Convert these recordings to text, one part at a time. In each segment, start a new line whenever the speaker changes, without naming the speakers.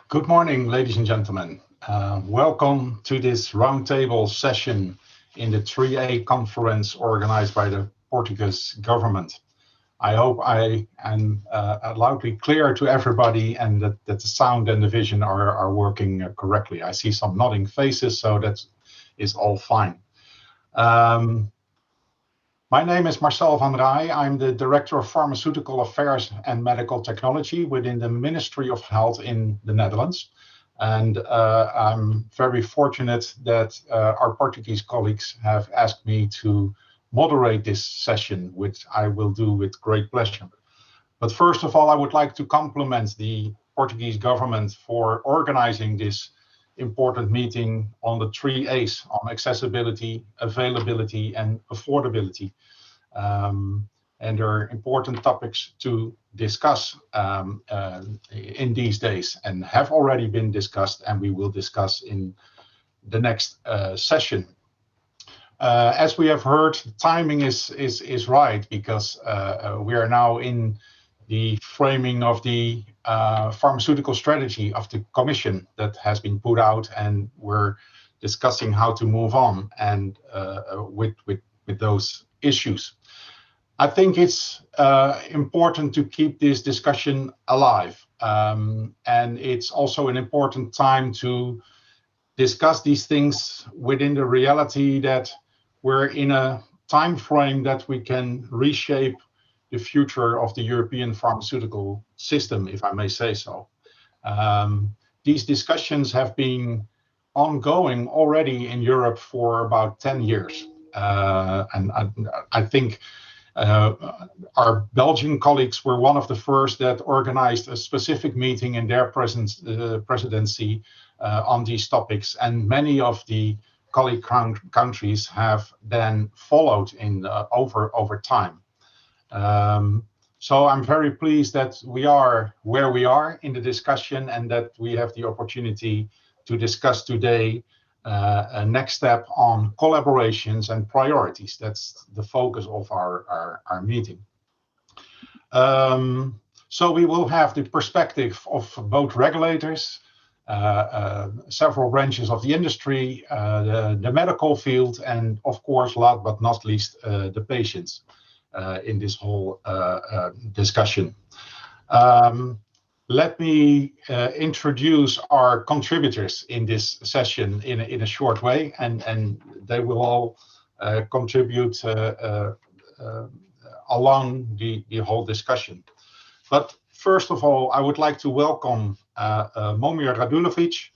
Good morning, ladies and gentlemen. Welcome to this roundtable session in the 3A conference organized by the Portuguese government. I hope I am loudly clear to everybody and that the sound and the vision are working correctly. I see some nodding faces, so that is all fine. My name is Marcel van Rij. I'm the Director of Pharmaceutical Affairs and Medical Technology within the Ministry of Health in the Netherlands. And I'm very fortunate that our Portuguese colleagues have asked me to moderate this session, which I will do with great pleasure. But first of all, I would like to compliment the Portuguese government for organizing this important meeting on the 3 A's, on accessibility, availability, and affordability. And there are important topics to discuss in these days and have already been discussed, and we will discuss in the next session. As we have heard, timing is right because we are now in the framing of the pharmaceutical strategy of the Commission that has been put out, and we're discussing how to move on and with those issues. I think it's important to keep this discussion alive, and it's also an important time to discuss these things within the reality that we're in a time frame that we can reshape the future of the European pharmaceutical system, if I may say so. These discussions have been ongoing already in Europe for about 10 years. And I think our Belgian colleagues were one of the first that organized a specific meeting in their presidency on these topics. And many of the colleague countries have then followed in over time. So I'm very pleased that we are where we are in the discussion and that we have the opportunity to discuss today a next step on collaborations and priorities. That's the focus of our meeting. So we will have the perspective of both regulators, several branches of the industry, the medical field, and of course, last but not least, the patients. In this whole discussion. Let me introduce our contributors in this session in a short way, and they will all contribute along the whole discussion. But first of all, I would like to welcome Momir Radulovic.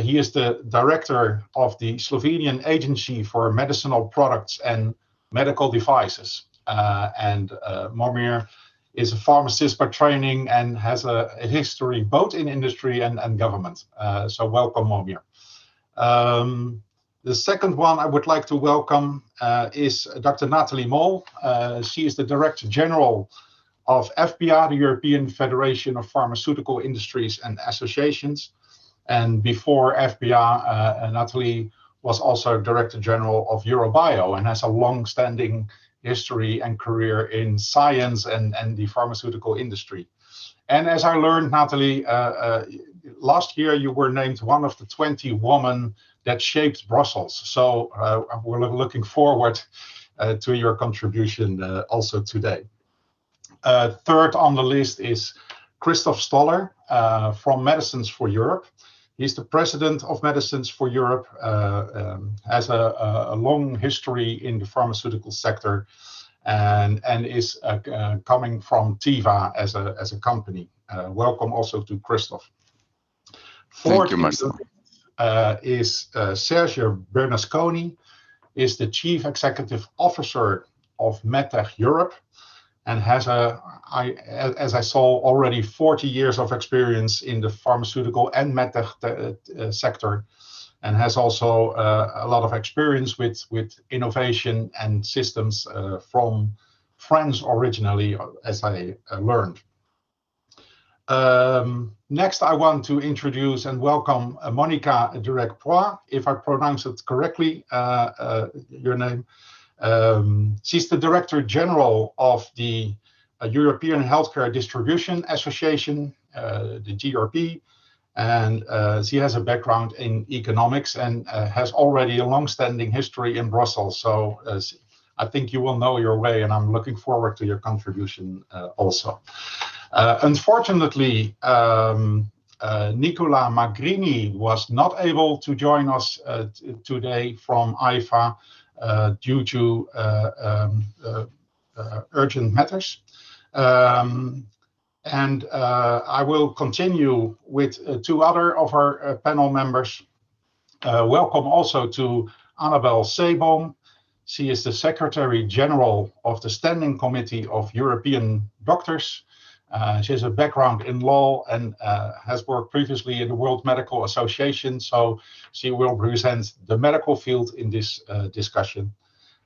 He is the director of the Slovenian Agency for Medicinal Products and Medical Devices. Momir is a pharmacist by training and has a history both in industry and government. So welcome, Momir. The second one I would like to welcome is Dr. Nathalie Mol. She is the Director General of FPA, the European Federation of Pharmaceutical Industries and Associations. And before FPA, Nathalie was also Director General of Europeia and has a long-standing history and career in science and the pharmaceutical industry. And as I learned, Nathalie, last year you were named one of the 20 women that shaped Brussels. So we're looking forward to your contribution also today. Third on the list is Christoph Stoller from Medicines for Europe. He's the president of Medicines for Europe, has a long history in the pharmaceutical sector, and is coming from Teva as a company. Welcome also to Christoph.
Thank you, Marcel.
Is Sergio Bernasconi, is the Chief Executive Officer of MedTech Europe, and has as I saw, already 40 years of experience in the pharmaceutical and medtech sector, and has also a lot of experience with innovation and systems from France originally, as I learned. Next, I want to introduce and welcome Monica Direct-Proy, if I pronounce it correctly, your name. She's the Director General of the European Healthcare Distribution Association, the GRP, And she has a background in economics and has already a long-standing history in Brussels. So I think you will know your way, and I'm looking forward to your contribution also. Unfortunately, Nicola Magrini was not able to join us today from IFA due to urgent matters. And I will continue with two other of our panel members. Welcome also to Annabelle Cebone. She is the Secretary General of the Standing Committee of European Doctors. She has a background in law and has worked previously in the World Medical Association, so she will present the medical field in this discussion.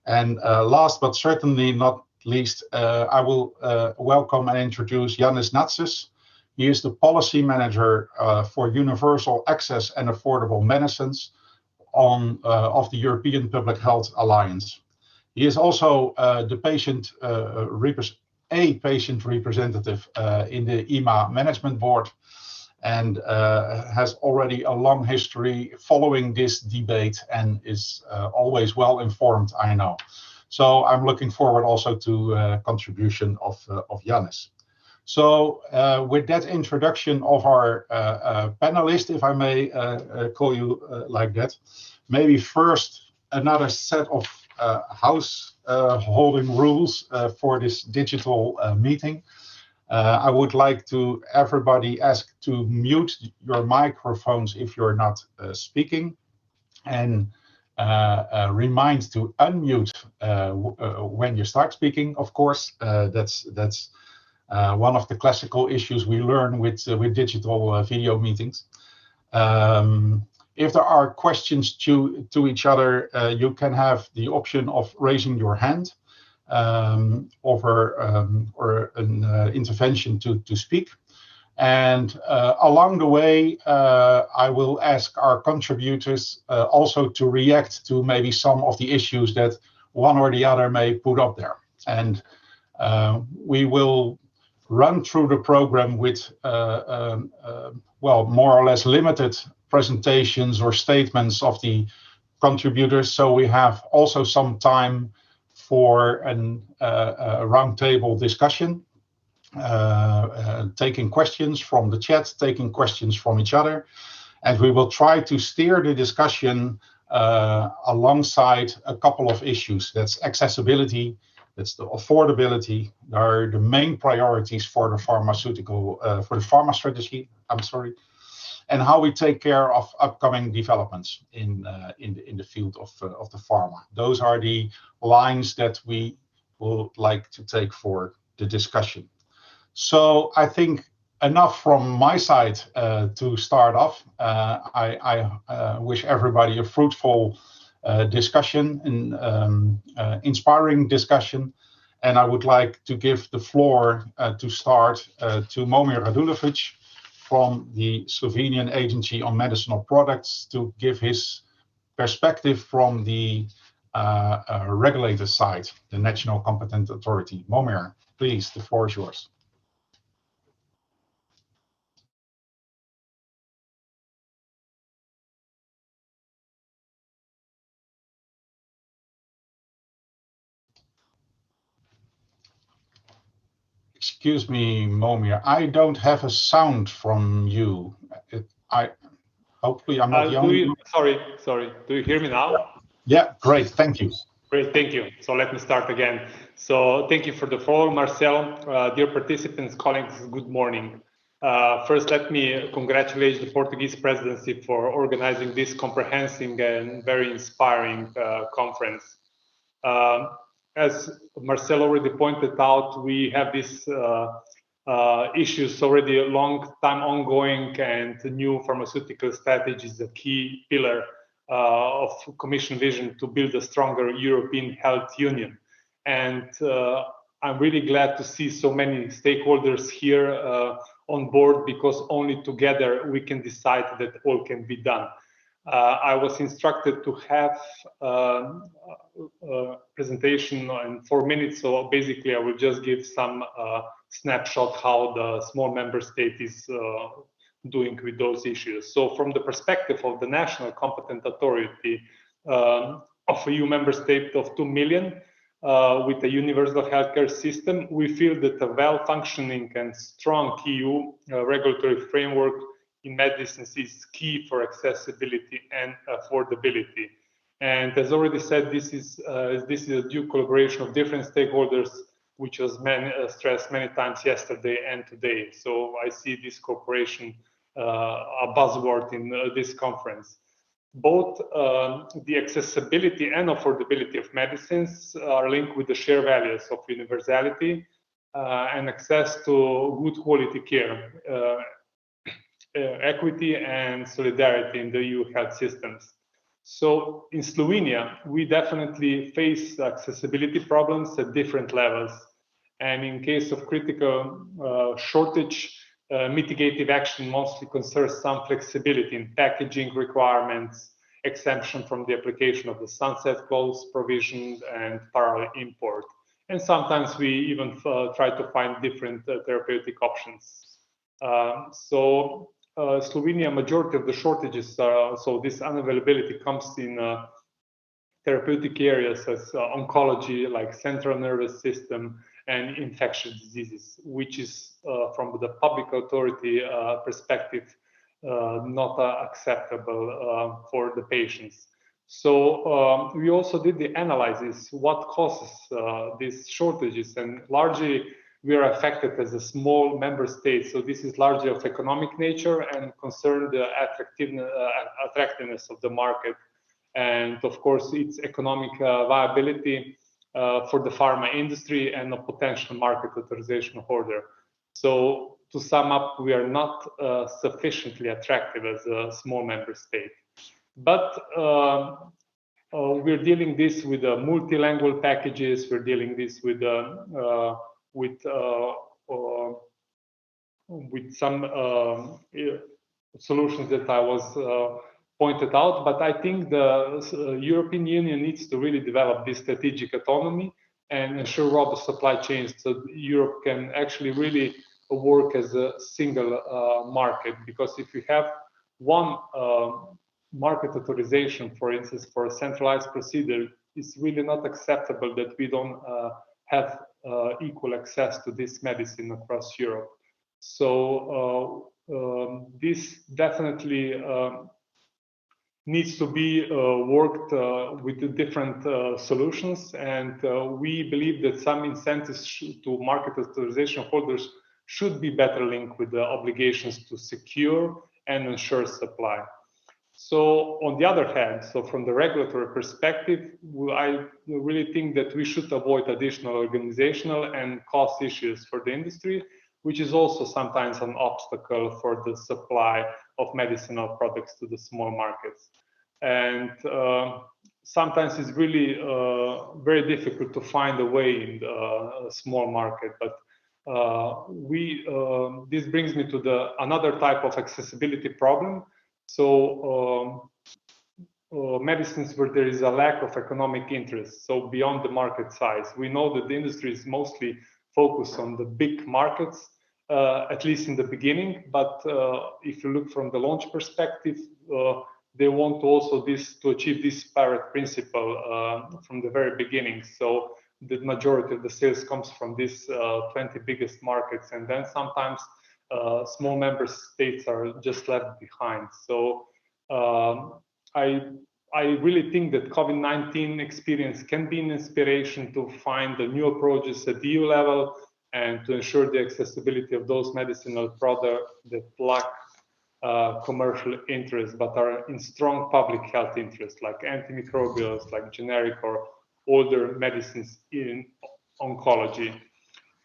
And last but certainly not least, I will welcome and introduce Yannis Natsis. He is the Policy Manager for Universal Access and Affordable Medicines of the European Public Health Alliance. He is also the patient representative in the EMA Management Board, and has already a long history following this debate and is always well informed, I know. So I'm looking forward also to contribution of Yannis. So with that introduction of our panelists, if I may call you like that, maybe first another set of holding rules for this digital meeting. I would like to everybody ask to mute your microphones if you're not speaking, and remind to unmute when you start speaking. Of course, that's one of the classical issues we learn with digital video meetings. If there are questions to each other, you can have the option of raising your hand or an intervention to speak. And along the way, I will ask our contributors also to react to maybe some of the issues that one or the other may put up there. And we will run through the program with, well, more or less limited presentations or statements of the contributors. So we have also some time for a roundtable discussion, taking questions from the chat, taking questions from each other. And we will try to steer the discussion alongside a couple of issues. That's accessibility, that's the affordability, are the main priorities for the pharma strategy, and how we take care of upcoming developments in the field of the pharma. Those are the lines that we would like to take for the discussion. So I think enough from my side to start off. I wish everybody a fruitful discussion and inspiring discussion. And I would like to give the floor to start to Momir Radulovic from the Slovenian Agency on Medicinal Products to give his perspective from the regulator side, the National Competent Authority. Momir, please, the floor is yours. Excuse me, Momir, I don't have a sound from you. Hopefully I'm not the only one.
Sorry. Do you hear me now?
Yeah, great. Thank you.
Great, thank you. So let me start again. So thank you for the floor, Marcel. Dear participants, colleagues, good morning. First, let me congratulate the Portuguese presidency for organizing this comprehensive and very inspiring conference. As Marcel already pointed out, we have these issues already a long time ongoing, and the new pharmaceutical strategy is a key pillar of Commission vision to build a stronger European health union. And I'm really glad to see so many stakeholders here on board, because only together we can decide that all can be done. I was instructed to have a presentation in 4 minutes, so basically I will just give some snapshot how the small member state is doing with those issues. So from the perspective of the national competent authority of a EU member state of 2 million, with a universal healthcare system, we feel that a well-functioning and strong EU regulatory framework in medicines is key for accessibility and affordability. And as already said, this is a due collaboration of different stakeholders, which was stressed many times yesterday and today. So I see this cooperation a buzzword in this conference. Both the accessibility and affordability of medicines are linked with the shared values of universality and access to good quality care, equity and solidarity in the EU health systems. So in Slovenia, we definitely face accessibility problems at different levels. And in case of critical shortage, mitigative action mostly concerns some flexibility in packaging requirements, exemption from the application of the sunset clause provision and parallel import. And sometimes we even try to find different therapeutic options. Slovenia, majority of the shortages, so this unavailability comes in therapeutic areas as oncology, like central nervous system, and infectious diseases, which is from the public authority perspective not acceptable for the patients. So we also did the analysis, what causes these shortages, and largely we are affected as a small member state. So this is largely of economic nature and concern the attractiveness of the market. And of course, its economic viability for the pharma industry and a potential market authorization holder. So to sum up, we are not sufficiently attractive as a small member state. But we're dealing this with multilingual packages. We're dealing this with some solutions that I was pointed out. But I think the European Union needs to really develop this strategic autonomy and ensure robust supply chains so Europe can actually really work as a single market. Because if you have one market authorization, for instance, for a centralized procedure, it's really not acceptable that we don't have equal access to this medicine across Europe. So this definitely needs to be worked with the different solutions, and we believe that some incentives to market authorization holders should be better linked with the obligations to secure and ensure supply. So on the other hand, so from the regulatory perspective, I really think that we should avoid additional organizational and cost issues for the industry, which is also sometimes an obstacle for the supply of medicinal products to the small markets. And sometimes it's really very difficult to find a way in the small market. But this brings me to another type of accessibility problem. So medicines where there is a lack of economic interest, so beyond the market size. We know that the industry is mostly focused on the big markets, at least in the beginning. But if you look from the launch perspective, they want also to achieve this parity principle from the very beginning. So the majority of the sales comes from these 20 biggest markets, and then sometimes small member states are just left behind. So I really think that COVID-19 experience can be an inspiration to find the new approaches at the EU level and to ensure the accessibility of those medicinal products that lack commercial interest but are in strong public health interest, like antimicrobials, like generic or older medicines in oncology.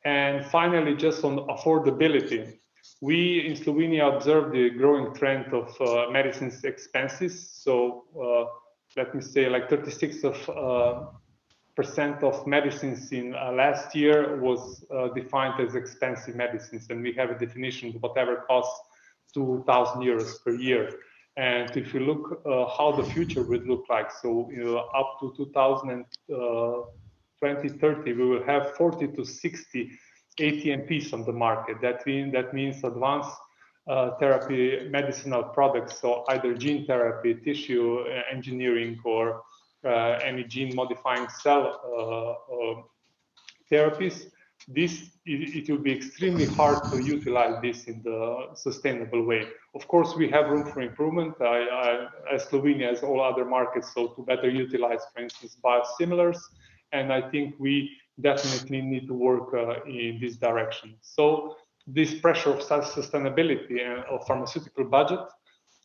And finally, just on affordability, we in Slovenia observe the growing trend of medicines expenses. So let me say like 36% of medicines in last year was defined as expensive medicines. And we have a definition of whatever costs 2,000 euros per year. And if you look how the future would look like, so up to 2030, we will have 40 to 60 ATMPs on the market. That means advanced therapy medicinal products, so either gene therapy, tissue engineering, or any gene modifying cell therapies, it will be extremely hard to utilize this in the sustainable way. Of course, we have room for improvement, as Slovenia as all other markets, so to better utilize, for instance, biosimilars, and I think we definitely need to work in this direction. So this pressure of sustainability of pharmaceutical budget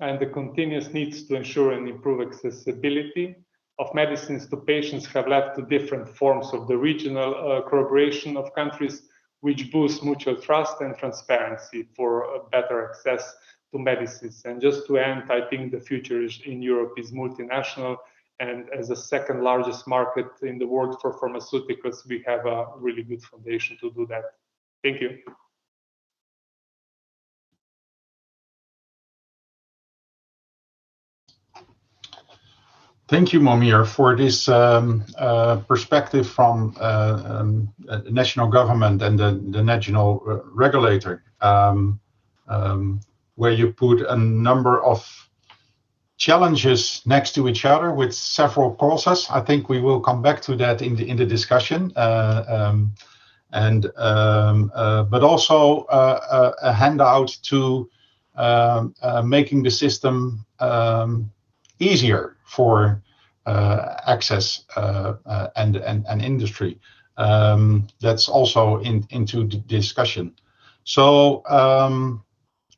and the continuous needs to ensure and improve accessibility of medicines to patients have led to different forms of the regional collaboration of countries, which boost mutual trust and transparency for better access to medicines. And just to end, I think the future in Europe is multinational, and as the second largest market in the world for pharmaceuticals, we have a really good foundation to do that. Thank you.
Thank you, Momir, for this perspective from the national government and the national regulator, where you put a number of challenges next to each other with several causes. I think we will come back to that in the discussion, but also a handout to making the system easier for access and industry. That's also into the discussion. So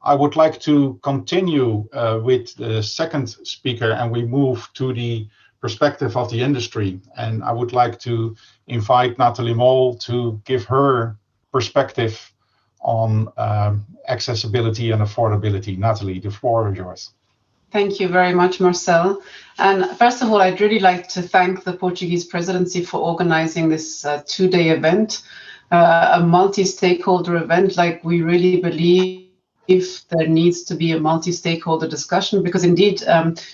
I would like to continue with the second speaker, and we move to the perspective of the industry. And I would like to invite Nathalie Mol to give her perspective on accessibility and affordability. Nathalie, the floor is yours.
Thank you very much, Marcel. And first of all, I'd really like to thank the Portuguese presidency for organizing this two-day event, a multi-stakeholder event. Like, we really believe there needs to be a multi-stakeholder discussion, because indeed,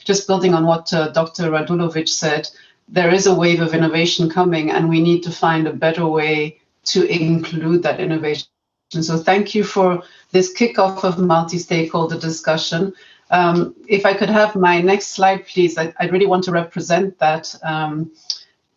just building on what Dr. Radulovic said, there is a wave of innovation coming, and we need to find a better way to include that innovation. So thank you for this kickoff of multi-stakeholder discussion. If I could have my next slide, please. I really want to represent that.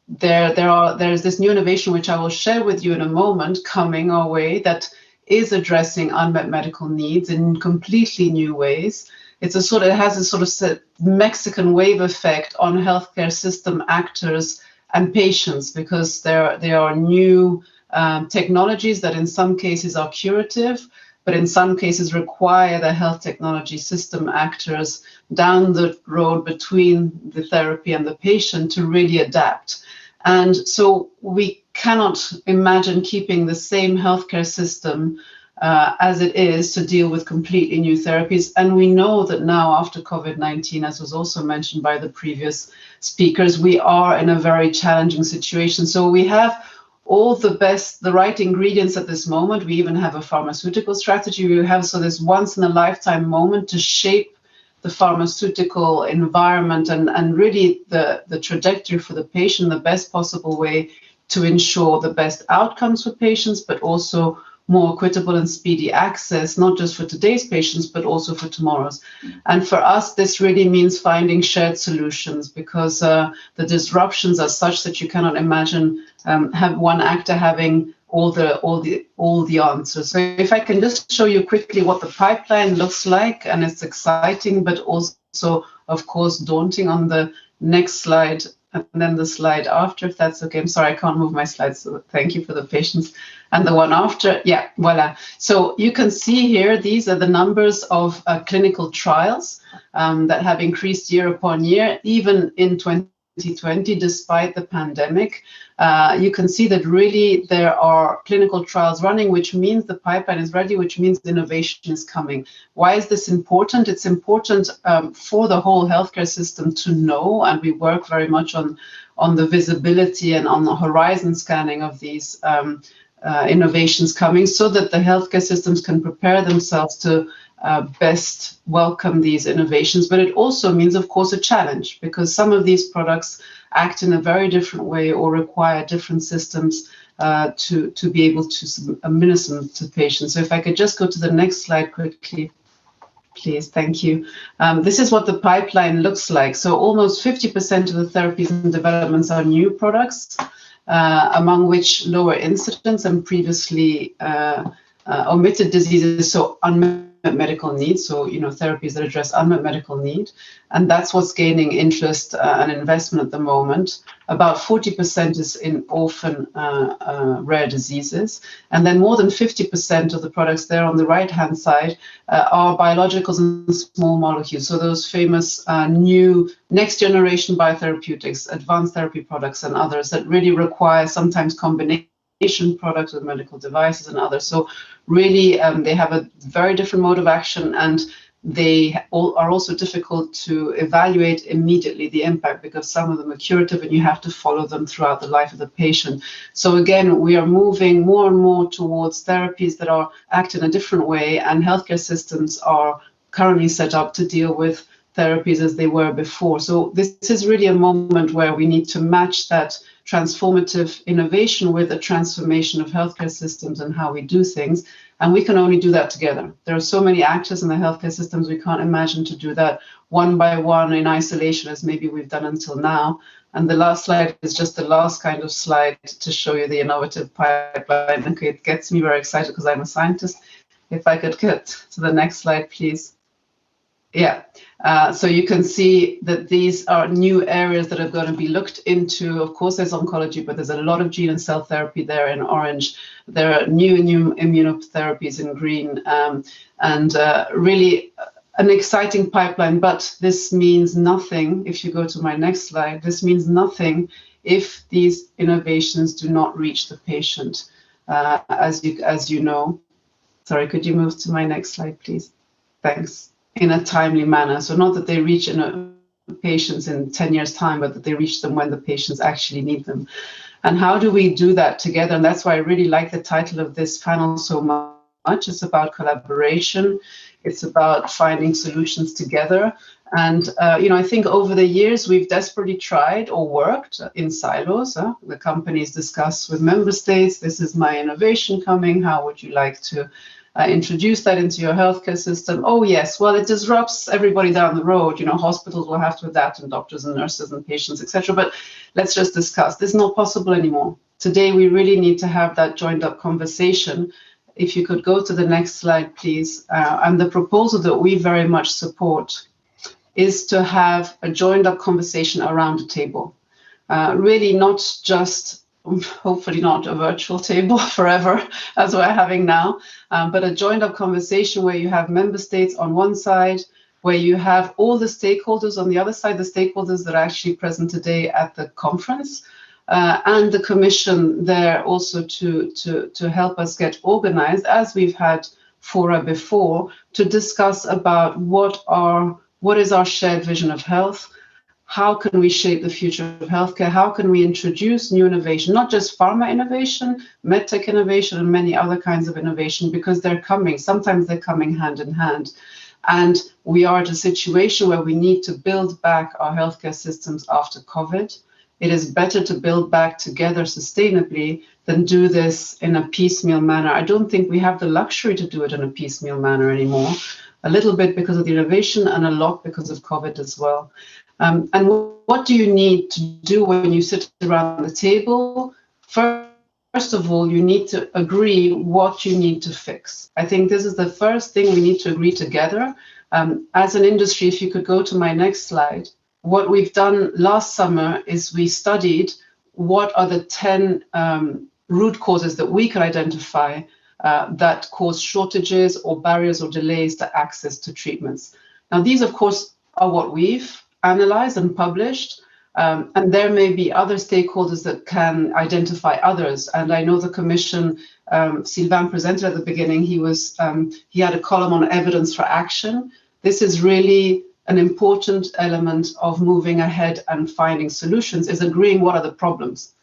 There's this new innovation, which I will share with you in a moment, coming our way, that is addressing unmet medical needs in completely new ways. It has a sort of Mexican wave effect on healthcare system actors and patients, because there are new technologies that in some cases are curative, but in some cases require the health technology system actors down the road between the therapy and the patient to really adapt. And so we cannot imagine keeping the same healthcare system as it is to deal with completely new therapies. And we know that now, after COVID-19, as was also mentioned by the previous speakers, we are in a very challenging situation. So we have all the right ingredients at this moment. We even have a pharmaceutical strategy. We have this once in a lifetime moment to shape the pharmaceutical environment and really the trajectory for the patient, the best possible way to ensure the best outcomes for patients, but also more equitable and speedy access, not just for today's patients, but also for tomorrow's. And for us, this really means finding shared solutions, because the disruptions are such that you cannot imagine have one actor having all the answers. So if I can just show you quickly what the pipeline looks like, and it's exciting, but also, of course, daunting on the next slide, and then the slide after, if that's okay. I'm sorry, I can't move my slides, so thank you for the patience. And the one after, yeah, voila. So you can see here, these are the numbers of clinical trials that have increased year upon year, even in 2020, despite the pandemic. You can see that really there are clinical trials running, which means the pipeline is ready, which means innovation is coming. Why is this important? It's important for the whole healthcare system to know, and we work very much on the visibility and on the horizon scanning of these innovations coming, so that the healthcare systems can prepare themselves to best welcome these innovations. But it also means, of course, a challenge, because some of these products act in a very different way or require different systems to be able to administer them to patients. So if I could just go to the next slide quickly. please. Thank you. This is what the pipeline looks like. So almost 50% of the therapies and developments are new products, among which lower incidence and previously omitted diseases, so unmet medical needs, so therapies that address unmet medical need, and that's what's gaining interest and investment at the moment. About 40% is in orphan rare diseases, and then more than 50% of the products there on the right-hand side are biologicals and small molecules, so those famous new next-generation biotherapeutics, advanced therapy products, and others that really require sometimes combination products with medical devices and others. So really, they have a very different mode of action, and they are also difficult to evaluate immediately the impact, because some of them are curative and you have to follow them throughout the life of the patient. So again, we are moving more and more towards therapies that are act in a different way, and healthcare systems are currently set up to deal with therapies as they were before. So this is really a moment where we need to match that transformative innovation with a transformation of healthcare systems and how we do things. And we can only do that together. There are so many actors in the healthcare systems, we can't imagine to do that one by one in isolation as maybe we've done until now. And the last slide is just the last kind of slide to show you the innovative pipeline. Okay, it gets me very excited because I'm a scientist. If I could get to the next slide, please. Yeah, so you can see that these are new areas that are going to be looked into. Of course, there's oncology, but there's a lot of gene and cell therapy there in orange. There are new immunotherapies in green, and really an exciting pipeline. But this means nothing, if you go to my next slide, this means nothing if these innovations do not reach the patient, as you know. Sorry, could you move to my next slide, please? Thanks. In a timely manner. So not that they reach patients in 10 years' time, but that they reach them when the patients actually need them. And how do we do that together? And that's why I really like the title of this panel so much. It's about collaboration. It's about finding solutions together. And, I think over the years, we've desperately tried or worked in silos. The companies discuss with member states, this is my innovation coming, how would you like to introduce that into your healthcare system? Oh yes, well, it disrupts everybody down the road. Hospitals will have to adapt, and doctors and nurses and patients, etc. But let's just discuss. This is not possible anymore. Today, we really need to have that joined up conversation. If you could go to the next slide, please. And the proposal that we very much support is to have a joined up conversation around a table. Really not just, hopefully not a virtual table forever, as we're having now, but a joined up conversation where you have member states on one side, where you have all the stakeholders on the other side, the stakeholders that are actually present today at the conference, and the Commission there also to help us get organized, as we've had fora before, to discuss about what is our shared vision of health. How can we shape the future of healthcare? How can we introduce new innovation, not just pharma innovation, medtech innovation, and many other kinds of innovation, because they're coming. Sometimes they're coming hand in hand. And we are at a situation where we need to build back our healthcare systems after COVID. It is better to build back together sustainably than do this in a piecemeal manner. I don't think we have the luxury to do it in a piecemeal manner anymore. A little bit because of the innovation and a lot because of COVID as well. And what do you need to do when you sit around the table? First of all, you need to agree what you need to fix. I think this is the first thing we need to agree together. As an industry, if you could go to my next slide, what we've done last summer is we studied what are the 10 root causes that we can identify that cause shortages or barriers or delays to access to treatments. Now, these, of course, are what we've analyzed and published, and there may be other stakeholders that can identify others. And I know the Commission, Sylvain presented at the beginning, he had a column on evidence for action. This is really an important element of moving ahead and finding solutions, is agreeing what are the problems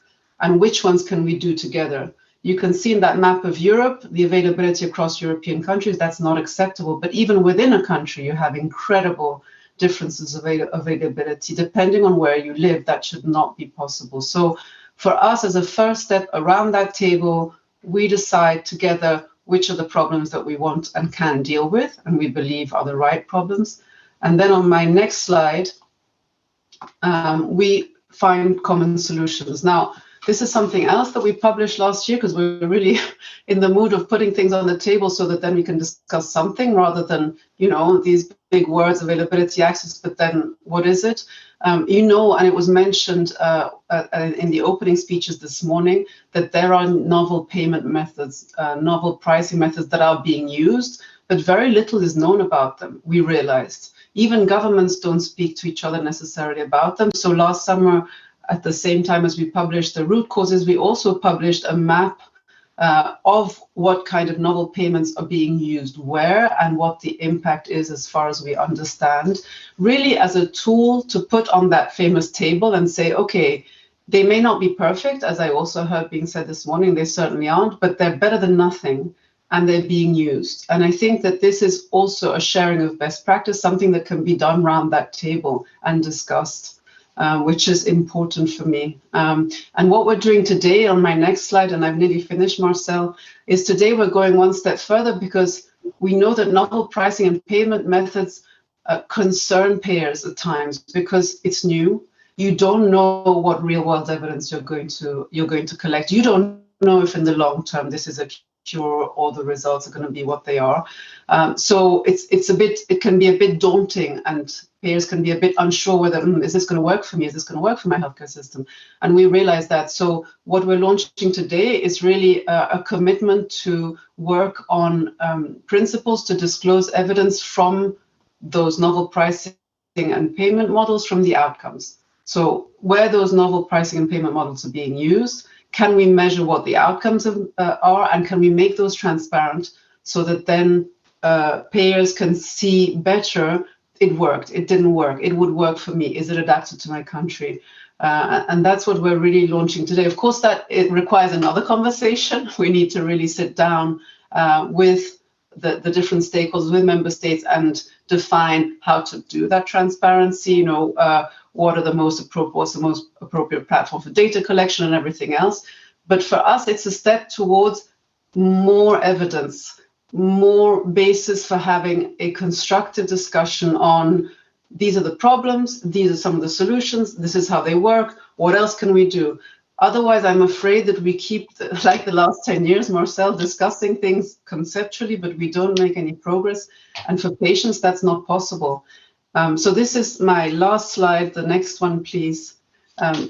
and which ones can we do together. You can see in that map of Europe, the availability across European countries, that's not acceptable. But even within a country, you have incredible differences of availability. Depending on where you live, that should not be possible. So for us, as a first step around that table, we decide together which are the problems that we want and can deal with, and we believe are the right problems. And then on my next slide, we find common solutions. Now, this is something else that we published last year because we're really in the mood of putting things on the table so that then we can discuss something rather than, you know, these big words, availability, access, but then what is it? You know, and it was mentioned in the opening speeches this morning that there are novel payment methods, novel pricing methods that are being used, but very little is known about them, we realized. Even governments don't speak to each other necessarily about them. So last summer, at the same time as we published the root causes, we also published a map of what kind of novel payments are being used where and what the impact is as far as we understand, really as a tool to put on that famous table and say, okay, they may not be perfect, as I also heard being said this morning, they certainly aren't, but they're better than nothing and they're being used. And I think that this is also a sharing of best practice, something that can be done around that table and discussed. Which is important for me. And what we're doing today on my next slide, and I've nearly finished, Marcel, is today we're going one step further because we know that novel pricing and payment methods concern payers at times because it's new. You don't know what real world evidence you're going to collect. You don't know if in the long term this is a cure or the results are going to be what they are. So it can be a bit daunting, and payers can be a bit unsure whether is this going to work for me? Is this going to work for my healthcare system? And we realize that. So what we're launching today is really a commitment to work on principles to disclose evidence from those novel pricing and payment models from the outcomes. So where those novel pricing and payment models are being used, can we measure what the outcomes are, and can we make those transparent so that then payers can see better, it worked, it didn't work, it would work for me, is it adapted to my country? And that's what we're really launching today. Of course, that it requires another conversation. We need to really sit down with the different stakeholders, with member states, and define how to do that transparency, you know, what are the most appropriate, what's the most appropriate platform for data collection and everything else. But for us, it's a step towards more evidence, more basis for having a constructive discussion on these are the problems, these are some of the solutions, this is how they work, what else can we do? Otherwise, I'm afraid that we keep, like the last 10 years, Marcel, discussing things conceptually, but we don't make any progress. And for patients, that's not possible. So this is my last slide. The next one, please.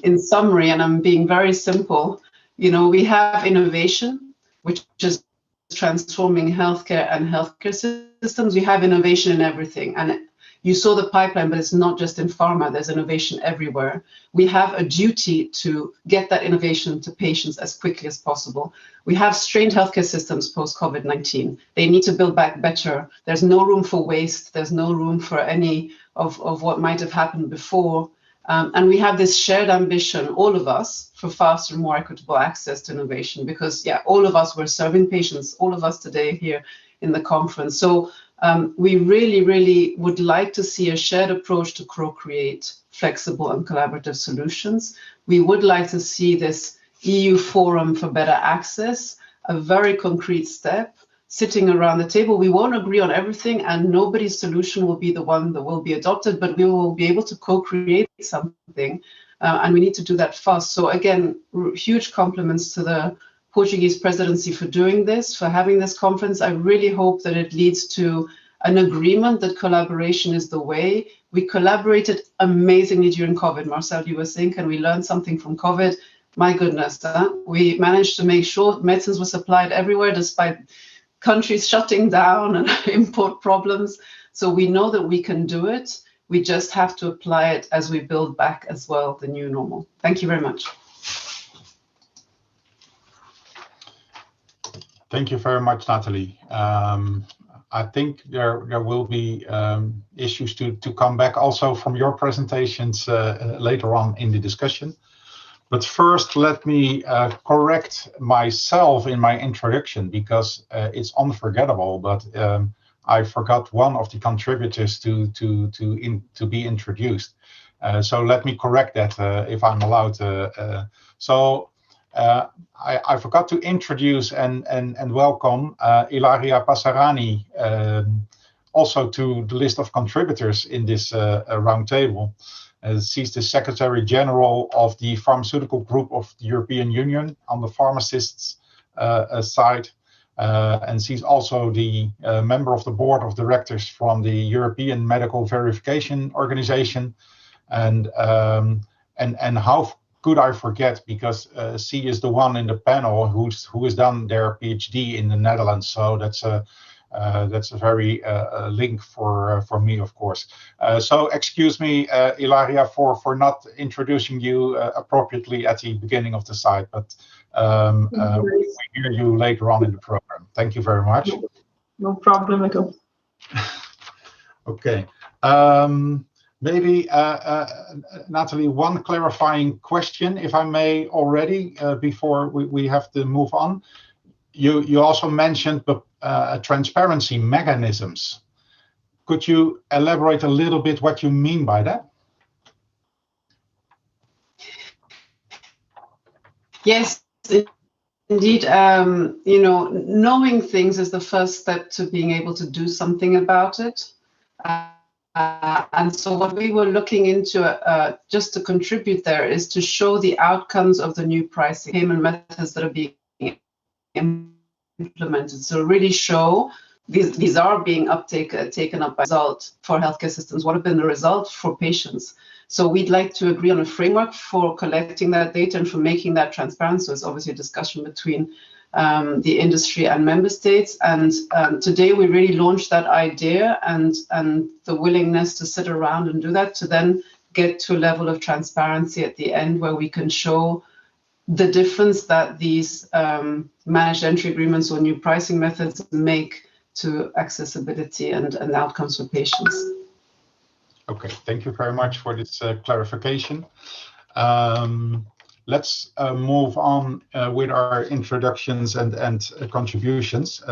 In summary, and I'm being very simple, you know, we have innovation, which is transforming healthcare and healthcare systems. We have innovation in everything. And you saw the pipeline, but it's not just in pharma. There's innovation everywhere. We have a duty to get that innovation to patients as quickly as possible. We have strained healthcare systems post-COVID-19. They need to build back better. There's no room for waste. There's no room for any of what might have happened before. And we have this shared ambition, all of us, for faster and more equitable access to innovation, because, yeah, all of us were serving patients, all of us today here in the conference. So we really, really would like to see a shared approach to co-create flexible and collaborative solutions. We would like to see this EU Forum for Better Access, a very concrete step, sitting around the table. We won't agree on everything, and nobody's solution will be the one that will be adopted, but we will be able to co-create something, and we need to do that fast. So again, huge compliments to the Portuguese presidency for doing this, for having this conference. I really hope that it leads to an agreement that collaboration is the way. We collaborated amazingly during COVID. Marcel, you were saying, can we learn something from COVID? My goodness, we managed to make sure medicines were supplied everywhere despite countries shutting down and import problems. So we know that we can do it. We just have to apply it as we build back as well the new normal. Thank you very much.
Thank you very much, Nathalie. I think there will be issues to come back also from your presentations later on in the discussion. But first, let me correct myself in my introduction, because it's unforgettable, but I forgot one of the contributors to be introduced. So let me correct that if I'm allowed. So I forgot to introduce and welcome Ilaria Passarani also to the list of contributors in this roundtable. She's the Secretary General of the Pharmaceutical Group of the European Union on the pharmacists side. And she's also the member of the board of directors from the European Medical Verification Organization. And how could I forget, because she is the one in the panel who has done their PhD in the Netherlands. So that's a very link for me, of course. So excuse me, Ilaria, for not introducing you appropriately at the beginning of the slide, but we hear you later on in the program. Thank you very much.
No problem at all.
Okay. Maybe, Natalie, one clarifying question, if I may, already, before we have to move on. You also mentioned transparency mechanisms. Could you elaborate a little bit what you mean by that?
Yes, indeed. Knowing things is the first step to being able to do something about it. And so what we were looking into, just to contribute there, is to show the outcomes of the new pricing payment methods that are being implemented. So really show these are being taken up by result for healthcare systems. What have been the results for patients? So we'd like to agree on a framework for collecting that data and for making that transparent. So it's obviously a discussion between the industry and member states. And today we really launched that idea and the willingness to sit around and do that, to then get to a level of transparency at the end where we can show the difference that these managed entry agreements or new pricing methods make to accessibility and outcomes for patients.
Okay, thank you very much for this clarification. Let's move on with our introductions and contributions.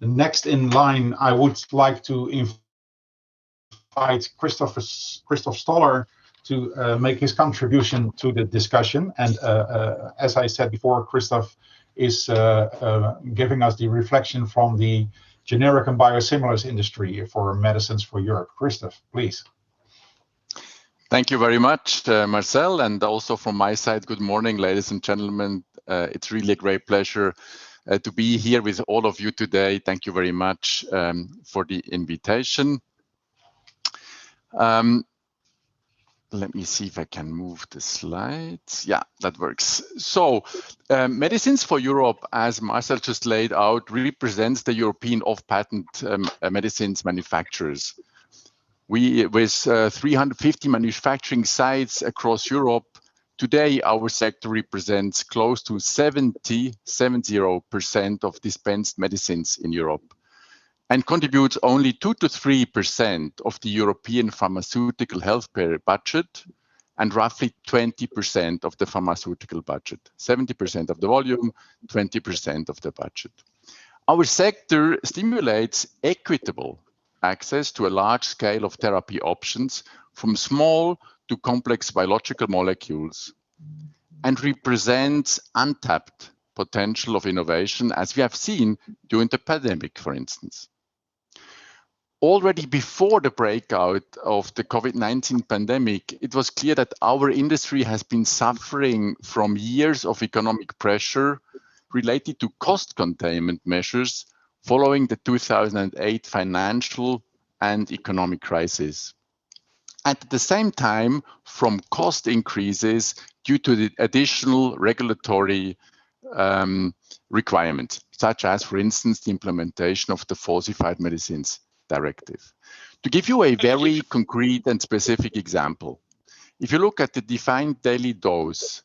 Next in line, I would like to invite Christoph Stoller to make his contribution to the discussion. And as I said before, Christoph is giving us the reflection from the generic and biosimilars industry for Medicines for Europe. Christoph, please.
Thank you very much, Marcel, and also from my side, good morning, ladies and gentlemen. It's really a great pleasure to be here with all of you today. Thank you very much for the invitation. Let me see if I can move the slides. Yeah, that works. So, Medicines for Europe, as Marcel just laid out, represents the European off-patent medicines manufacturers. With 350 manufacturing sites across Europe, today our sector represents close to 70% of dispensed medicines in Europe and contributes only 2 to 3% of the European pharmaceutical healthcare budget and roughly 20% of the pharmaceutical budget. 70% of the volume, 20% of the budget. Our sector stimulates equitable access to a large scale of therapy options from small to complex biological molecules and represents untapped potential of innovation, as we have seen during the pandemic, for instance. Already before the breakout of the COVID-19 pandemic, it was clear that our industry has been suffering from years of economic pressure related to cost containment measures following the 2008 financial and economic crisis. At the same time, from cost increases due to the additional regulatory requirements, such as, for instance, the implementation of the Falsified Medicines Directive. To give you a very concrete and specific example, if you look at the defined daily dose,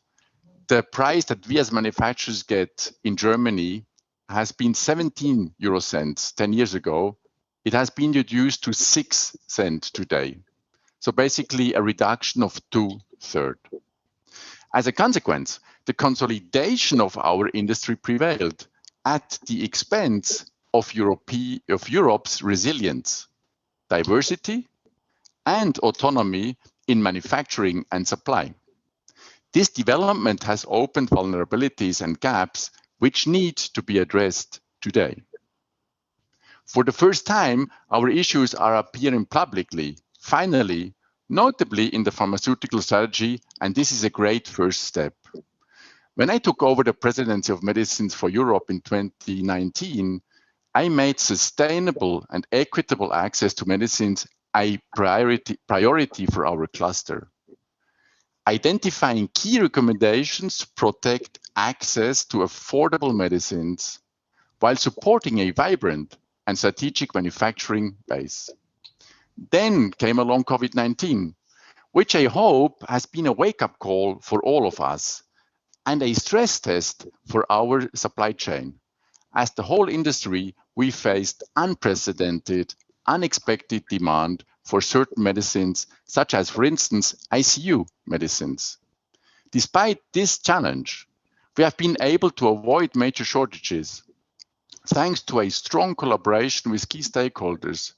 the price that we as manufacturers get in Germany has been 17 euro cents 10 years ago. It has been reduced to 6 cents today. So basically a reduction of 2/3. As a consequence, the consolidation of our industry prevailed at the expense of Europe's resilience, diversity, and autonomy in manufacturing and supply. This development has opened vulnerabilities and gaps which need to be addressed today. For the first time, our issues are appearing publicly, finally, notably in the Pharmaceutical Strategy, and this is a great first step. When I took over the Presidency of Medicines for Europe in 2019, I made sustainable and equitable access to medicines a priority for our cluster. Identifying key recommendations to protect access to affordable medicines while supporting a vibrant and strategic manufacturing base. Then came along COVID-19, which I hope has been a wake-up call for all of us and a stress test for our supply chain. As the whole industry, we faced unprecedented, unexpected demand for certain medicines, such as, for instance, ICU medicines. Despite this challenge, we have been able to avoid major shortages, thanks to a strong collaboration with key stakeholders,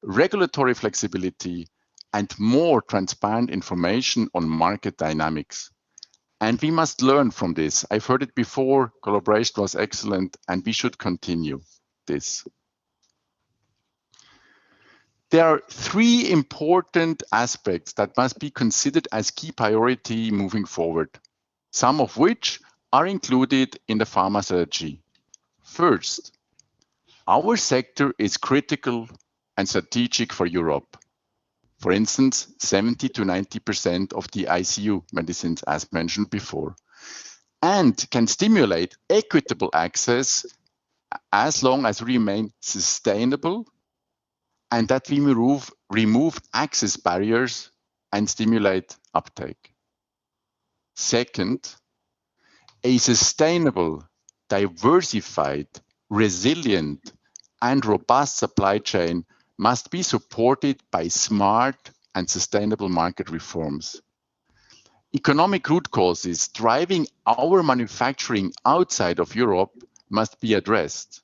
regulatory flexibility, and more transparent information on market dynamics. And we must learn from this. I've heard it before, collaboration was excellent, and we should continue this. There are three important aspects that must be considered as key priority moving forward, some of which are included in the pharma strategy. First, our sector is critical and strategic for Europe. For instance, 70 to 90% of the ICU medicines, as mentioned before, and can stimulate equitable access as long as we remain sustainable and that we remove access barriers and stimulate uptake. Second, a sustainable, diversified, resilient, and robust supply chain must be supported by smart and sustainable market reforms. Economic root causes driving our manufacturing outside of Europe must be addressed.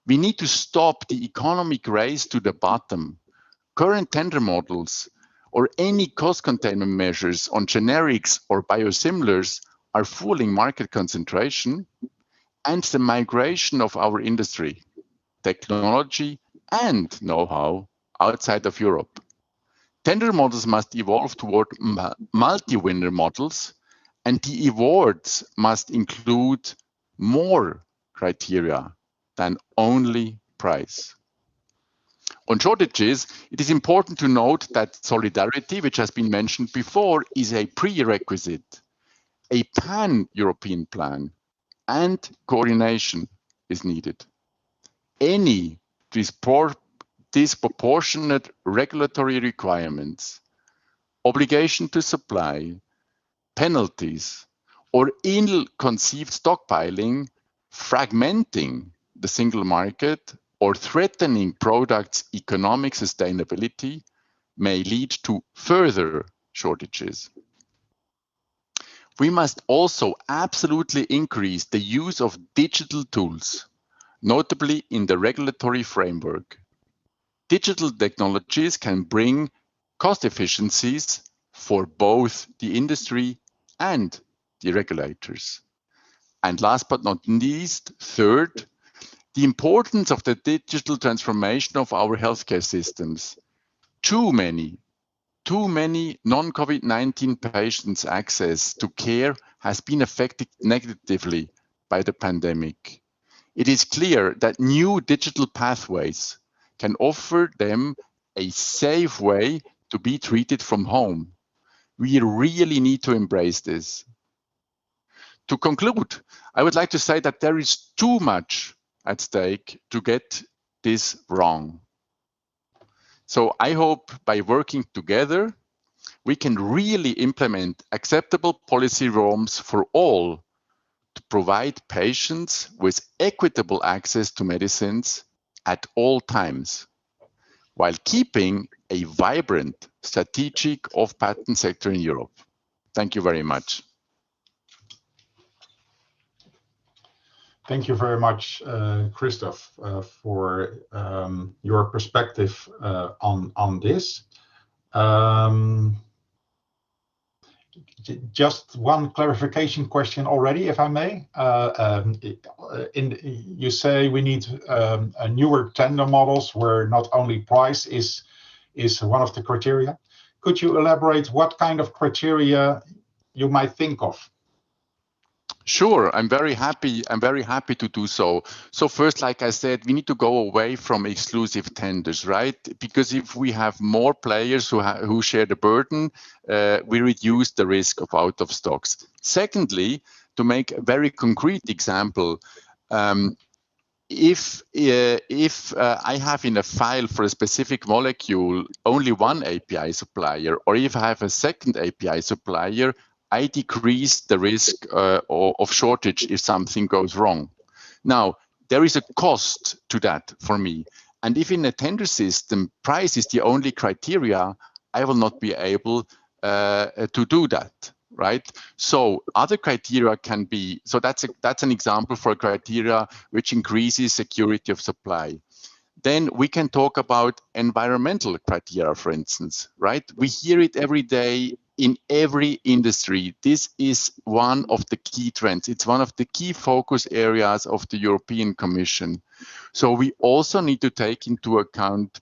We need to stop the economic race to the bottom. Current tender models or any cost containment measures on generics or biosimilars are fueling market concentration and the migration of our industry, technology, and know-how outside of Europe. Tender models must evolve toward multi-winner models, and the awards must include more criteria than only price. On shortages, it is important to note that solidarity, which has been mentioned before, is a prerequisite. A pan-European plan and coordination is needed. Any disproportionate regulatory requirements, obligation to supply, penalties, or ill-conceived stockpiling, fragmenting the single market, or threatening products' economic sustainability may lead to further shortages. We must also absolutely increase the use of digital tools, notably in the regulatory framework. Digital technologies can bring cost efficiencies for both the industry and the regulators. And last but not least, third, the importance of the digital transformation of our healthcare systems. Too many non-COVID-19 patients' access to care has been affected negatively by the pandemic. It is clear that new digital pathways can offer them a safe way to be treated from home. We really need to embrace this. To conclude, I would like to say that there is too much at stake to get this wrong. So I hope by working together, we can really implement acceptable policy reforms for all to provide patients with equitable access to medicines at all times, while keeping a vibrant, strategic off-patent sector in Europe. Thank you very much.
Thank you very much, Christoph, for your perspective on this. Just one clarification question already, if I may. You say we need newer tender models where not only price is one of the criteria. Could you elaborate what kind of criteria you might think of?
Sure, I'm very happy to do so. So first, like I said, we need to go away from exclusive tenders, right? Because if we have more players who share the burden, we reduce the risk of out of stocks. Secondly, to make a very concrete example, if I have in a file for a specific molecule only one API supplier, or if I have a second API supplier, I decrease the risk of shortage if something goes wrong. Now, there is a cost to that for me. And if in a tender system, price is the only criteria, I will not be able to do that, right? So other criteria can be, so that's an example for a criteria which increases security of supply. Then we can talk about environmental criteria, for instance, right? We hear it every day in every industry. This is one of the key trends. It's one of the key focus areas of the European Commission. So we also need to take into account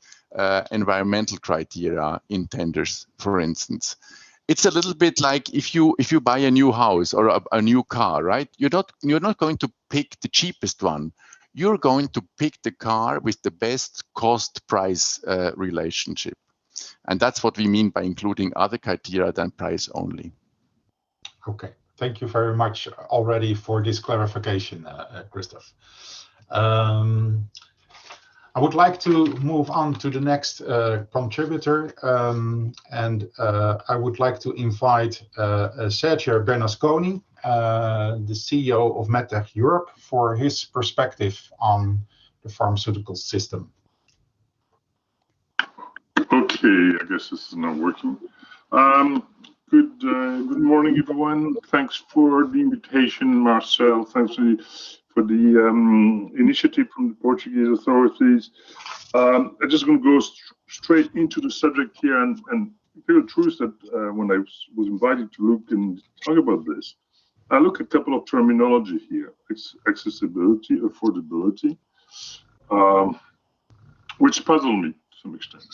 environmental criteria in tenders, for instance. It's a little bit like if you buy a new house or a new car, right? You're not going to pick the cheapest one. You're going to pick the car with the best cost-price relationship. And that's what we mean by including other criteria than price only.
Okay, thank you very much already for this clarification, Christoph. I would like to move on to the next contributor, and I would like to invite Sergio Bernasconi, the CEO of MedTech Europe, for his perspective on the pharmaceutical system.
Okay, I guess this is not working. Good morning, everyone. Thanks for the invitation, Marcel. Thanks for the initiative from the Portuguese authorities. I'm just going to go straight into the subject here and tell the truth that when I was invited to look and talk about this, I look at a couple of terminology here. It's accessibility, affordability, which puzzle me to some extent.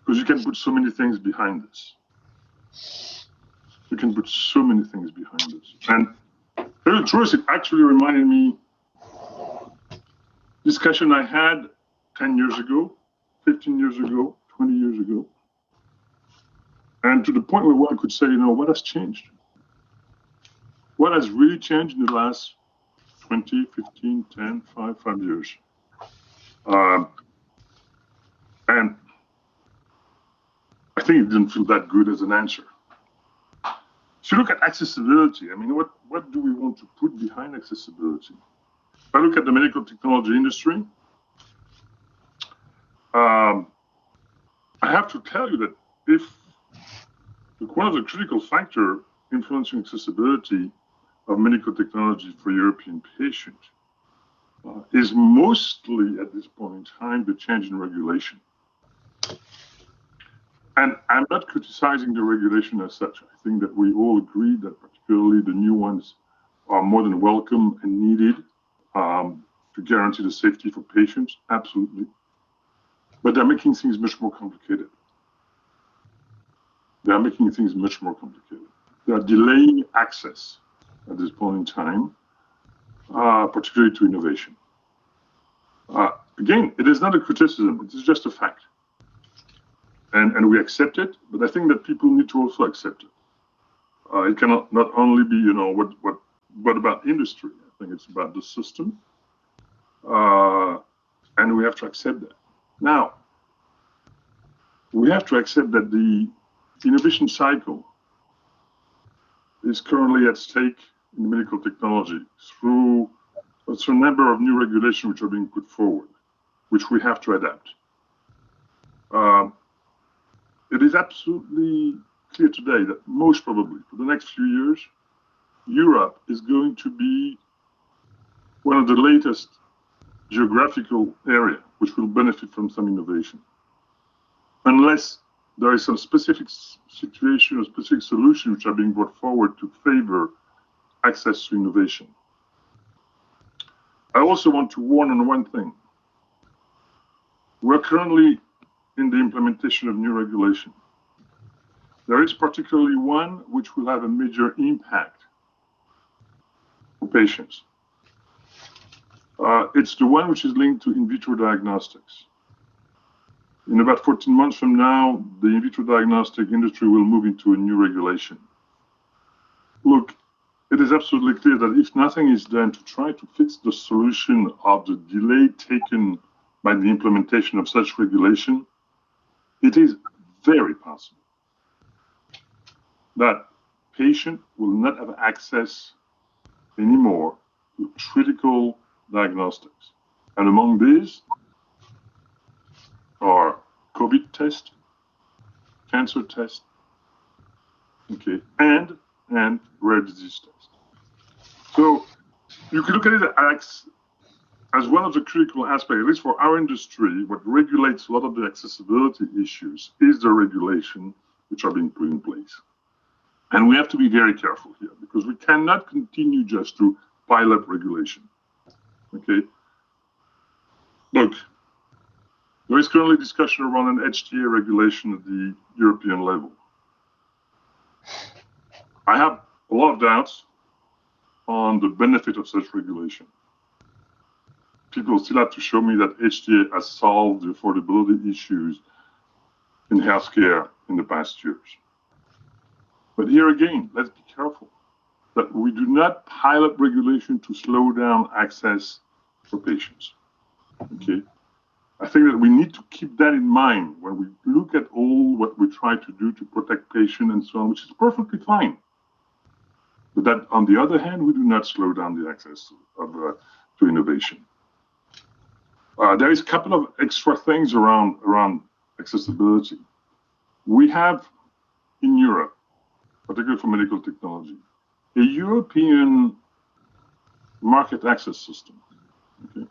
Because you can put so many things behind this. You can put so many things behind this. And the truth, it actually reminded me discussion I had 10 years ago, 15 years ago, 20 years ago. And to the point where one could say, you know, what has changed? What has really changed in the last 20, 15, 10, 5 years? And I think it didn't feel that good as an answer. If you look at accessibility, I mean, what do we want to put behind accessibility? If I look at the medical technology industry, I have to tell you that if one of the critical factors influencing accessibility of medical technology for European patients is mostly at this point in time the change in regulation. And I'm not criticizing the regulation as such. I think that we all agree that particularly the new ones are more than welcome and needed to guarantee the safety for patients, absolutely. But they're making things much more complicated. They are making things much more complicated. They are delaying access at this point in time, particularly to innovation. Again, it is not a criticism, it is just a fact. And we accept it, but I think that people need to also accept it. It cannot not only be, you know, what about industry? I think it's about the system, and we have to accept that. Now, we have to accept that the innovation cycle is currently at stake in medical technology through a number of new regulations which are being put forward, which we have to adapt. It is absolutely clear today that most probably for the next few years, Europe is going to be one of the latest geographical area which will benefit from some innovation. Unless there is some specific situation or specific solution which are being brought forward to favor access to innovation. I also want to warn on one thing. We're currently in the implementation of new regulation. There is particularly one which will have a major impact for patients. It's the one which is linked to in vitro diagnostics. In about 14 months from now, the in vitro diagnostic industry will move into a new regulation. Look, it is absolutely clear that if nothing is done to try to fix the solution of the delay taken by the implementation of such regulation, it is very possible that patients will not have access anymore to critical diagnostics. And among these are COVID test, cancer test, okay, and rare disease test. So you can look at it as one of the critical aspects, at least for our industry. What regulates a lot of the accessibility issues is the regulation which are being put in place. And we have to be very careful here because we cannot continue just to pile up regulation. Okay. Look, there is currently discussion around an HTA regulation at the European level. I have a lot of doubts on the benefit of such regulation. People still have to show me that HTA has solved the affordability issues in healthcare in the past years. But here again, let's be careful that we do not pile up regulation to slow down access for patients. Okay, I think that we need to keep that in mind when we look at all what we try to do to protect patients and so on, which is perfectly fine. But that, on the other hand, we do not slow down the access to innovation. There is a couple of extra things around accessibility. We have in Europe, particularly for medical technology, a European market access system, okay,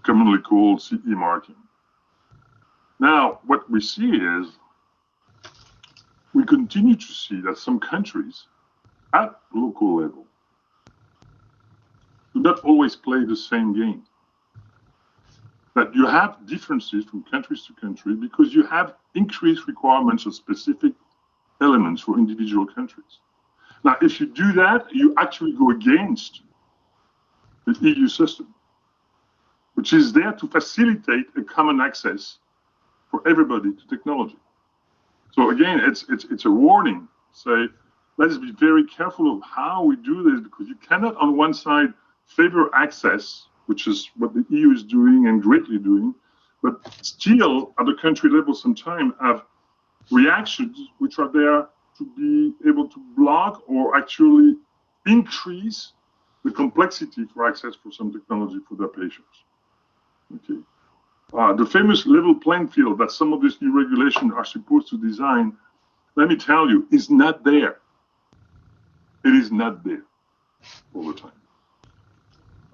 commonly called CE marking. Now, what we see is we continue to see that some countries at local level do not always play the same game. That you have differences from countries to country because you have increased requirements of specific elements for individual countries. Now, if you do that, you actually go against the EU system, which is there to facilitate a common access for everybody to technology. So again, it's a warning. Say, let's be very careful of how we do this because you cannot, on one side, favor access, which is what the EU is doing and greatly doing, but still at the country level sometimes have reactions which are there to be able to block or actually increase the complexity for access for some technology for their patients. Okay. The famous level playing field that some of these new regulations are supposed to design, let me tell you, is not there. It is not there all the time.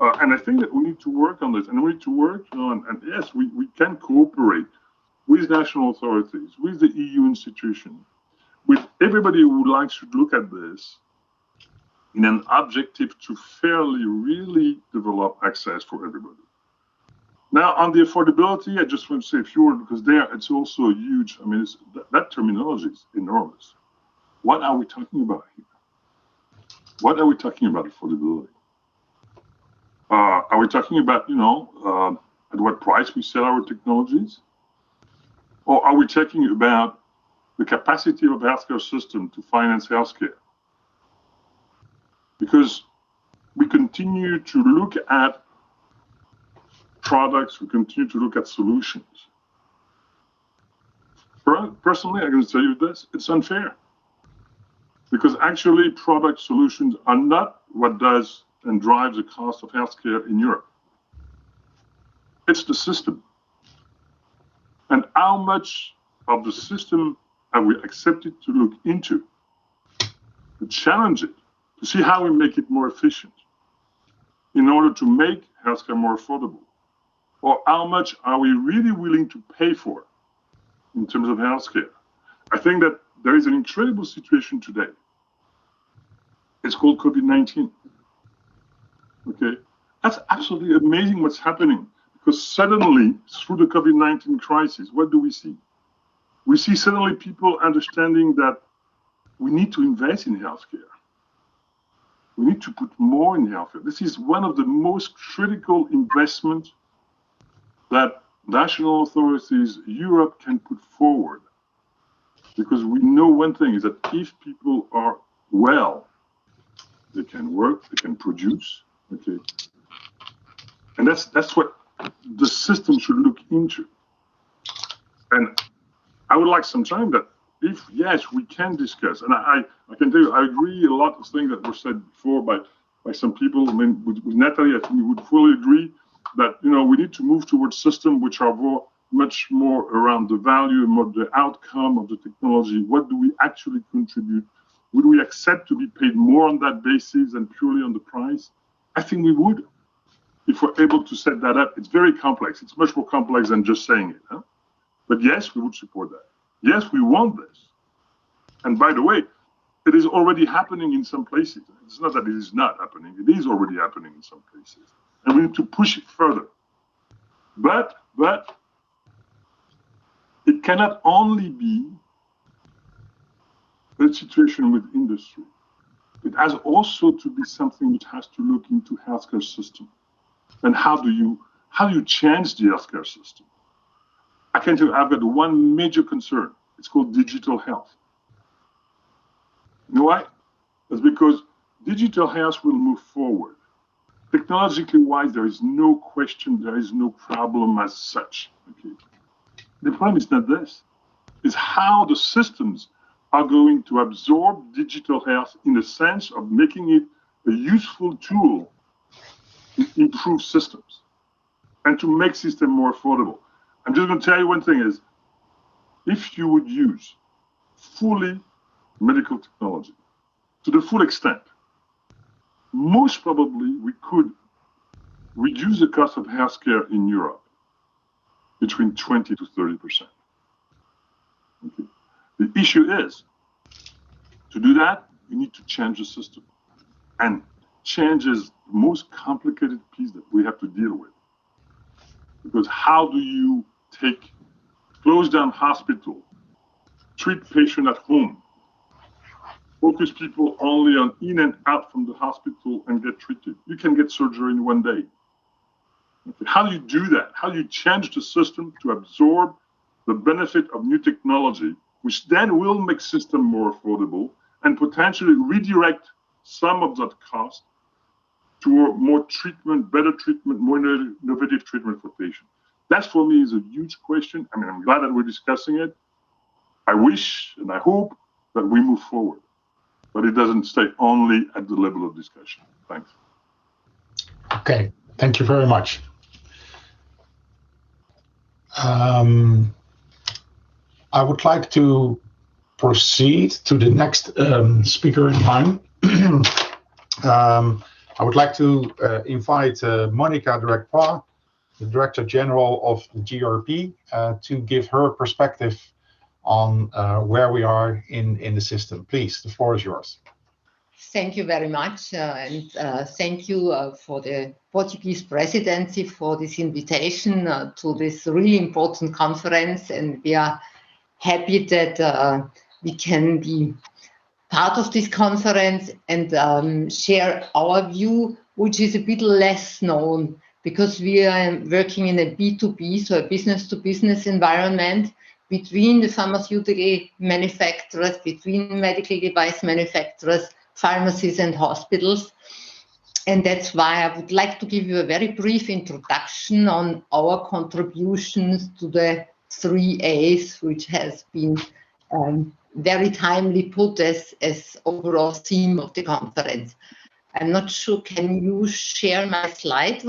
And I think that we need to work on this, and we need to work on, and yes, we can cooperate with national authorities, with the EU institution, with everybody who would like to look at this in an objective to fairly really develop access for everybody. Now, on the affordability, I just want to say a few words because there it's also huge. I mean, that terminology is enormous. What are we talking about here? What are we talking about affordability? Are we talking about, at what price we sell our technologies? Or are we talking about the capacity of the healthcare system to finance healthcare? Because we continue to look at products, we continue to look at solutions. Personally, I'm going to tell you this, it's unfair. Because actually product solutions are not what does and drives the cost of healthcare in Europe. It's the system. And how much of the system have we accepted to look into, to challenge it, to see how we make it more efficient in order to make healthcare more affordable? Or how much are we really willing to pay for in in terms of healthcare. I think that there is an incredible situation today. It's called COVID-19. Okay, that's absolutely amazing what's happening, because suddenly through the COVID-19 crisis, what do we see? We see suddenly people understanding that we need to invest in healthcare. We need to put more in healthcare. This is one of the most critical investments that national authorities, Europe can put forward. Because we know one thing is that if people are well, they can work, they can produce, okay? And that's what the system should look into. And I would like some time that if, yes, we can discuss, and I can tell you, I agree a lot of things that were said before by some people. I mean, with Natalie, I think we would fully agree that, you know, we need to move towards systems which are much more around the value and more the outcome of the technology. What do we actually contribute? Would we accept to be paid more on that basis than purely on the price? I think we would, if we're able to set that up. It's very complex. It's much more complex than just saying it. Huh? But yes, we would support that. Yes, we want this. And by the way, it is already happening in some places. It's not that it is not happening. It is already happening in some places. And we need to push it further. But it cannot only be the situation with industry. It has also to be something which has to look into healthcare system. And how do you change the healthcare system? I can tell you, I've got one major concern. It's called digital health. You know why? That's because digital health will move forward. Technologically wise, there is no question, there is no problem as such. Okay. The problem is not this. It's how the systems are going to absorb digital health in the sense of making it a useful tool to improve systems and to make systems more affordable. I'm just going to tell you one thing is, if you would use fully medical technology to the full extent, most probably we could reduce the cost of healthcare in Europe between 20 to 30%. Okay. The issue is, to do that, you need to change the system. And change is the most complicated piece that we have to deal with. Because how do you close down hospital, treat patient at home, focus people only on in and out from the hospital and get treated? You can get surgery in one day. Okay. How do you do that? How do you change the system to absorb the benefit of new technology, which then will make system more affordable and potentially redirect some of that cost to more treatment, better treatment, more innovative treatment for patients? That for me is a huge question. I mean, I'm glad that we're discussing it. I wish and I hope that we move forward, but it doesn't stay only at the level of discussion. Thanks.
Okay, thank you very much. I would like to proceed to the next speaker in line. I would like to invite Monica Directoire, the Director General of the GRP, to give her perspective on where we are in the system. Please, the floor is yours.
Thank you very much, and thank you for the Portuguese presidency for this invitation to this really important conference, and we are happy that we can be part of this conference and share our view, which is a bit less known because we are working in a B2B, so a business-to-business environment between the pharmaceutical manufacturers, between medical device manufacturers, pharmacies and hospitals. And that's why I would like to give you a very brief introduction on our contributions to the 3 A's, which has been very timely put as overall theme of the conference. I'm not sure, can you share my slide?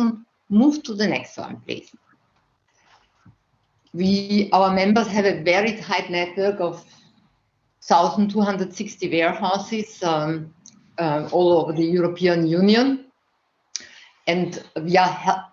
Move to the next one, please. Our members have a very tight network of 1,260 warehouses all over the European Union. And we are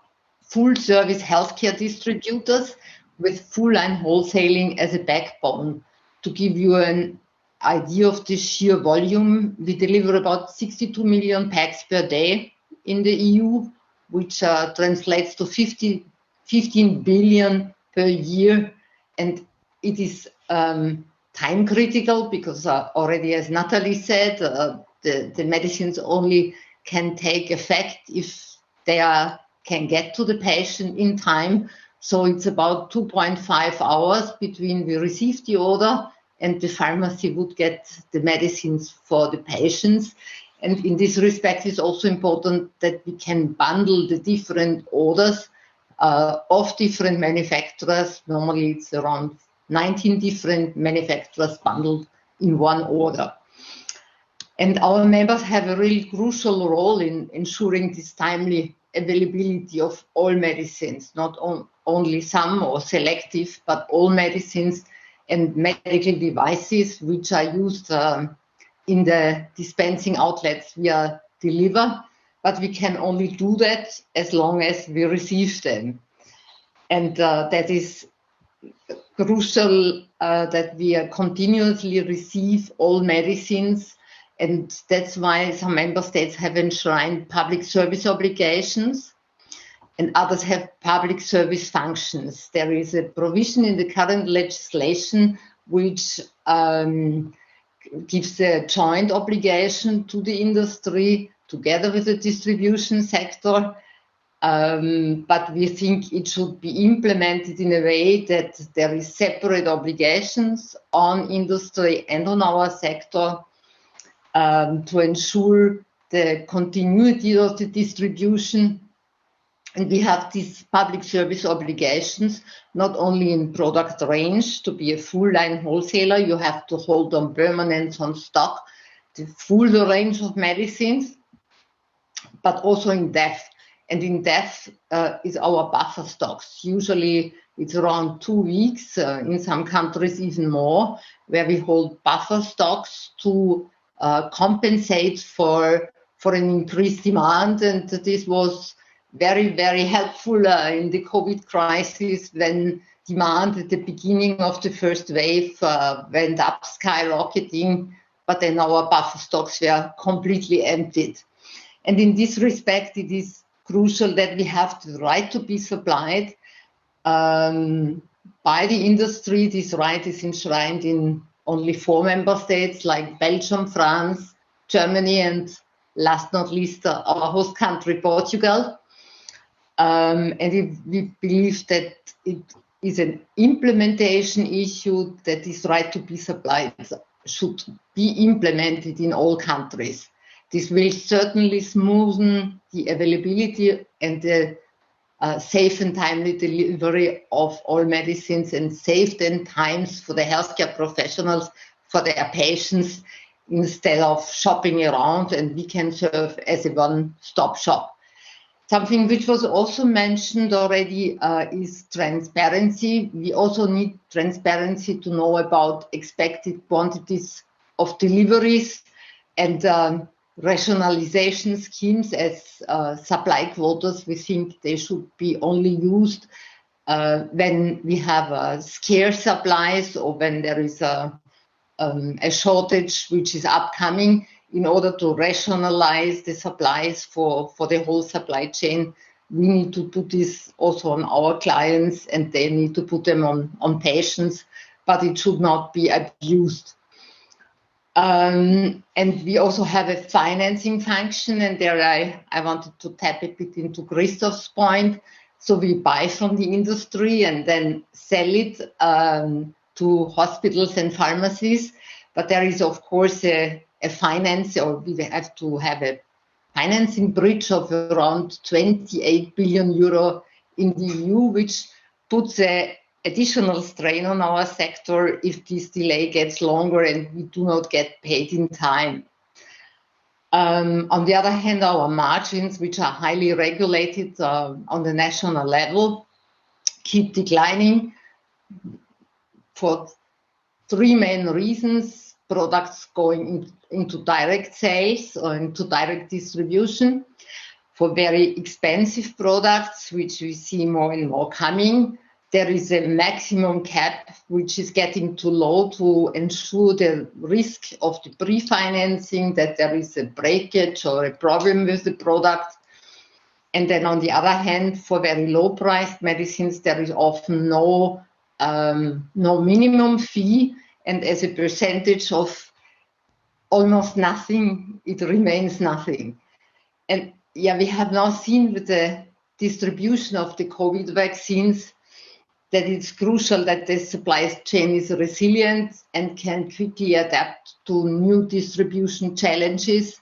full-service healthcare distributors. with full line wholesaling as a backbone. To give you an idea of the sheer volume, we deliver about 62 million packs per day in the EU, which translates to 15 billion per year. And it is time critical because already, as Natalie said, the medicines only can take effect if they can get to the patient in time. So it's about 2.5 hours between we receive the order and the pharmacy would get the medicines for the patients. And in this respect, it's also important that we can bundle the different orders of different manufacturers. Normally, it's around 19 different manufacturers bundled in one order. And our members have a really crucial role in ensuring this timely availability of all medicines, not only some or selective, but all medicines and medical devices which are used in the dispensing outlets we deliver. But we can only do that as long as we receive them. And that is crucial that we continuously receive all medicines. And that's why some member states have enshrined public service obligations and others have public service functions. There is a provision in the current legislation which gives a joint obligation to the industry together with the distribution sector. But we think it should be implemented in a way that there is separate obligations on industry and on our sector to ensure the continuity of the distribution. And we have these public service obligations, not only in product range. To be a full line wholesaler, you have to hold on permanent on stock the full range of medicines, but also in depth. And in depth is our buffer stocks. Usually it's around 2 weeks, in some countries even more, where we hold buffer stocks to compensate for an increased demand. And this was very, very helpful in the COVID crisis when demand at the beginning of the first wave went up skyrocketing, but then our buffer stocks were completely emptied. And in this respect, it is crucial that we have the right to be supplied by the industry. This right is enshrined in only 4 member states like Belgium, France, Germany, and last not least, our host country, Portugal. And we believe that it is an implementation issue, that this right to be supplied should be implemented in all countries. This will certainly smoothen the availability and the safe and timely delivery of all medicines and save then times for the healthcare professionals, for their patients, instead of shopping around, and we can serve as a one-stop shop. Something which was also mentioned already is transparency. We also need transparency to know about expected quantities of deliveries and rationalization schemes as supply quotas. We think they should be only used when we have scarce supplies or when there is a shortage which is upcoming, in order to rationalize the supplies for the whole supply chain. We need to put this also on our clients and they need to put them on patients, but it should not be abused. And we also have a financing function, and there I wanted to tap a bit into Christoph's point. So we buy from the industry and then sell it to hospitals and pharmacies. But there is, of course, a finance, or we have to have a financing bridge of around 28 billion euro in the EU, which puts an additional strain on our sector if this delay gets longer and we do not get paid in time. On the other hand, our margins, which are highly regulated on the national level, keep declining for 3 main reasons. Products going into direct sales or into direct distribution, for very expensive products, which we see more and more coming, there is a maximum cap which is getting too low to ensure the risk of the pre-financing, that there is a breakage or a problem with the product. And then on the other hand, for very low-priced medicines, there is often no minimum fee, and as a percentage of almost nothing, it remains nothing. And yeah, we have now seen with the distribution of the COVID vaccines that it's crucial that the supply chain is resilient and can quickly adapt to new distribution challenges.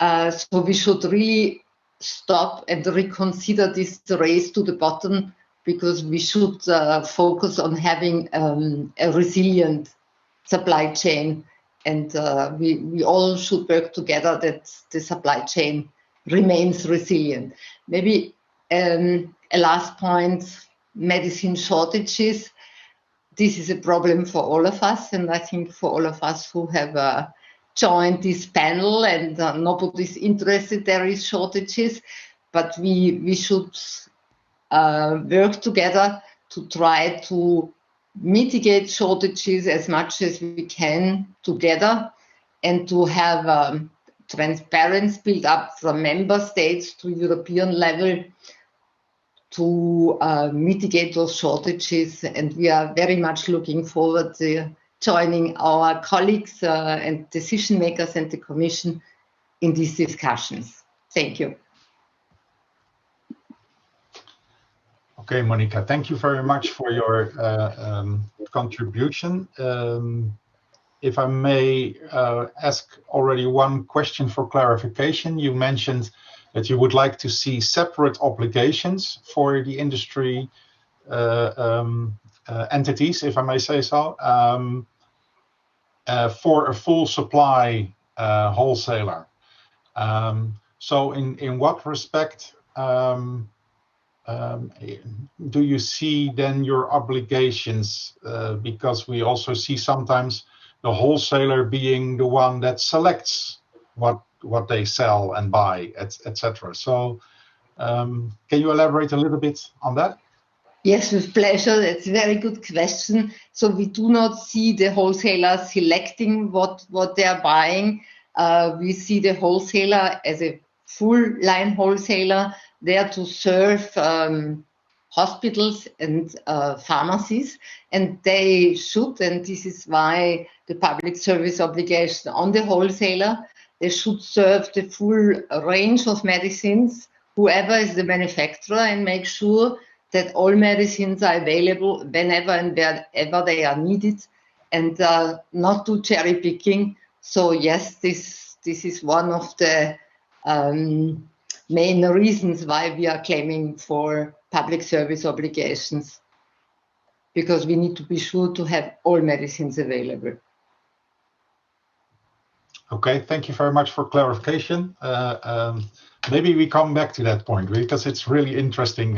So we should really stop and reconsider this race to the bottom, because we should focus on having a resilient supply chain, and we all should work together that the supply chain remains resilient. Maybe a last point, medicine shortages. This is a problem for all of us, and I think for all of us who have joined this panel, and nobody's interested there is shortages, but we should work together to try to mitigate shortages as much as we can together, and to have transparency built up from member states to European level to mitigate those shortages. And we are very much looking forward to joining our colleagues and decision makers and the Commission in these discussions. Thank you.
Okay, Monica, thank you very much for your contribution. If I may ask already one question for clarification. You mentioned that you would like to see separate obligations for the industry entities, if I may say so, for a full supply wholesaler. So in what respect do you see then your obligations? Because we also see sometimes the wholesaler being the one that selects what they sell and buy, etc. So can you elaborate a little bit on that?
Yes, with pleasure. That's a very good question. So we do not see the wholesaler selecting what they are buying. We see the wholesaler as a full line wholesaler there to serve hospitals and pharmacies, and they should, and this is why the public service obligation on the wholesaler, they should serve the full range of medicines, whoever is the manufacturer, and make sure that all medicines are available whenever and wherever they are needed, and not do cherry picking. So yes, this is one of the main reasons why we are claiming for public service obligations, because we need to be sure to have all medicines available.
Okay, thank you very much for clarification. Maybe we come back to that point, because it's really interesting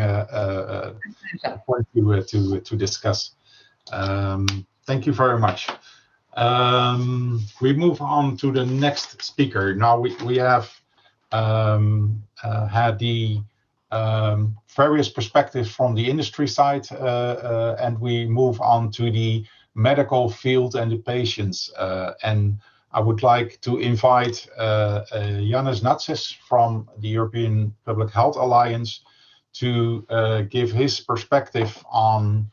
point to discuss. Thank you very much. We move on to the next speaker. Now we have had the various perspectives from the industry side, and we move on to the medical field and the patients. And I would like to invite Janez Natsis from the European Public Health Alliance to give his perspective on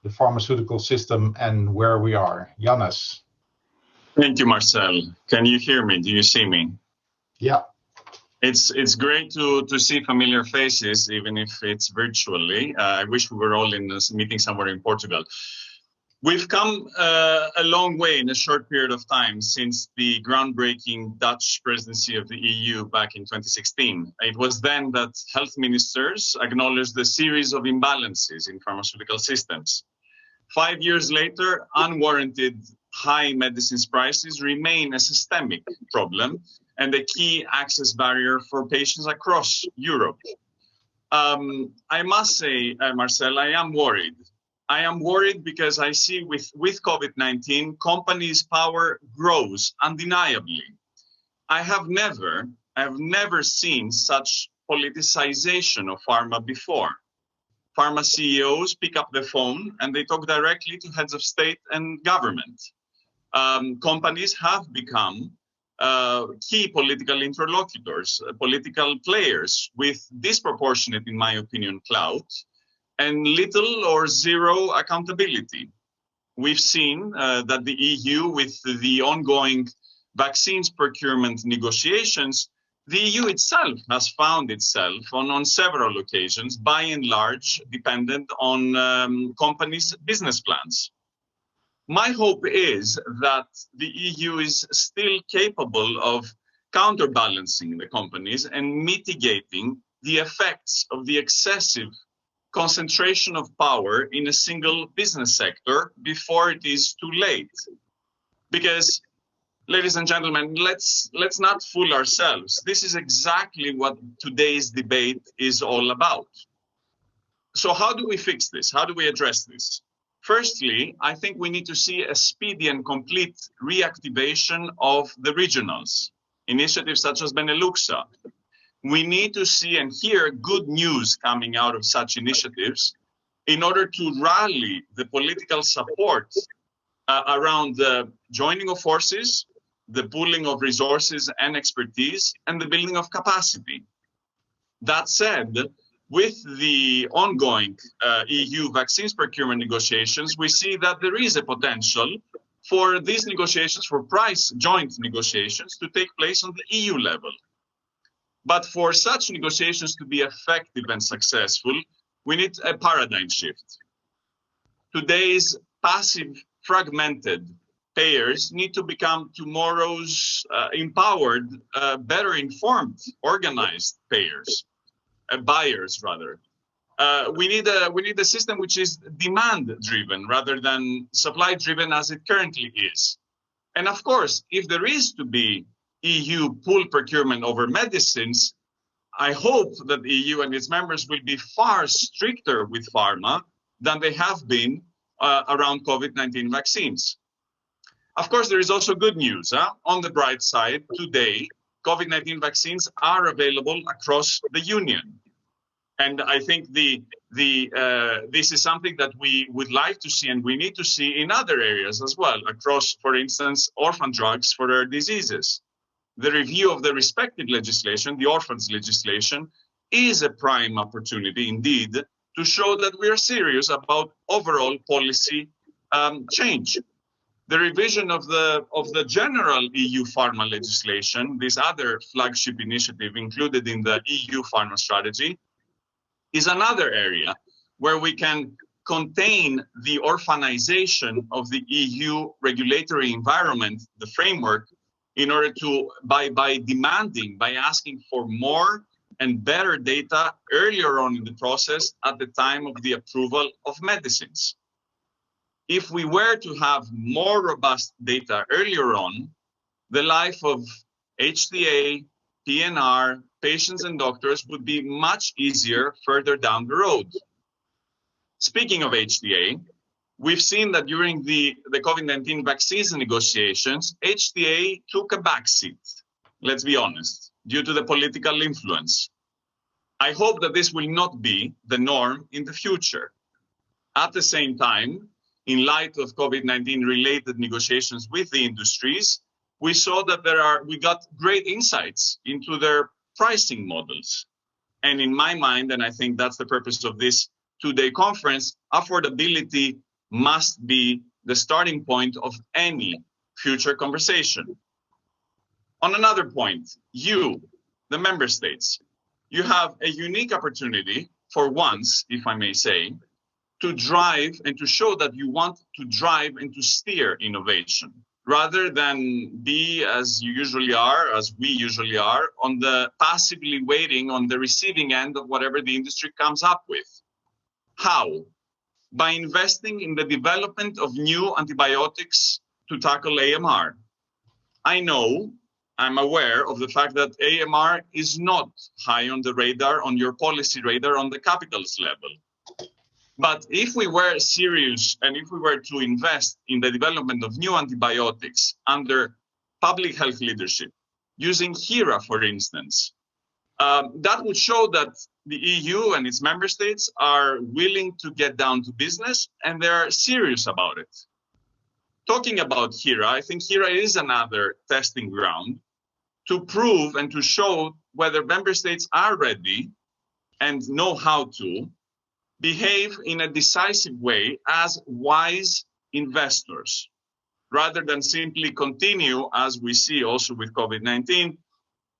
the pharmaceutical system and where we are. Janez.
Thank you, Marcel. Can you hear me? Do you see me?
Yeah.
It's great to see familiar faces, even if it's virtually. I wish we were all in this meeting somewhere in Portugal. We've come a long way in a short period of time since the groundbreaking Dutch presidency of the EU back in 2016. It was then that health ministers acknowledged the series of imbalances in pharmaceutical systems. 5 years later, unwarranted high medicines prices remain a systemic problem and a key access barrier for patients across Europe. I must say, Marcel, I am worried. I am worried because I see with COVID-19, companies' power grows undeniably. I have never seen such politicization of pharma before. pharma CEOs pick up the phone and they talk directly to heads of state and government. Companies have become key political interlocutors, political players with disproportionate, in my opinion, clout and little or zero accountability. We've seen that the EU, with the ongoing vaccines procurement negotiations, the EU itself has found itself on several occasions, by and large, dependent on companies' business plans. My hope is that the EU is still capable of counterbalancing the companies and mitigating the effects of the excessive concentration of power in a single business sector before it is too late. Because, ladies and gentlemen, let's not fool ourselves. This is exactly what today's debate is all about. So how do we fix this? How do we address this? Firstly, I think we need to see a speedy and complete reactivation of the regionals, initiatives such as Beneluxa. We need to see and hear good news coming out of such initiatives in order to rally the political support around the joining of forces, the pooling of resources and expertise, and the building of capacity. That said, with the ongoing EU vaccines procurement negotiations, we see that there is a potential for these negotiations, for price joint negotiations, to take place on the EU level. But for such negotiations to be effective and successful, we need a paradigm shift. Today's passive, fragmented payers need to become tomorrow's empowered, better informed, organized payers, buyers rather. We need a system which is demand-driven rather than supply-driven as it currently is. And of course, if there is to be EU pool procurement over medicines, I hope that the EU and its members will be far stricter with pharma than they have been around COVID-19 vaccines. Of course, there is also good news. On the bright side, today, COVID-19 vaccines are available across the Union. And I think this is something that we would like to see and we need to see in other areas as well, across, for instance, orphan drugs for rare diseases. The review of the respective legislation, the orphans legislation, is a prime opportunity indeed to show that we are serious about overall policy change. The revision of the general EU pharma legislation, this other flagship initiative included in the EU pharma strategy, is another area where we can contain the orphanization of the EU regulatory environment, the framework, in order to, by asking for more and better data earlier on in the process at the time of the approval of medicines. If we were to have more robust data earlier on, the life of HTA, PNR, patients and doctors would be much easier further down the road. Speaking of HTA, we've seen that during the COVID-19 vaccines negotiations, HTA took a backseat, let's be honest, due to the political influence. I hope that this will not be the norm in the future. At the same time, in light of COVID-19 related negotiations with the industries, we saw that we got great insights into their pricing models. And in my mind, and I think that's the purpose of this two-day conference, affordability must be the starting point of any future conversation. On another point, you, the member states, you have a unique opportunity for once, if I may say, to drive and to show that you want to drive and to steer innovation, rather than be, as you usually are, as we usually are, on the passively waiting on the receiving end of whatever the industry comes up with. How? By investing in the development of new antibiotics to tackle AMR. I'm aware of the fact that AMR is not high on the radar, on your policy radar, on the capitals level. But if we were serious and if we were to invest in the development of new antibiotics under public health leadership, using HERA, for instance, That would show that the EU and its member states are willing to get down to business and they're serious about it. Talking about HERA, I think HERA is another testing ground to prove and to show whether member states are ready and know how to behave in a decisive way as wise investors, rather than simply continue, as we see also with COVID-19,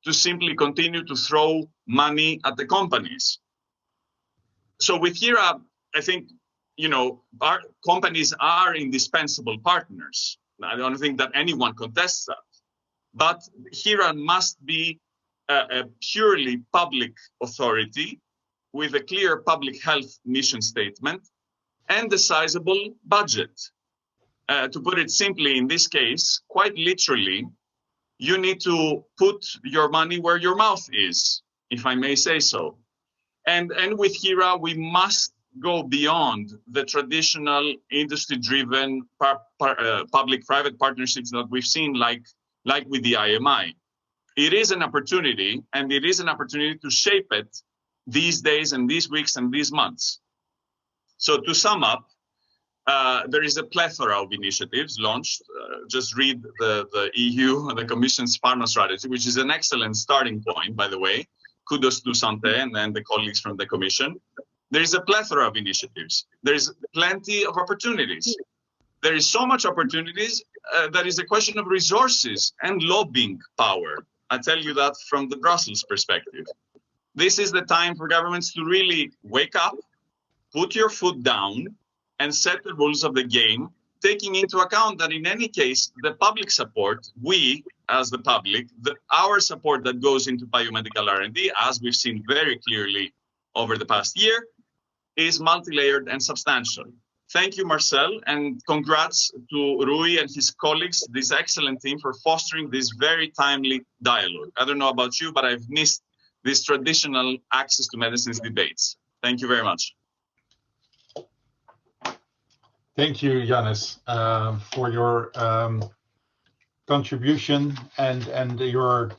to simply continue to throw money at the companies. So with HERA, I think, our companies are indispensable partners. I don't think that anyone contests that. But HERA must be a purely public authority with a clear public health mission statement and a sizable budget. To put it simply, in this case, quite literally, you need to put your money where your mouth is, if I may say so. And with HERA, we must go beyond the traditional industry-driven public-private partnerships that we've seen, like with the IMI. It is an opportunity, and it is an opportunity to shape it these days and these weeks and these months. So to sum up, there is a plethora of initiatives launched. Just read the EU and the Commission's Pharma Strategy, which is an excellent starting point, by the way. Kudos to Santé and then the colleagues from the Commission. There is a plethora of initiatives. There is plenty of opportunities. There is so much opportunities that is a question of resources and lobbying power. I tell you that from the Brussels perspective. This is the time for governments to really wake up, put your foot down, and set the rules of the game, taking into account that in any case, the public support, we as the public, our support that goes into biomedical R&D, as we've seen very clearly over the past year, is multi-layered and substantial. Thank you, Marcel, and congrats to Rui and his colleagues, this excellent team, for fostering this very timely dialogue. I don't know about you, but I've missed this traditional access to medicines debates. Thank you very much.
Thank you, Yannis, for your contribution and your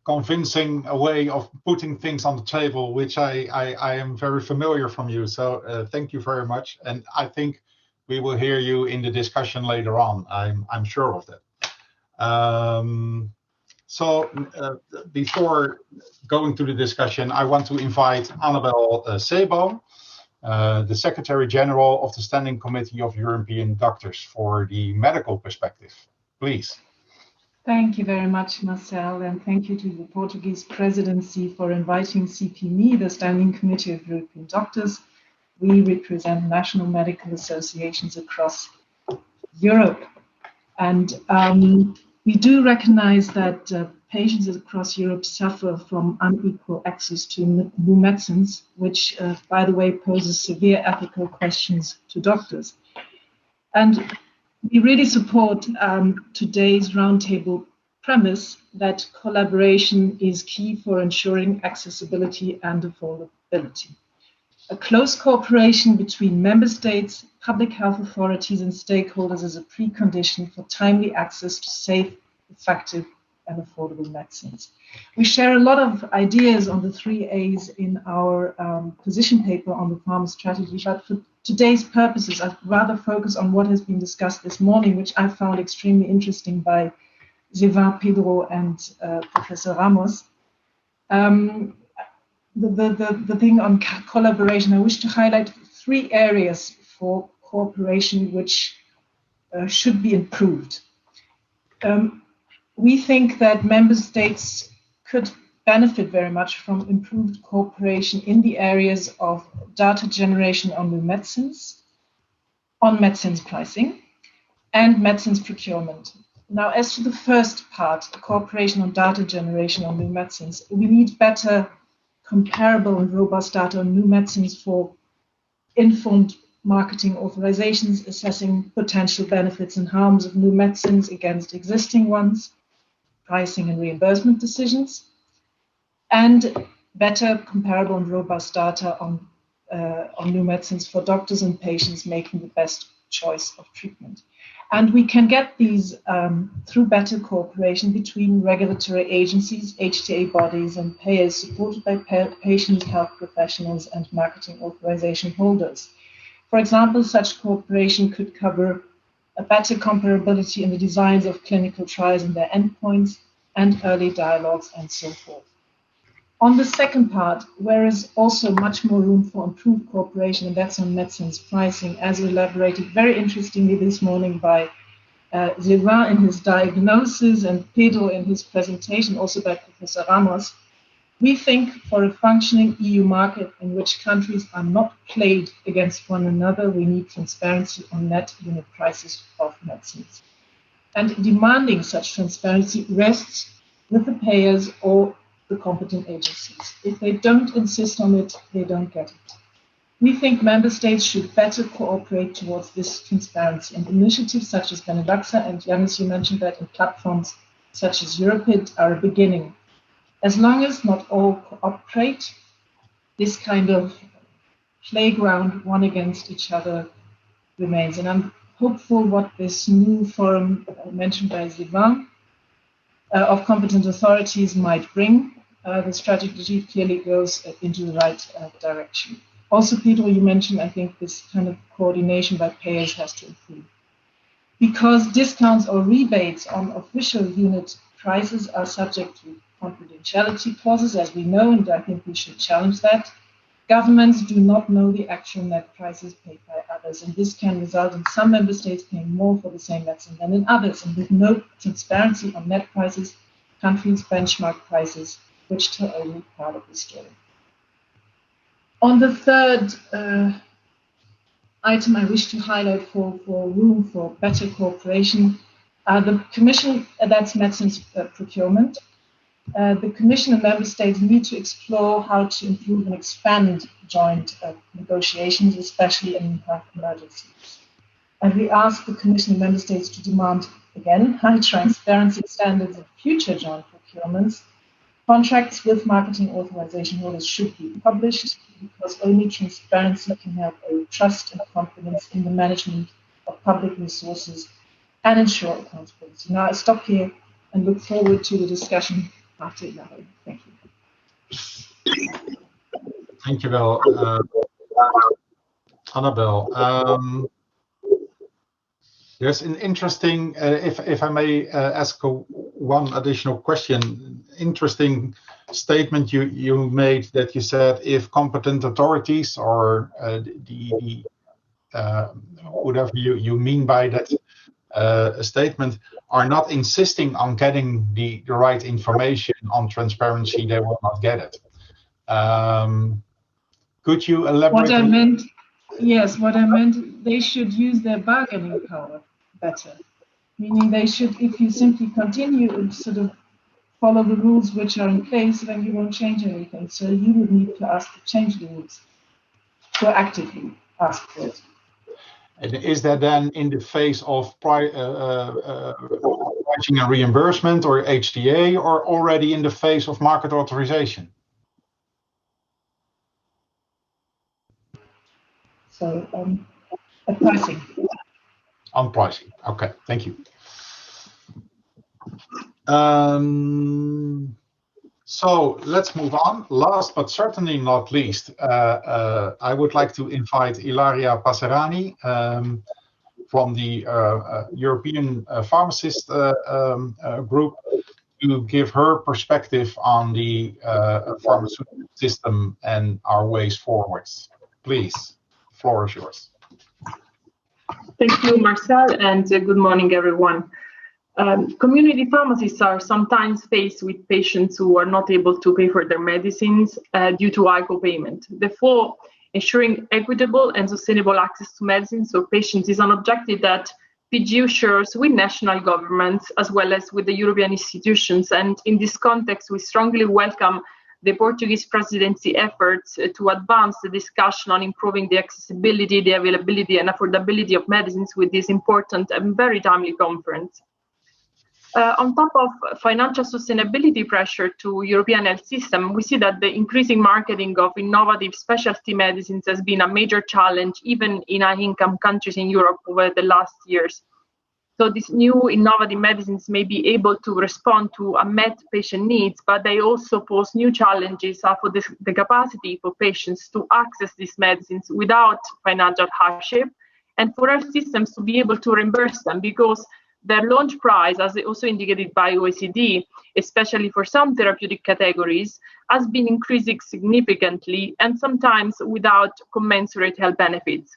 convincing way of putting things on the table, which I am very familiar from you. So thank you very much. And I think we will hear you in the discussion later on. I'm sure of that. So before going to the discussion, I want to invite Annabelle Cebone, the Secretary General of the Standing Committee of European Doctors, for the medical perspective. Please.
Thank you very much, Marcel, and thank you to the Portuguese Presidency for inviting CPME, the Standing Committee of European Doctors. We represent national medical associations across Europe. And we do recognize that patients across Europe suffer from unequal access to new medicines, which, by the way, poses severe ethical questions to doctors. And we really support today's roundtable premise that collaboration is key for ensuring accessibility and affordability. A close cooperation between member states, public health authorities, and stakeholders is a precondition for timely access to safe, effective, and affordable medicines. We share a lot of ideas on the 3 A's in our position paper on the pharma strategy, but for today's purposes, I'd rather focus on what has been discussed this morning, which I found extremely interesting by Zeva, Pedro, and Professor Ramos. The thing on collaboration, I wish to highlight 3 areas for cooperation which should be improved. We think that member states could benefit very much from improved cooperation in the areas of data generation on new medicines, on medicines pricing, and medicines procurement. Now, as to the first part, cooperation on data generation on new medicines, we need better comparable and robust data on new medicines for informed marketing authorizations, assessing potential benefits and harms of new medicines against existing ones, pricing and reimbursement decisions, and better comparable and robust data on new medicines for doctors and patients making the best choice of treatment. And we can get these through better cooperation between regulatory agencies, HTA bodies, and payers, supported by patients, health professionals, and marketing authorization holders. For example, such cooperation could cover a better comparability in the designs of clinical trials and their endpoints, and early dialogues, and so forth. On the second part, there is also much more room for improved cooperation, and that's on medicines pricing, as elaborated very interestingly this morning by Sylvain in his diagnosis and Pedro in his presentation, also by Professor Ramos. We think for a functioning EU market in which countries are not played against one another, we need transparency on net unit prices of medicines. And demanding such transparency rests with the payers or the competent agencies. If they don't insist on it, they don't get it. We think member states should better cooperate towards this transparency, and initiatives such as Beneluxa, and Yanis, you mentioned that, and platforms such as Europeia are a beginning. As long as not all cooperate, this kind of playground, one against each other, remains. And I'm hopeful what this new forum mentioned by Sylvain of competent authorities might bring. The strategy clearly goes into the right direction. Also, Pedro, you mentioned, I think, this kind of coordination by payers has to improve. Because discounts or rebates on official unit prices are subject to confidentiality clauses, as we know, and I think we should challenge that. Governments do not know the actual net prices paid by others, and this can result in some member states paying more for the same medicine than in others, and with no transparency on net prices, countries benchmark prices, which tell only part of the story. On the third item I wish to highlight for room for better cooperation, the Commission, that's medicines procurement. The Commission and Member States need to explore how to improve and expand joint negotiations, especially in health emergencies. And we ask the Commission and Member States to demand, again, high transparency standards in future joint procurements. Contracts with marketing authorization holders should be published, because only transparency can help build trust and confidence in the management of public resources and ensure accountability. Now I stop here and look forward to the discussion after 11. Thank you.
Thank you, well, Annabelle. There's an interesting, if I may ask one additional question, interesting statement you made, that you said if competent authorities or whatever you mean by that statement are not insisting on getting the right information on transparency, they will not get it. Could you elaborate?
What I meant, yes, what I meant, they should use their bargaining power better. Meaning they should, if you simply continue and sort of follow the rules which are in place, then you won't change anything. So you would need to ask to change the rules, proactively ask for it.
And is that then in the phase of pricing and reimbursement or HTA, or already in the phase of market authorization?
So pricing.
On pricing. Okay, thank you. So let's move on. Last but certainly not least, I would like to invite Ilaria Passerani from the European Pharmacist Group to give her perspective on the pharmaceutical system and our ways forward. Please, the floor is yours.
Thank you, Marcel, and good morning, everyone. Community pharmacists are sometimes faced with patients who are not able to pay for their medicines due to high co-payment. Therefore, ensuring equitable and sustainable access to medicines for patients is an objective that PGU shares with national governments as well as with the European institutions. And in this context, we strongly welcome the Portuguese presidency efforts to advance the discussion on improving the accessibility, the availability and affordability of medicines with this important and very timely conference. On top of financial sustainability pressure to European health system, we see that the increasing marketing of innovative specialty medicines has been a major challenge even in high-income countries in Europe over the last years. So these new innovative medicines may be able to respond to unmet patient needs, but they also pose new challenges for the capacity for patients to access these medicines without financial hardship, and for our systems to be able to reimburse them, because their launch price, as also indicated by OECD, especially for some therapeutic categories, has been increasing significantly and sometimes without commensurate health benefits.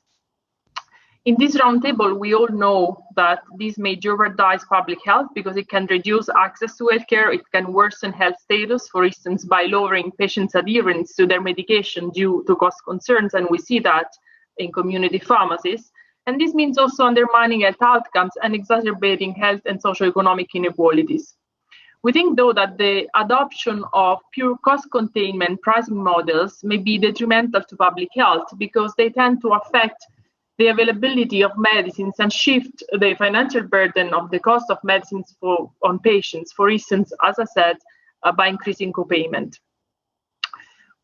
In this roundtable, we all know that this may jeopardize public health because it can reduce access to healthcare, it can worsen health status, for instance, by lowering patients' adherence to their medication due to cost concerns, and we see that in community pharmacies. And this means also undermining health outcomes and exacerbating health and socioeconomic inequalities. We think, though, that the adoption of pure cost containment pricing models may be detrimental to public health because they tend to affect the availability of medicines and shift the financial burden of the cost of medicines on patients, for instance, as I said, by increasing copayment.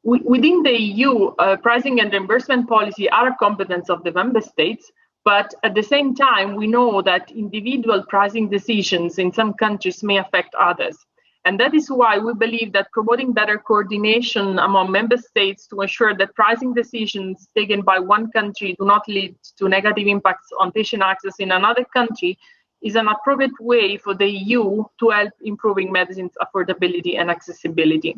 Within the EU, pricing and reimbursement policy are a competence of the member states, but at the same time, we know that individual pricing decisions in some countries may affect others. And that is why we believe that promoting better coordination among member states to ensure that pricing decisions taken by one country do not lead to negative impacts on patient access in another country is an appropriate way for the EU to help improving medicines affordability and accessibility.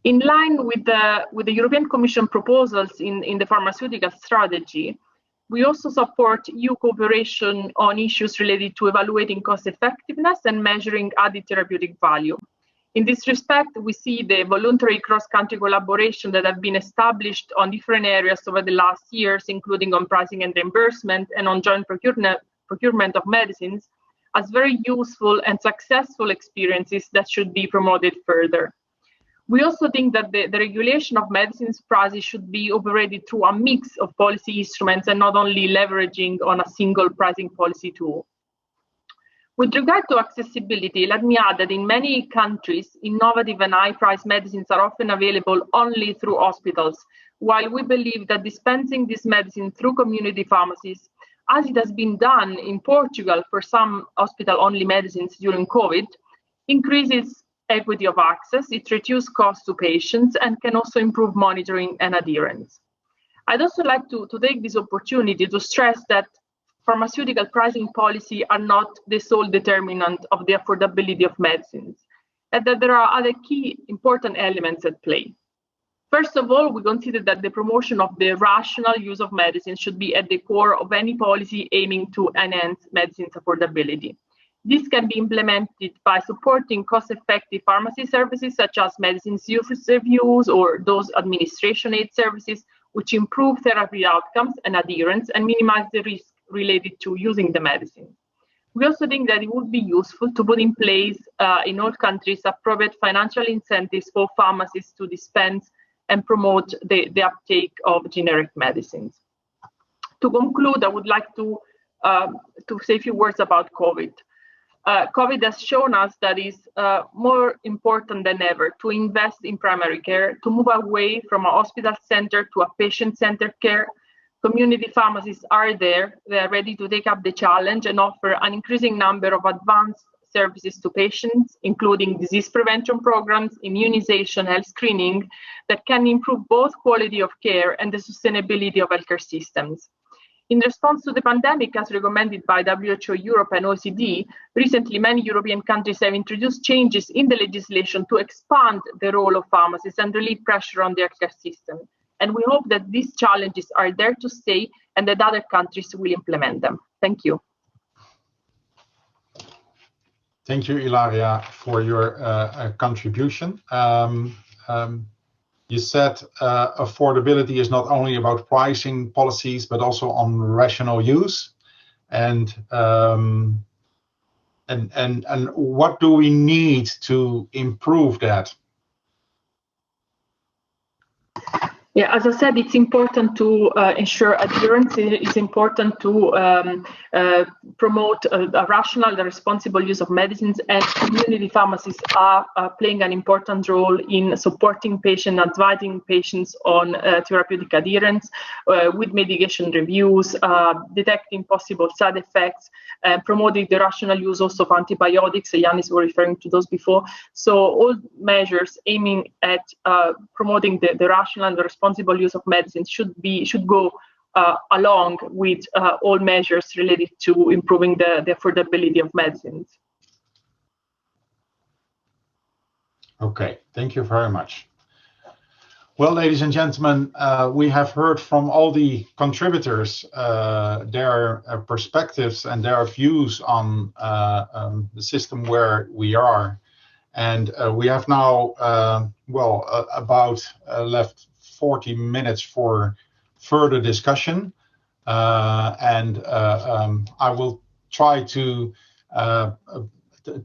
In line with the European Commission proposals in the Pharmaceutical Strategy, we also support EU cooperation on issues related to evaluating cost effectiveness and measuring added therapeutic value. In this respect, we see the voluntary cross-country collaboration that have been established on different areas over the last years, including on pricing and reimbursement and on joint procurement of medicines, as very useful and successful experiences that should be promoted further. We also think that the regulation of medicines prices should be operated through a mix of policy instruments and not only leveraging on a single pricing policy tool. With regard to accessibility, let me add that in many countries, innovative and high-priced medicines are often available only through hospitals, while we believe that dispensing this medicine through community pharmacies, as it has been done in Portugal for some hospital-only medicines during COVID, increases equity of access, it reduces costs to patients, and can also improve monitoring and adherence. I'd also like to take this opportunity to stress that pharmaceutical pricing policy are not the sole determinant of the affordability of medicines, and that there are other key important elements at play. First of all, we consider that the promotion of the rational use of medicine should be at the core of any policy aiming to enhance medicine's affordability. This can be implemented by supporting cost-effective pharmacy services such as medicines use reviews or dose administration aid services, which improve therapy outcomes and adherence and minimize the risk related to using the medicine. We also think that it would be useful to put in place in all countries appropriate financial incentives for pharmacists to dispense and promote the uptake of generic medicines. To conclude, I would like to say a few words about COVID. COVID has shown us that it's more important than ever to invest in primary care, to move away from a hospital-centered to a patient-centered care. Community pharmacies are there. They are ready to take up the challenge and offer an increasing number of advanced services to patients, including disease prevention programs, immunization, health screening, that can improve both quality of care and the sustainability of healthcare systems. In response to the pandemic, as recommended by WHO Europe and OECD, recently many European countries have introduced changes in the legislation to expand the role of pharmacists and relieve pressure on the healthcare system. And we hope that these challenges are there to stay and that other countries will implement them. Thank you.
Thank you, Ilaria, for your contribution. You said affordability is not only about pricing policies, but also on rational use. And what do we need to improve that?
Yeah, as I said, it's important to ensure adherence. It's important to promote a rational and responsible use of medicines, and community pharmacies are playing an important role in supporting patients, advising patients on therapeutic adherence with medication reviews, detecting possible side effects, promoting the rational use also of antibiotics. Yanis was referring to those before. So all measures aiming at promoting the rational and the responsible use of medicines should go along with all measures related to improving the affordability of medicines.
Okay, thank you very much. Well, ladies and gentlemen, we have heard from all the contributors their perspectives and their views on the system where we are. And we have now, about left 40 minutes for further discussion. I will try to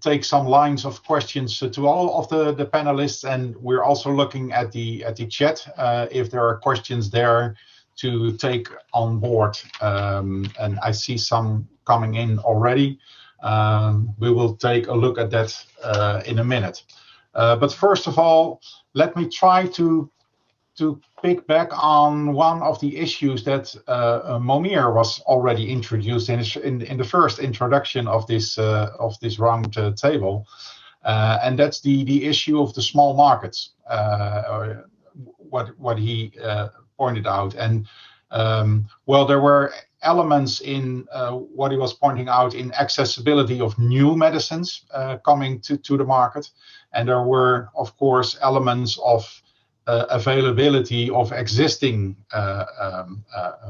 take some lines of questions to all of the panelists, and we're also looking at the chat if there are questions there to take on board. And I see some coming in already. We will take a look at that in a minute. But first of all, let me try to pick back on one of the issues that Momir was already introduced in the first introduction of this round table, and that's the issue of the small markets, or what he pointed out. And there were elements in what he was pointing out in accessibility of new medicines coming to the market, and there were, of course, elements of availability of existing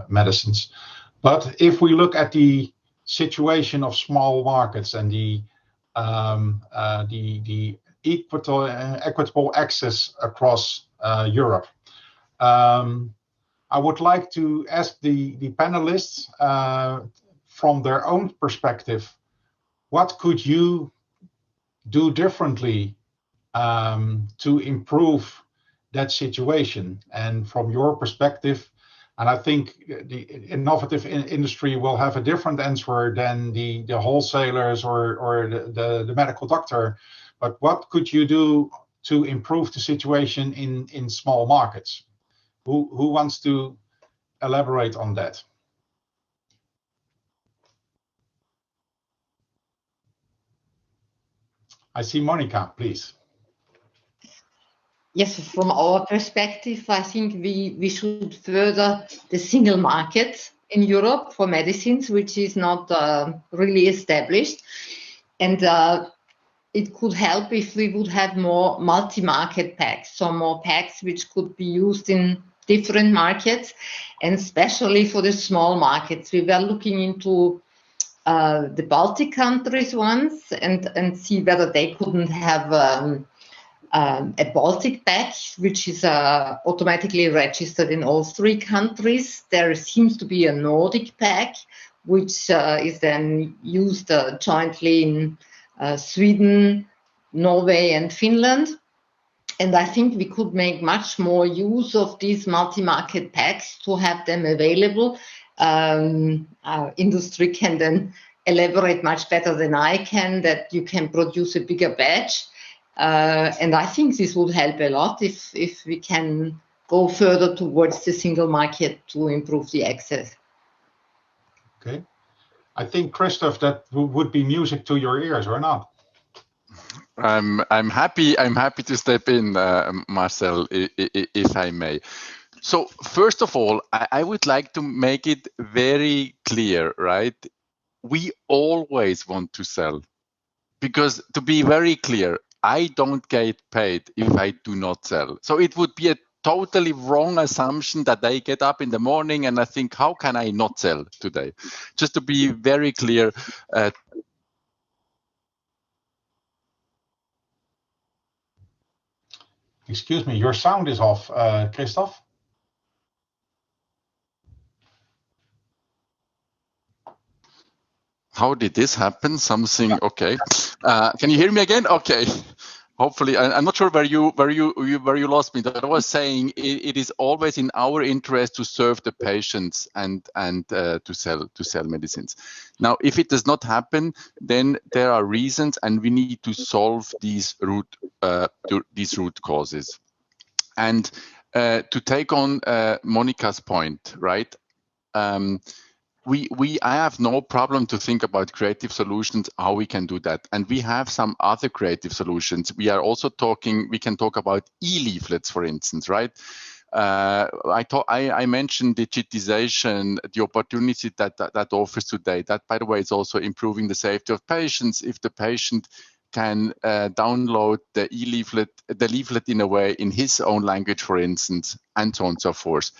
medicines. But if we look at the situation of small markets and the equitable access across Europe, I would like to ask the panelists from their own perspective, what could you do differently to improve that situation? And from your perspective, and I think the innovative industry will have a different answer than the wholesalers or the medical doctor, but what could you do to improve the situation in small markets? Who wants to elaborate on that? I see Monica, please.
Yes, from our perspective, I think we should further the single market in Europe for medicines, which is not really established. And it could help if we would have more multi-market packs, so more packs which could be used in different markets, and especially for the small markets. We were looking into the Baltic countries once and see whether they couldn't have a Baltic pack, which is automatically registered in all three countries. There seems to be a Nordic pack, which is then used jointly in Sweden, Norway, and Finland. And I think we could make much more use of these multi-market packs to have them available. Our industry can then elaborate much better than I can that you can produce a bigger batch. And I think this would help a lot if we can go further towards the single market to improve the access.
Okay. I think, Christoph, that would be music to your ears, or not?
I'm happy to step in, Marcel, if I may. So first of all, I would like to make it very clear, right? We always want to sell, because to be very clear, I don't get paid if I do not sell. So it would be a totally wrong assumption that I get up in the morning and I think, how can I not sell today? Just to be very clear.
Excuse me, your sound is off, Christoph.
How did this happen? Something, okay. Can you hear me again? Okay. hopefully, I'm not sure where you lost me. That I was saying it is always in our interest to serve the patients and to sell medicines. Now, if it does not happen, then there are reasons, and we need to solve these root causes. And to take on Monica's point, right? I have no problem to think about creative solutions, how we can do that. And we have some other creative solutions. We can talk about e-leaflets, for instance, right? I mentioned digitization, the opportunity that offers today. That, by the way, is also improving the safety of patients. If the patient can download the leaflet in a way in his own language, for instance, and so on and so forth.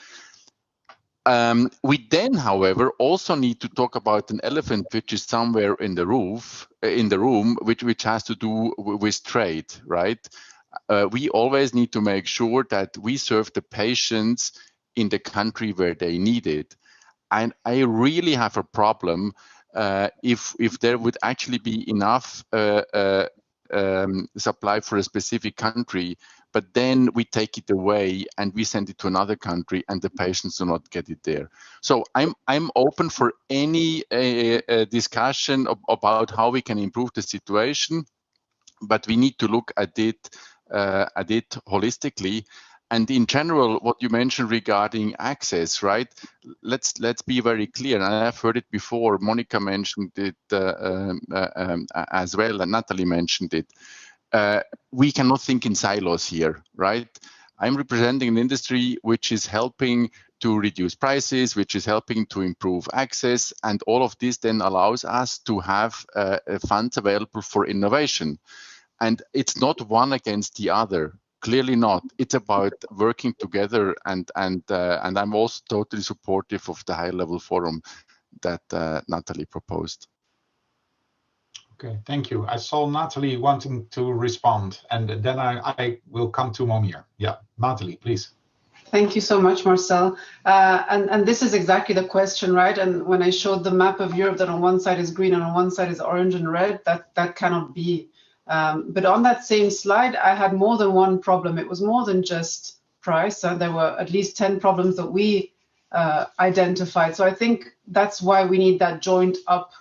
We then, however, also need to talk about an elephant which is somewhere in the room, which has to do with trade, right? We always need to make sure that we serve the patients in the country where they need it. And I really have a problem if there would actually be enough supply for a specific country, but then we take it away and we send it to another country and the patients do not get it there. So I'm open for any discussion about how we can improve the situation, but we need to look at it holistically. And in general, what you mentioned regarding access, right? Let's be very clear. And I've heard it before. Monica mentioned it as well, and Natalie mentioned it. We cannot think in silos here, right? I'm representing an industry which is helping to reduce prices, which is helping to improve access, and all of this then allows us to have funds available for innovation. And it's not one against the other. Clearly not. It's about working together, and I'm also totally supportive of the high-level forum that Natalie proposed.
Okay, thank you. I saw Natalie wanting to respond, and then I will come to Momir. Yeah, Natalie, please.
Thank you so much, Marcel. And this is exactly the question, right? And when I showed the map of Europe, that on one side is green and on one side is orange and red, that cannot be. But on that same slide, I had more than one problem. It was more than just price. There were at least 10 problems that we identified. So I think that's why we need that joined up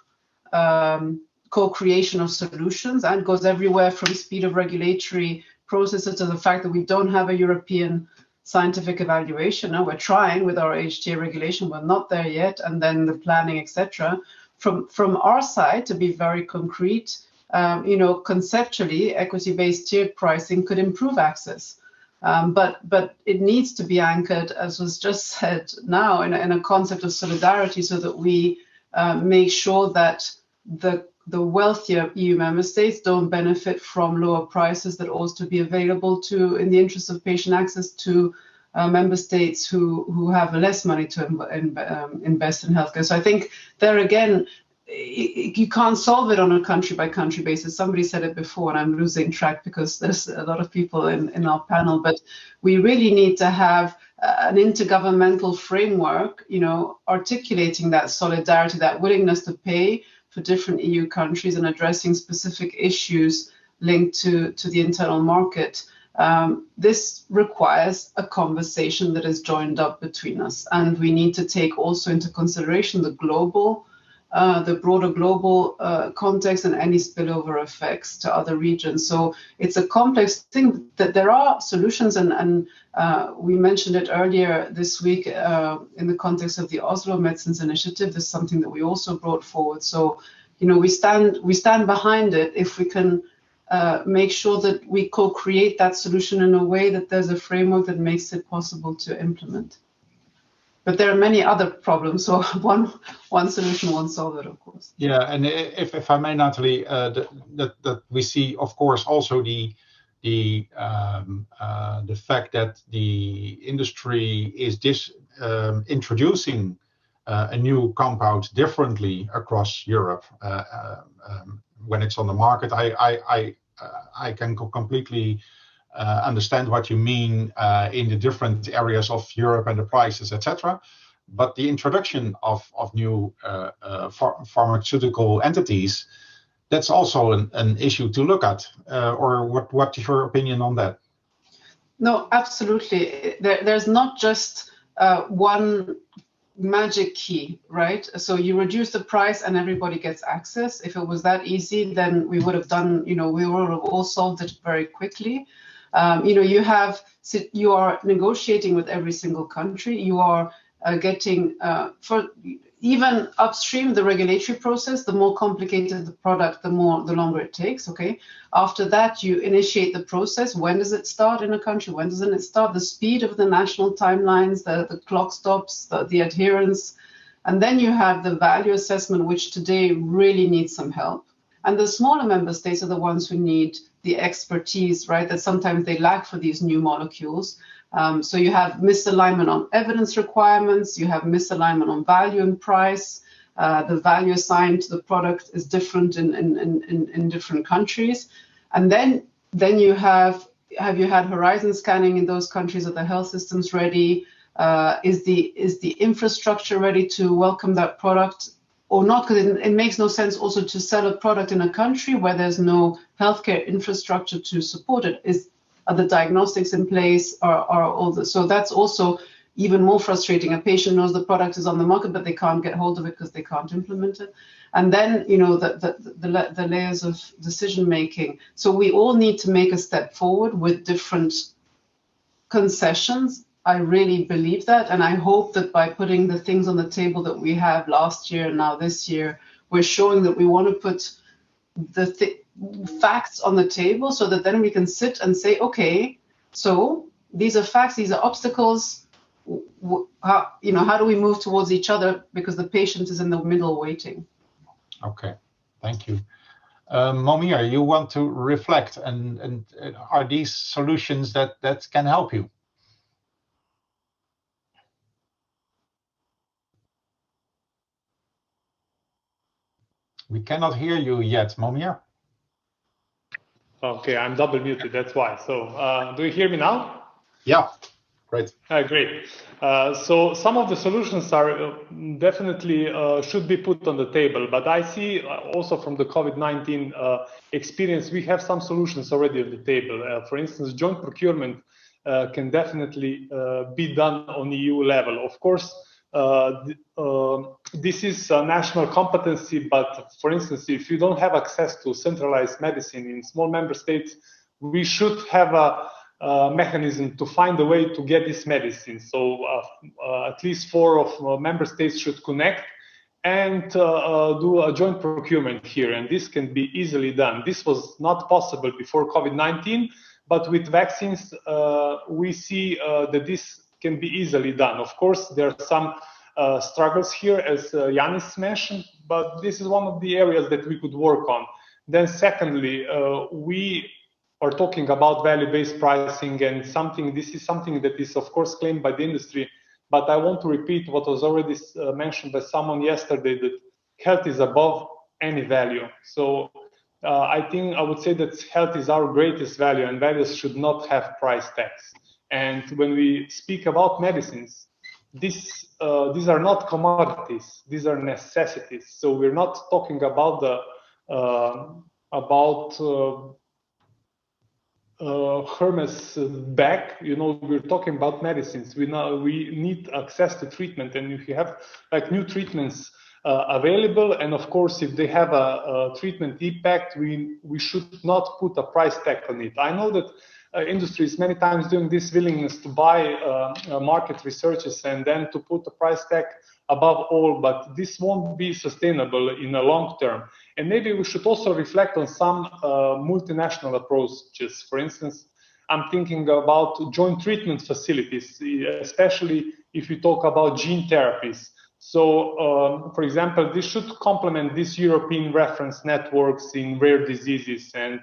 co-creation of solutions, and goes everywhere from speed of regulatory processes to the fact that we don't have a European scientific evaluation. Now we're trying with our HTA regulation, we're not there yet, and then the planning, etc. From our side, to be very concrete, conceptually, equity-based tiered pricing could improve access, but it needs to be anchored, as was just said now, in a concept of solidarity, so that we make sure that the wealthier EU member states don't benefit from lower prices that ought to be available to, in the interest of patient access, to member states who have less money to invest in healthcare. So I think there again, you can't solve it on a country-by-country basis. Somebody said it before, and I'm losing track because there's a lot of people in our panel, but we really need to have an intergovernmental framework, articulating that solidarity, that willingness to pay for different EU countries and addressing specific issues linked to the internal market. This requires a conversation that is joined up between us, and we need to take also into consideration the broader global context and any spillover effects to other regions. So it's a complex thing. That there are solutions, and we mentioned it earlier this week in the context of the Oslo Medicines Initiative. This is something that we also brought forward. So, we stand behind it if we can make sure that we co-create that solution in a way that there's a framework that makes it possible to implement. But there are many other problems, so one solution won't solve it, of course.
Yeah, and if I may, Natalie, that we see, of course, also the fact that the industry is introducing a new compound differently across Europe when it's on the market. I can completely understand what you mean in the different areas of Europe and the prices, etc. But the introduction of new pharmaceutical entities that's also an issue to look at. Or what is your opinion on that?
No, absolutely. There's not just one magic key, right? So you reduce the price and everybody gets access. If it was that easy, then we would have done, we would have all solved it very quickly. You are negotiating with every single country. You are getting, for even upstream, the regulatory process, the more complicated the product, the longer it takes, okay? After that, you initiate the process. When does it start in a country? When doesn't it start? The speed of the national timelines, the clock stops, the adherence. And then you have the value assessment, which today really needs some help. And the smaller member states are the ones who need the expertise, right, that sometimes they lack for these new molecules. So you have misalignment on evidence requirements, you have misalignment on value and price, the value assigned to the product is different in different countries. And then you have you had horizon scanning in those countries? Are the health systems ready? Is the infrastructure ready to welcome that product or not? Because it makes no sense also to sell a product in a country where there's no healthcare infrastructure to support it. Are the diagnostics in place? So that's also even more frustrating. A patient knows the product is on the market, but they can't get hold of it because they can't implement it. And then, the layers of decision making. So we all need to make a step forward with different concessions. I really believe that. And I hope that by putting the things on the table that we have last year and now this year, we're showing that we want to put the facts on the table so that then we can sit and say, okay, so these are facts, these are obstacles. How do we move towards each other, because the patient is in the middle waiting.
Okay, thank you. Momir, you want to reflect, and are these solutions that can help you? We cannot hear you yet, Momir.
Okay, I'm double muted, that's why. So do you hear me now?
Yeah, great.
Great. So some of the solutions are definitely should be put on the table, but I see also from the COVID-19 experience, we have some solutions already on the table. For instance, joint procurement can definitely be done on EU level. Of course, this is a national competency, but for instance, if you don't have access to centralized medicine in small member states, we should have a mechanism to find a way to get this medicine. So at least 4 of member states should connect and do a joint procurement here, and this can be easily done. This was not possible before COVID-19, but with vaccines, we see that this can be easily done. Of course, there are some struggles here, as Yanis mentioned, but this is one of the areas that we could work on. Then secondly, we are talking about value-based pricing, and this is something that is of course claimed by the industry, but I want to repeat what was already mentioned by someone yesterday, that health is above any value. So I would say that health is our greatest value, and values should not have price tags. And when we speak about medicines, these are not commodities; these are necessities. So we're not talking about Hermes bag. We're talking about medicines. We need access to treatment, and if you have new treatments available, and of course, if they have a treatment impact, we should not put a price tag on it. I know that industry is many times doing this willingness to buy market researches and then to put a price tag above all, but this won't be sustainable in the long term. And maybe we should also reflect on some multinational approaches. For instance, I'm thinking about joint treatment facilities, especially if you talk about gene therapies. So, for example, this should complement these European reference networks in rare diseases, and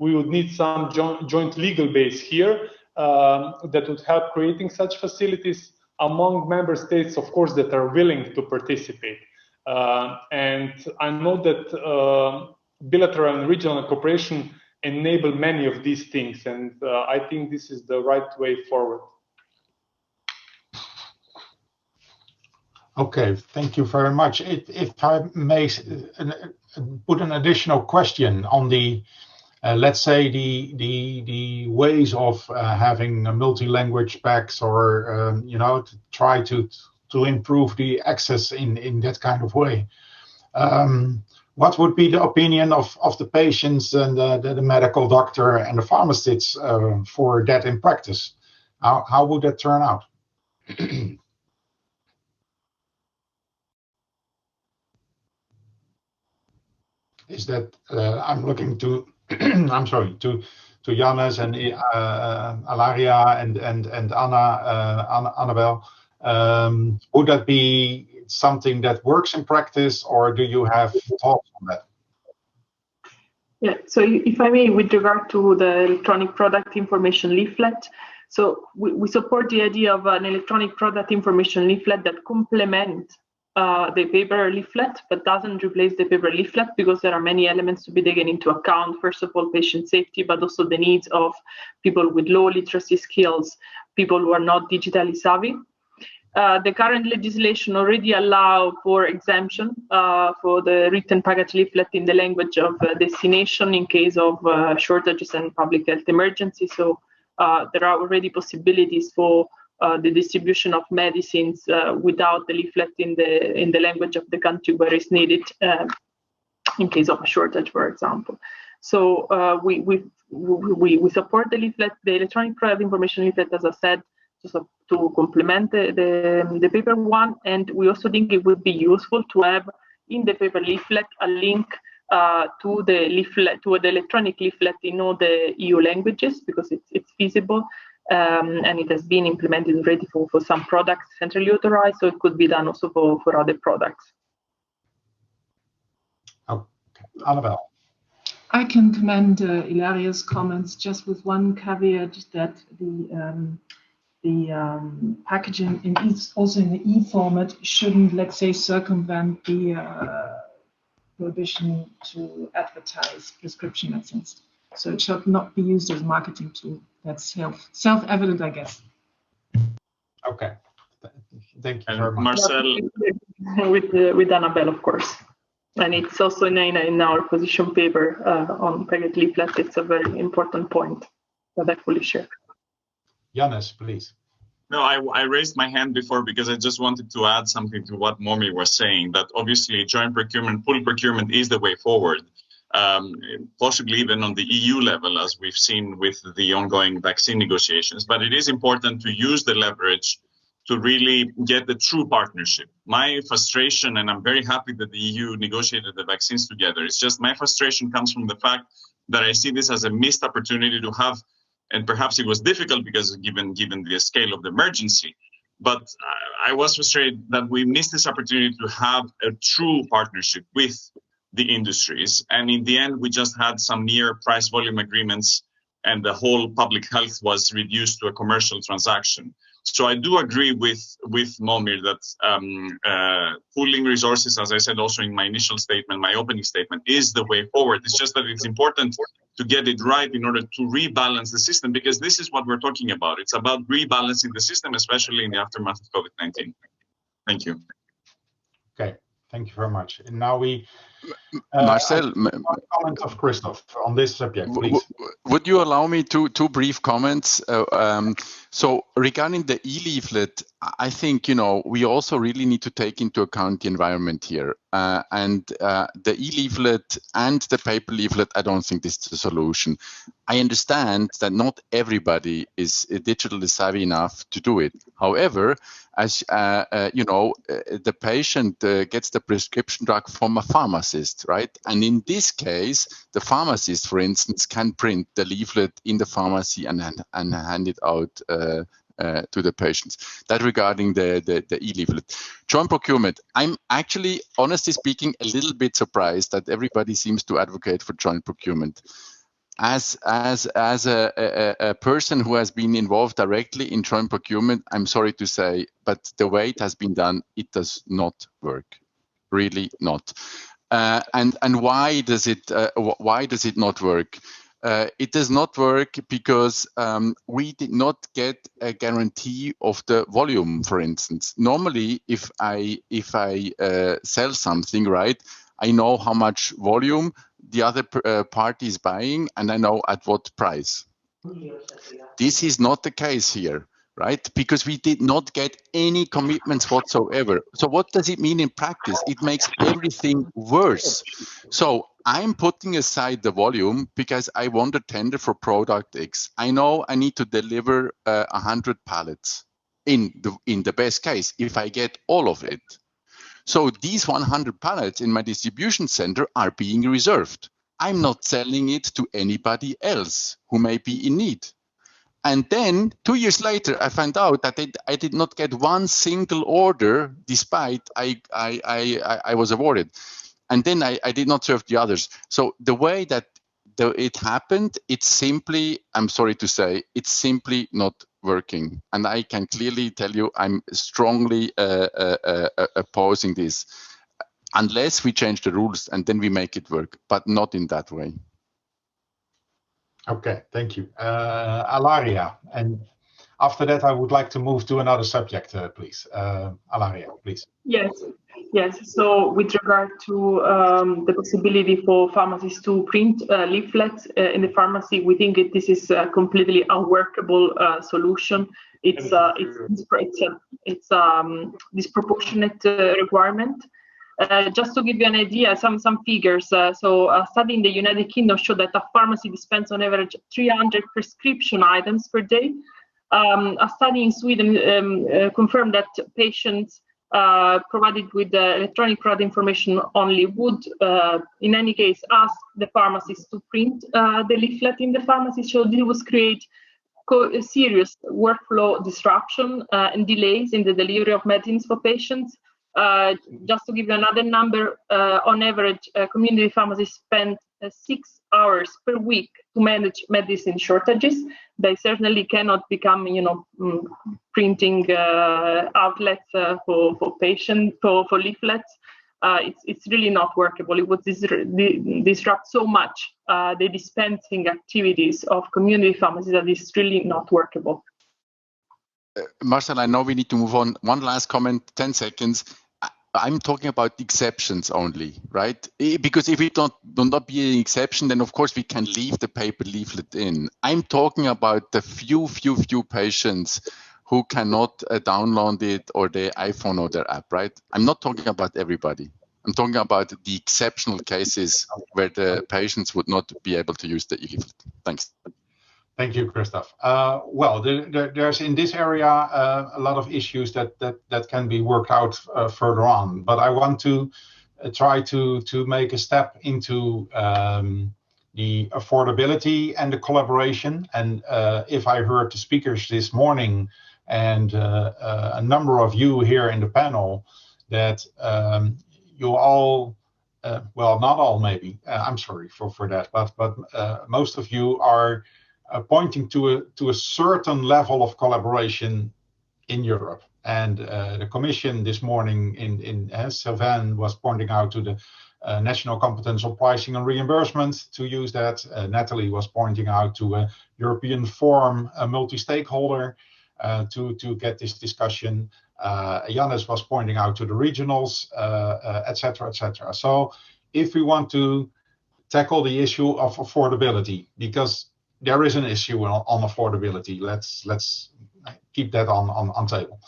we would need some joint legal base here that would help creating such facilities among member states, of course, that are willing to participate. And I know that bilateral and regional cooperation enable many of these things, and I think this is the right way forward.
Okay, thank you very much. If I may put an additional question on the, let's say the ways of having multi-language packs, or to try to improve the access in that kind of way. What would be the opinion of the patients and the medical doctor and the pharmacists for that in practice? How would that turn out? Is that I'm looking to I'm sorry, to Jannes and Alaria and Annabelle. Would that be something that works in practice, or do you have thoughts on that?
Yeah, so if I may, with regard to the electronic product information leaflet, so we support the idea of an electronic product information leaflet that complements the paper leaflet, but doesn't replace the paper leaflet, because there are many elements to be taken into account. First of all, patient safety, but also the needs of people with low literacy skills, people who are not digitally savvy. The current legislation already allows for exemption for the written package leaflet in the language of destination in case of shortages and public health emergency. So there are already possibilities for the distribution of medicines without the leaflet in the language of the country where it's needed in case of a shortage, for example. So we support the leaflet, the electronic product information leaflet, as I said, to complement the paper one, and we also think it would be useful to have in the paper leaflet a link to the leaflet, to the electronic leaflet in all the EU languages, because it's feasible. And it has been implemented already for some products centrally authorized, so it could be done also for other products.
Okay, Annabelle.
I can commend Ilaria's comments, just with one caveat, that the packaging also in the e-format shouldn't, let's say, circumvent the prohibition to advertise prescription medicines. So it should not be used as a marketing tool. That's self-evident, I guess.
Okay, thank you very much.
Marcel,
with Annabelle, of course, and it's also in our position paper on packet leaflet. It's a very important point that I fully share.
Jannes, please.
No, I raised my hand before because I just wanted to add something to what Momi was saying, that obviously joint procurement, pool procurement is the way forward. Possibly even on the EU level, as we've seen with the ongoing vaccine negotiations. But it is important to use the leverage to really get the true partnership. My frustration, and I'm very happy that the EU negotiated the vaccines together, it's just my frustration comes from the fact that I see this as a missed opportunity to have, and perhaps it was difficult because given the scale of the emergency, but I was frustrated that we missed this opportunity to have a true partnership with the industries, and in the end we just had some mere price volume agreements, and the whole public health was reduced to a commercial transaction. So I do agree with Momir that pooling resources, as I said also in my initial statement, my opening statement, is the way forward. It's just that it's important to get it right in order to rebalance the system, because this is what we're talking about. It's about rebalancing the system, especially in the aftermath of COVID-19. Thank you.
Okay, thank you very much. And now we
Marcel,
comment of Christoph on this subject, please.
Would you allow me two brief comments? So regarding the e-leaflet, I think, we also really need to take into account the environment here. And the e-leaflet and the paper leaflet, I don't think this is the solution. I understand that not everybody is digitally savvy enough to do it. However, as the patient gets the prescription drug from a pharmacist, right? And in this case, the pharmacist, for instance, can print the leaflet in the pharmacy and hand it out to the patients. That regarding the e-leaflet. Joint procurement. I'm actually, honestly speaking, a little bit surprised that everybody seems to advocate for joint procurement. As a person who has been involved directly in joint procurement, I'm sorry to say, but the way it has been done, it does not work. Really not. And why does it not work? it does not work because we did not get a guarantee of the volume. For instance, normally if I sell something, right, I know how much volume the other party is buying, and I know at what price. This is not the case here, right? Because we did not get any commitments whatsoever. So what does it mean in practice? It makes everything worse. So I'm putting aside the volume because I want a tender for product X. I know I need to deliver 100 pallets in the best case if I get all of it. So these 100 pallets in my distribution center are being reserved. I'm not selling it to anybody else who may be in need. And then 2 years later, I found out that I did not get one single order despite I was awarded. And then I did not serve the others. So the way that it happened, it's simply, I'm sorry to say, it's simply not working. And I can clearly tell you I'm strongly opposing this. Unless we change the rules and then we make it work, but not in that way.
Okay, thank you. Alaria, and after that, I would like to move to another subject, please. Alaria, please.
Yes. So with regard to the possibility for pharmacies to print leaflets in the pharmacy, we think this is a completely unworkable solution. It's disproportionate requirement. Just to give you an idea, some figures. So a study in the United Kingdom showed that a pharmacy dispenses on average 300 prescription items per day. A study in Sweden confirmed that patients provided with electronic product information only would, in any case, ask the pharmacist to print the leaflet in the pharmacy. So this would create serious workflow disruption and delays in the delivery of medicines for patients. Just to give you another number, on average, community pharmacies spend 6 hours per week to manage medicine shortages. They certainly cannot become, printing outlets for patients, for leaflets. It's really not workable. It would disrupt so much the dispensing activities of community pharmacies that it's really not workable.
Marcel, I know we need to move on. One last comment, 10 seconds. I'm talking about exceptions only, right? Because if it do not be an exception, then of course we can leave the paper leaflet in. I'm talking about the few patients who cannot download it or their iPhone or their app, right? I'm not talking about everybody. I'm talking about the exceptional cases where the patients would not be able to use the e-leaflet. Thanks.
Thank you, Christoph. Well, there's in this area a lot of issues that can be worked out further on. But I want to try to make a step into the affordability and the collaboration. And if I heard the speakers this morning and a number of you here in the panel, that you all, well, not all maybe, I'm sorry for that, but most of you are pointing to a certain level of collaboration in Europe. And the Commission this morning in Sylvain was pointing out to the national competence on pricing and reimbursement to use that. Natalie was pointing out to a European forum, a multi-stakeholder to get this discussion. Jannis was pointing out to the regionals, etc., etc. So if we want to tackle the issue of affordability, because there is an issue on affordability. Let's keep that on table.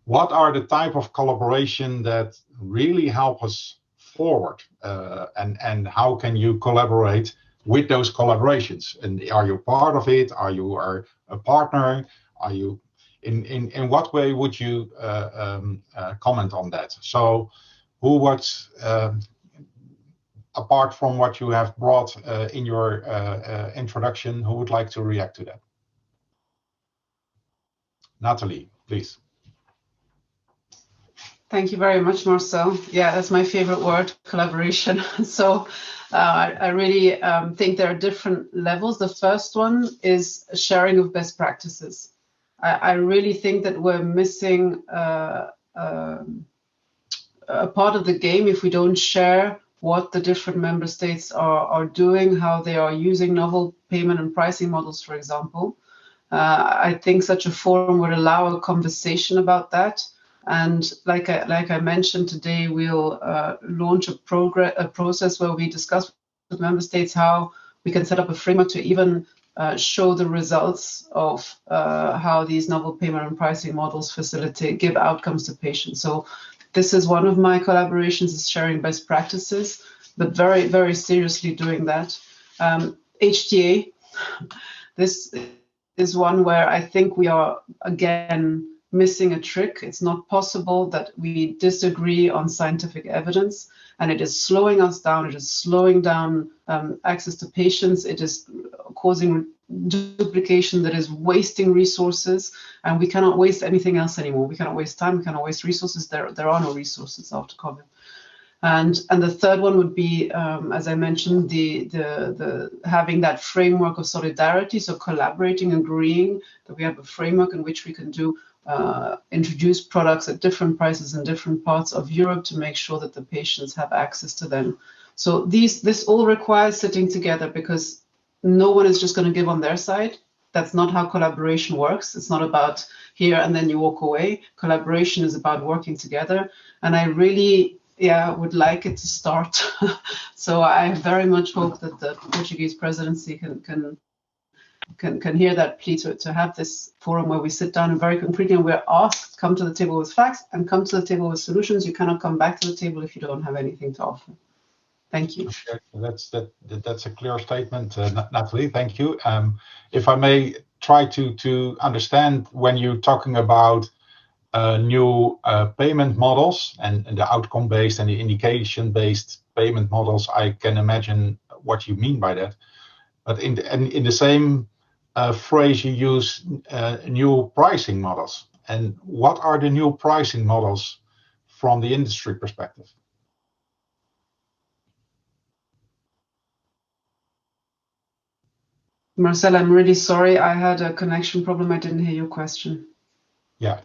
What are the type of collaboration that really help us forward, and how can you collaborate with those collaborations? And are you part of it? Are you a partner? Are you in what way would you comment on that? So, who would apart from what you have brought in your introduction, who would like to react to that? Natalie, please.
Thank you very much, Marcel. Yeah, that's my favorite word, collaboration. So I really think there are different levels. The first one is sharing of best practices. I really think that we're missing a part of the game if we don't share what the different member states are doing, how they are using novel payment and pricing models, for example. I think such a forum would allow a conversation about that. And like I mentioned today, we'll launch a process where we discuss with member states how we can set up a framework to even show the results of how these novel payment and pricing models give outcomes to patients. So this is one of my collaborations, is sharing best practices, but very, very seriously doing that. HTA, this is one where I think we are, again, missing a trick. It's not possible that we disagree on scientific evidence, and it is slowing us down. It is slowing down access to patients. It is causing duplication that is wasting resources, and we cannot waste anything else anymore. We cannot waste time. We cannot waste resources. There are no resources after COVID. And the third one would be, as I mentioned, the having that framework of solidarity. So collaborating, agreeing that we have a framework in which we can introduce products at different prices in different parts of Europe to make sure that the patients have access to them. So this all requires sitting together, because no one is just going to give on their side. That's not how collaboration works. It's not about here and then you walk away. Collaboration is about working together. And I really, would like it to start. So I very much hope that the Portuguese presidency can hear that plea to have this forum where we sit down and very concretely, and we're asked, come to the table with facts and come to the table with solutions. You cannot come back to the table if you don't have anything to offer. Thank you.
Okay, that's a clear statement, Natalie. Thank you. If I may try to understand, when you're talking about new payment models and the outcome-based and the indication-based payment models, I can imagine what you mean by that. But in the same phrase, you use new pricing models. And what are the new pricing models from the industry perspective?
Marcel, I'm really sorry. I had a connection problem. I didn't hear your question.
Yeah,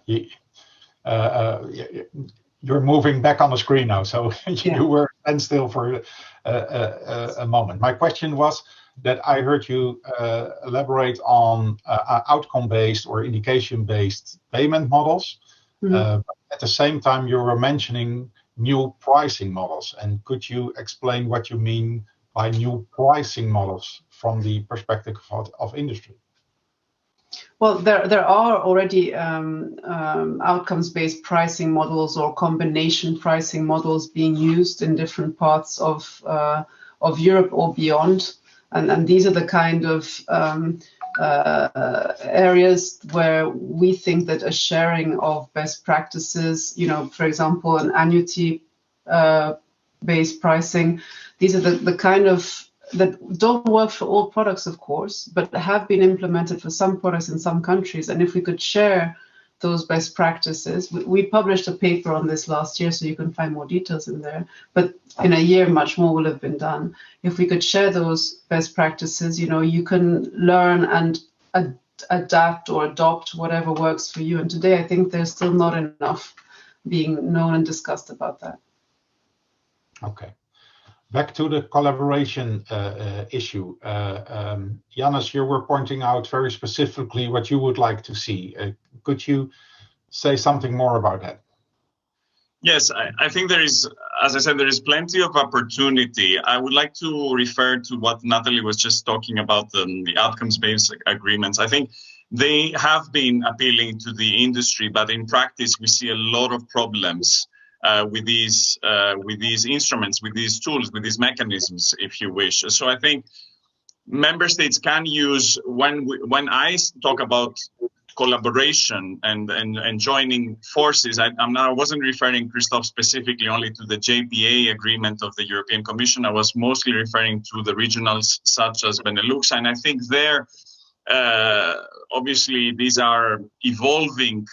you're moving back on the screen now, so you were standstill for a moment. My question was that I heard you elaborate on outcome-based or indication-based payment models. But at the same time, you were mentioning new pricing models. And could you explain what you mean by new pricing models from the perspective of industry?
Well, there are already outcomes-based pricing models or combination pricing models being used in different parts of Europe or beyond. And these are the kind of areas where we think that a sharing of best practices, for example, an annuity-based pricing, these are the kind of that don't work for all products, of course, but have been implemented for some products in some countries. And if we could share those best practices, we published a paper on this last year, so you can find more details in there. But in a year, much more will have been done. If we could share those best practices, you can learn and adapt or adopt whatever works for you. And today, I think there's still not enough being known and discussed about that.
Okay. Back to the collaboration issue. Janus, you were pointing out very specifically what you would like to see. Could you say something more about that?
Yes, I think there is, as I said, there is plenty of opportunity. I would like to refer to what Natalie was just talking about, the outcomes-based agreements. I think they have been appealing to the industry, but in practice, we see a lot of problems with these instruments, with these tools, with these mechanisms, if you wish. So I think member states can use, when I talk about collaboration and joining forces, I wasn't referring, Christoph, specifically only to the JPA agreement of the European Commission. I was mostly referring to the regionals such as Benelux, and I think there, obviously, these are evolving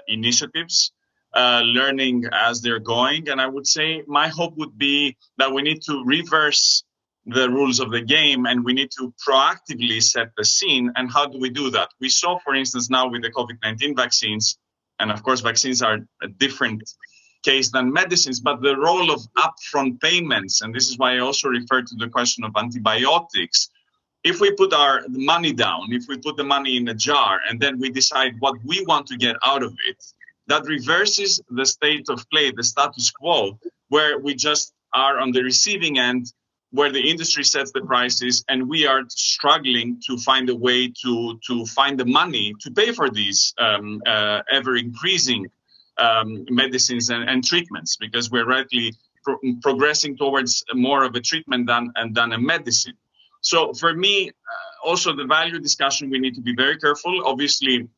initiatives. Learning as they're going. And I would say my hope would be that we need to reverse the rules of the game and we need to proactively set the scene. And how do we do that? We saw, for instance, now with the COVID-19 vaccines, and of course, vaccines are a different case than medicines, but the role of upfront payments, and this is why I also refer to the question of antibiotics. If we put our money down, if we put the money in a jar and then we decide what we want to get out of it, that reverses the state of play, the status quo, where we just are on the receiving end, where the industry sets the prices and we are struggling to find a way to find the money to pay for these ever increasing medicines and treatments, because we're rightly progressing towards more of a treatment than a medicine. So for me, also the value discussion, we need to be very careful. Obviously,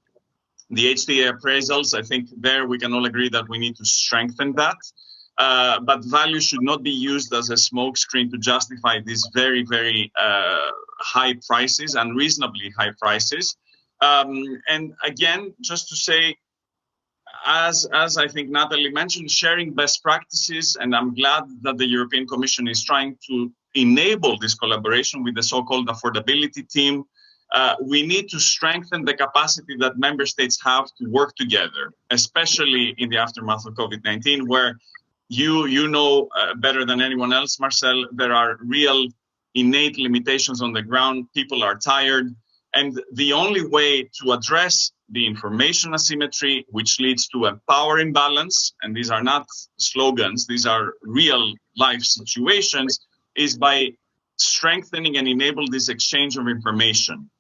the HTA appraisals, I think there we can all agree that we need to strengthen that. But value should not be used as a smokescreen to justify these very, very high prices, unreasonably high prices. And again, just to say, as I think Natalie mentioned, sharing best practices, and I'm glad that the European Commission is trying to enable this collaboration with the so-called affordability team. We need to strengthen the capacity that member states have to work together, especially in the aftermath of COVID-19, where you know better than anyone else, Marcel, there are real innate limitations on the ground. People are tired. And the only way to address the information asymmetry, which leads to a power imbalance, and these are not slogans, these are real life situations, is by strengthening and enable this exchange of information.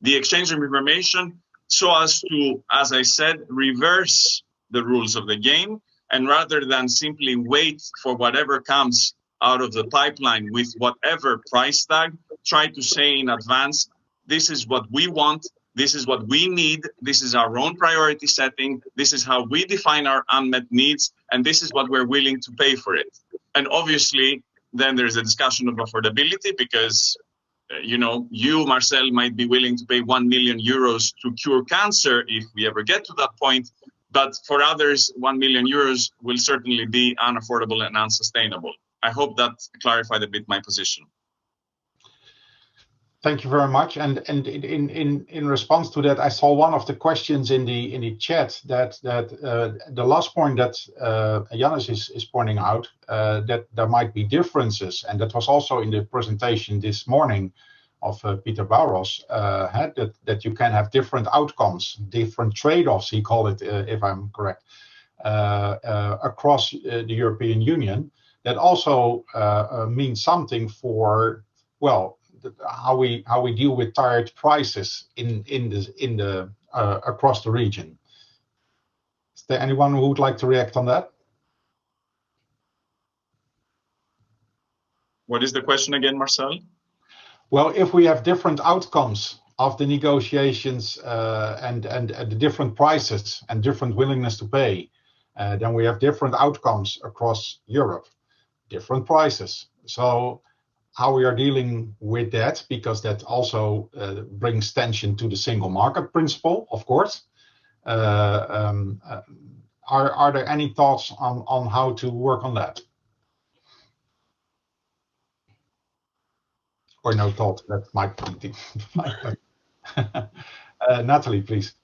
The exchange of information so as to, as I said, reverse the rules of the game, and rather than simply wait for whatever comes out of the pipeline with whatever price tag, try to say in advance, this is what we want, this is what we need, this is our own priority setting, this is how we define our unmet needs, and this is what we're willing to pay for it. And obviously, then there's a discussion of affordability, because you, Marcel, might be willing to pay 1 million euros to cure cancer if we ever get to that point. But for others, 1 million euros will certainly be unaffordable and unsustainable. I hope that clarified a bit my position.
Thank you very much. And in response to that, I saw one of the questions in the chat that the last point that Jannis is pointing out, that there might be differences, and that was also in the presentation this morning of Peter Bauros, that you can have different outcomes, different trade-offs, he called it, if I'm correct, across the European Union. That also means something for, well, how we deal with tiered prices across the region. Is there anyone who would like to react on that?
What is the question again, Marcel?
Well, if we have different outcomes of the negotiations and the different prices and different willingness to pay, then we have different outcomes across Europe, different prices. So how we are dealing with that, because that also brings tension to the single market principle, of course. Are there any thoughts on how to work on that? Or no thought, that might be Natalie, please.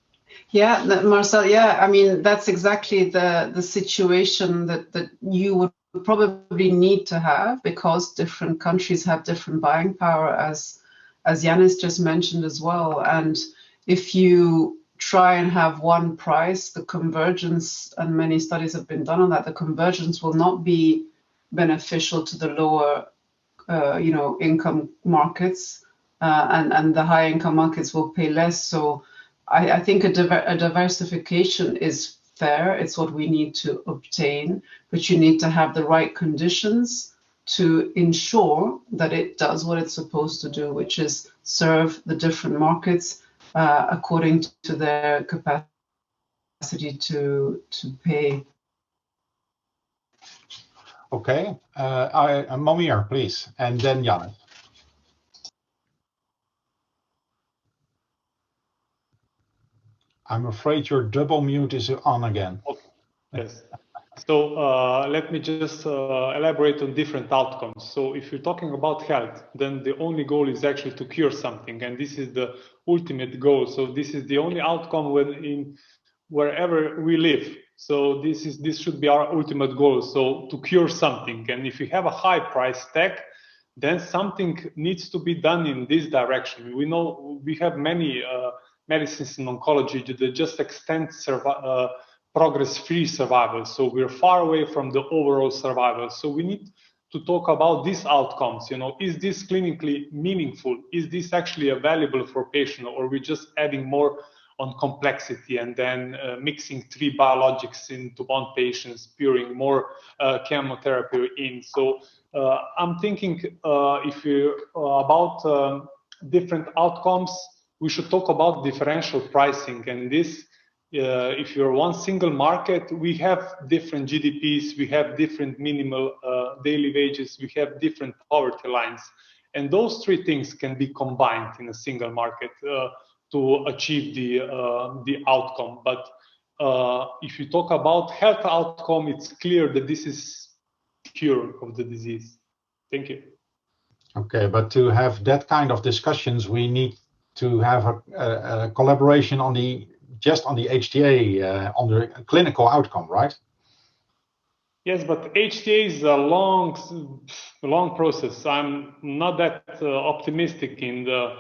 Yeah, Marcel, yeah, I mean, that's exactly the situation that you would probably need to have, because different countries have different buying power, as Jannis just mentioned as well. And if you try and have one price, the convergence, and many studies have been done on that, the convergence will not be beneficial to the lower income markets, and the high income markets will pay less. So I think a diversification is fair. It's what we need to obtain, but you need to have the right conditions to ensure that it does what it's supposed to do, which is serve the different markets according to their capacity to pay.
Okay, Momir, please, and then Jannis. I'm afraid your double mute is on again.
Okay. Yes. So let me just elaborate on different outcomes. So if you're talking about health, then the only goal is actually to cure something, and this is the ultimate goal. So this is the only outcome wherever we live. So this should be our ultimate goal. So to cure something, and if you have a high price tag, then something needs to be done in this direction. We know we have many medicines in oncology that just extend progress-free survival. So we're far away from the overall survival. So we need to talk about these outcomes. You know, is this clinically meaningful? Is this actually available for patient, or are we just adding more on complexity and then mixing 3 biologics into one patient, spewing more chemotherapy in? So I'm thinking if you about different outcomes, we should talk about differential pricing. And this, if you're one single market, we have different GDPs, we have different minimal daily wages, we have different poverty lines. And those 3 things can be combined in a single market to achieve the outcome. But if you talk about health outcome, it's clear that this is cure of the disease. Thank you.
Okay, but to have that kind of discussions, we need to have a collaboration on the HTA, on the clinical outcome, right?
Yes, but HTA is a long process. I'm not that optimistic in the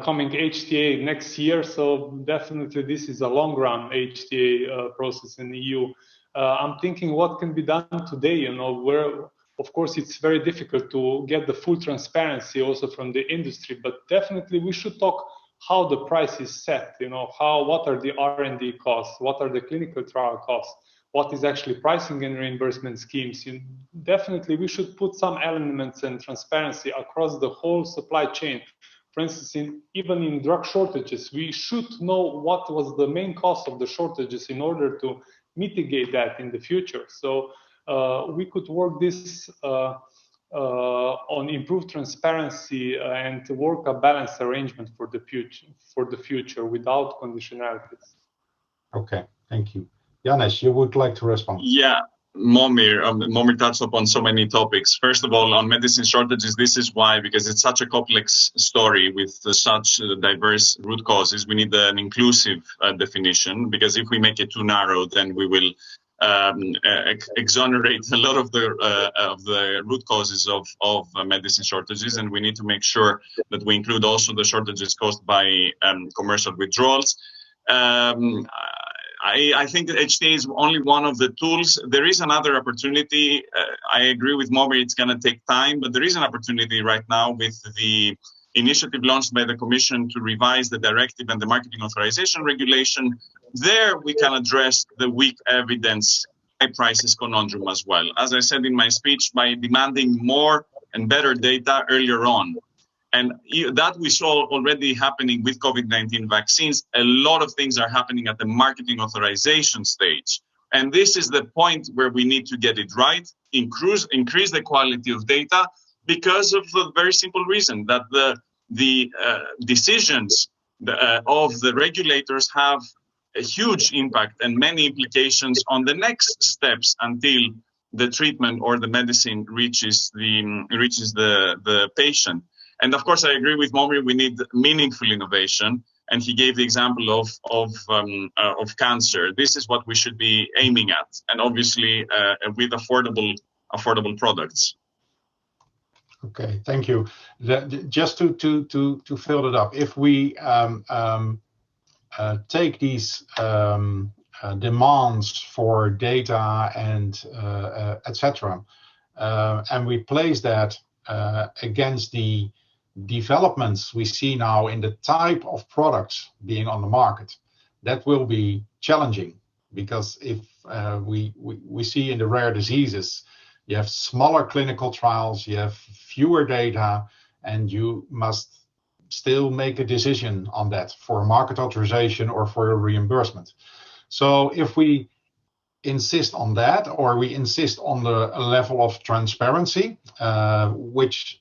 coming HTA next year. So definitely this is a long run HTA process in the EU. I'm thinking what can be done today, you know, where of course it's very difficult to get the full transparency also from the industry, but definitely we should talk how the price is set, you know, what are the R&D costs, what are the clinical trial costs, what is actually pricing and reimbursement schemes. Definitely we should put some elements and transparency across the whole supply chain. For instance, even in drug shortages, we should know what was the main cost of the shortages in order to mitigate that in the future. So we could work this on improved transparency and to work a balanced arrangement for the future without conditionalities.
Okay, thank you. Janez, you would like to respond?
Yeah, Momir touched upon so many topics. First of all, on medicine shortages, this is why, because it's such a complex story with such diverse root causes, we need an inclusive definition, because if we make it too narrow, then we will exonerate a lot of the root causes of medicine shortages, and we need to make sure that we include also the shortages caused by commercial withdrawals. I think that HTA is only one of the tools. There is another opportunity. I agree with Momir, it's going to take time, but there is an opportunity right now with the initiative launched by the Commission to revise the directive and the marketing authorization regulation. There we can address the weak evidence high prices conundrum as well. As I said in my speech, by demanding more and better data earlier on. And that we saw already happening with COVID-19 vaccines. A lot of things are happening at the marketing authorization stage. And this is the point where we need to get it right, increase the quality of data, because of a very simple reason that the decisions of the regulators have a huge impact and many implications on the next steps until the treatment or the medicine reaches the patient. And of course, I agree with Momir, we need meaningful innovation. And he gave the example of cancer. This is what we should be aiming at, and obviously with affordable products.
Okay, thank you. Just to fill it up, if we take these demands for data and etc., and we place that against the developments we see now in the type of products being on the market, that will be challenging, because if we see in the rare diseases, you have smaller clinical trials, you have fewer data, and you must still make a decision on that for market authorization or for a reimbursement. So if we insist on that, or we insist on the level of transparency, which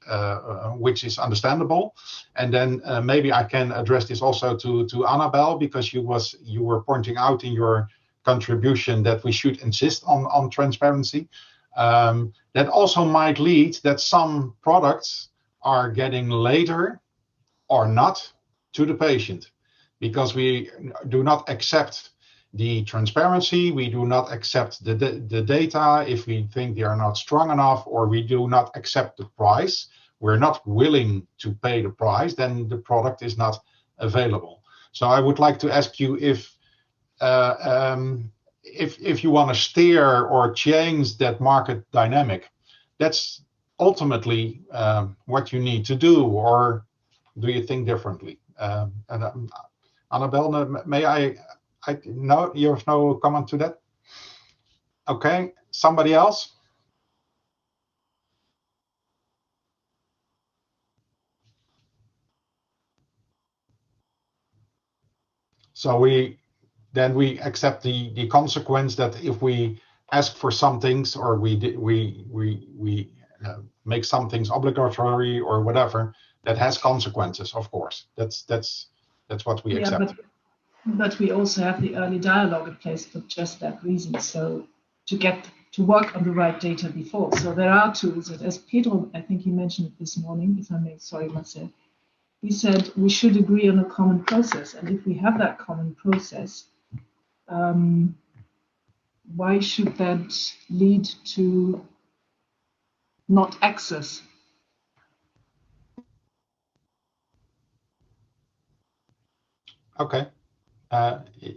is understandable, and then maybe I can address this also to Annabelle, because you were pointing out in your contribution that we should insist on transparency. That also might lead that some products are getting later or not to the patient, because we do not accept the transparency, we do not accept the data if we think they are not strong enough, or we do not accept the price, we're not willing to pay the price, then the product is not available. So I would like to ask you if you want to steer or change that market dynamic, that's ultimately what you need to do, or do you think differently? Annabelle, may I no, you have no comment to that? Okay, somebody else? So we accept the consequence that if we ask for some things, or we make some things obligatory or whatever, that has consequences. Of course, that's what we accept.
But we also have the early dialogue in place for just that reason. So to work on the right data before. So there are tools that, as Pedro, I think he mentioned it this morning, if I may, sorry, Marcel. He said we should agree on a common process, and if we have that common process, why should that lead to not access?
Okay,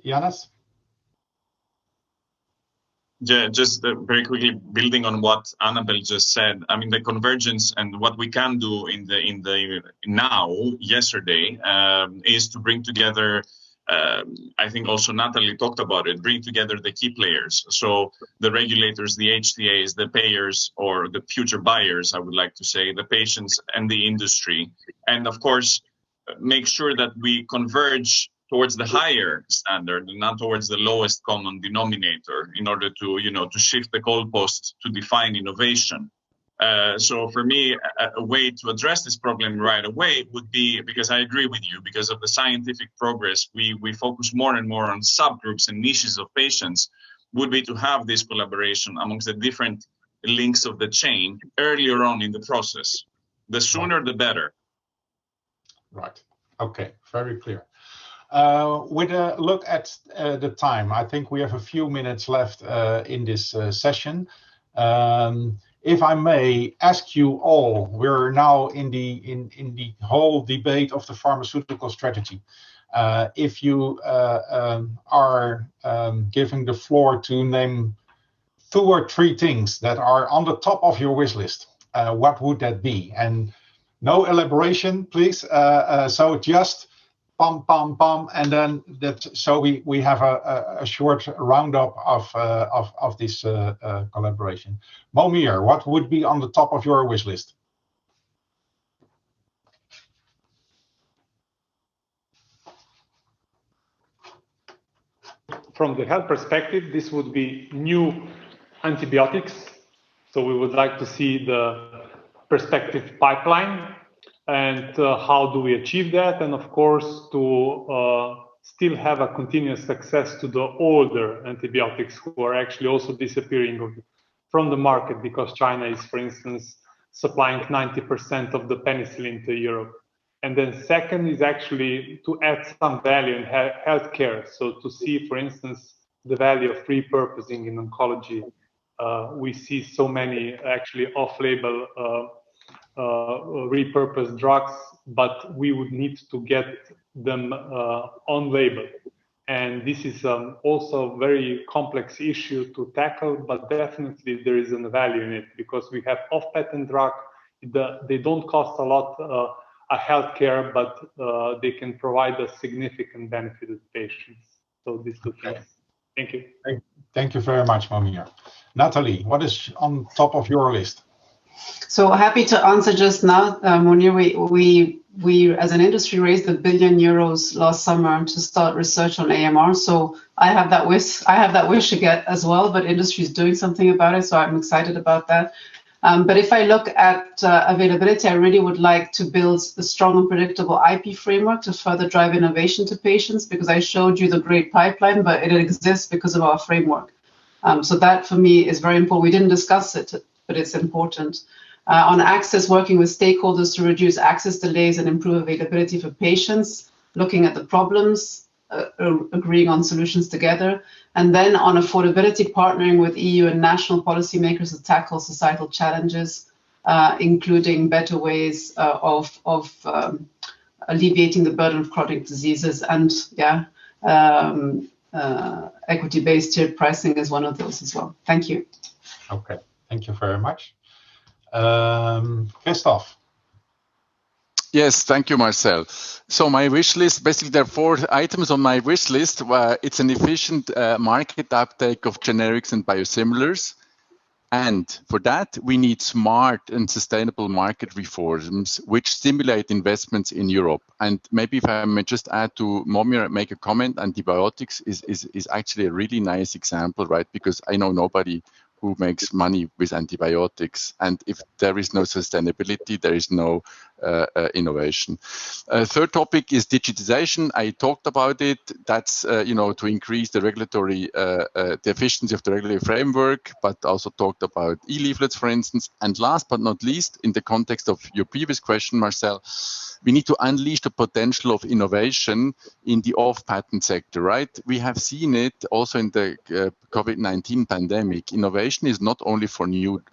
Janus?
Yeah, just very quickly building on what Annabelle just said. I mean, the convergence and what we can do in the now, yesterday, is to bring together. I think also Natalie talked about it. Bring together the key players. So the regulators, the HTAs, the payers, or the future buyers. I would like to say the patients and the industry, and of course, make sure that we converge towards the higher standard and not towards the lowest common denominator, in order to, to shift the goalposts to define innovation. So for me, a way to address this problem right away would be, because I agree with you, because of the scientific progress, we focus more and more on subgroups and niches of patients, would be to have this collaboration amongst the different links of the chain earlier on in the process. The sooner, the better.
Right. Okay. Very clear. With a look at the time, I think we have a few minutes left in this session. If I may ask you all, we're now in the whole debate of the pharmaceutical strategy. If you are giving the floor to name 2 or 3 things that are on the top of your wish list, what would that be? And no elaboration, please. So just pam, pam, pam, and then that. So we have a short roundup of this collaboration. Momir, what would be on the top of your wish list?
From the health perspective, this would be new antibiotics. So we would like to see the perspective pipeline, and how do we achieve that? And of course, to still have a continuous access to the older antibiotics who are actually also disappearing from the market, because China is, for instance, supplying 90% of the penicillin to Europe. And then second is actually to add some value in healthcare. So to see, for instance, the value of repurposing in oncology. We see so many actually off-label repurposed drugs, but we would need to get them on label. And this is also a very complex issue to tackle, but definitely there is a value in it, because we have off-patent drugs. They don't cost a lot healthcare, but they can provide a significant benefit to patients. So these 2 things. Thank you.
Thank you very much, Momir. Natalie, what is on top of your list?
So happy to answer just now, Munir. We as an industry raised €1 billion last summer to start research on AMR. So I have that wish again as well, but industry is doing something about it. So I'm excited about that. But if I look at availability, I really would like to build a strong and predictable IP framework to further drive innovation to patients, because I showed you the great pipeline, but it exists because of our framework. So that for me is very important. We didn't discuss it, but it's important. On access, working with stakeholders to reduce access delays and improve availability for patients, looking at the problems agreeing on solutions together. And then on affordability, partnering with EU and national policymakers to tackle societal challenges, including better ways of alleviating the burden of chronic diseases, and equity-based tiered pricing is one of those as well. Thank you.
Okay, thank you very much. Christoph.
Yes, thank you, Marcel. So my wish list, basically there are 4 items on my wish list. It's an efficient market uptake of generics and biosimilars. And for that, we need smart and sustainable market reforms which stimulate investments in Europe. And maybe if I may just add to Momir, make a comment, antibiotics is actually a really nice example, right? Because I know nobody who makes money with antibiotics. And if there is no sustainability, there is no innovation. Third topic is digitization. I talked about it. That's, to increase the regulatory, the efficiency of the regulatory framework, but also talked about e-leaflets, for instance. And last but not least, in the context of your previous question, Marcel, we need to unleash the potential of innovation in the off-patent sector, right? We have seen it also in the COVID-19 pandemic. Innovation is not only for new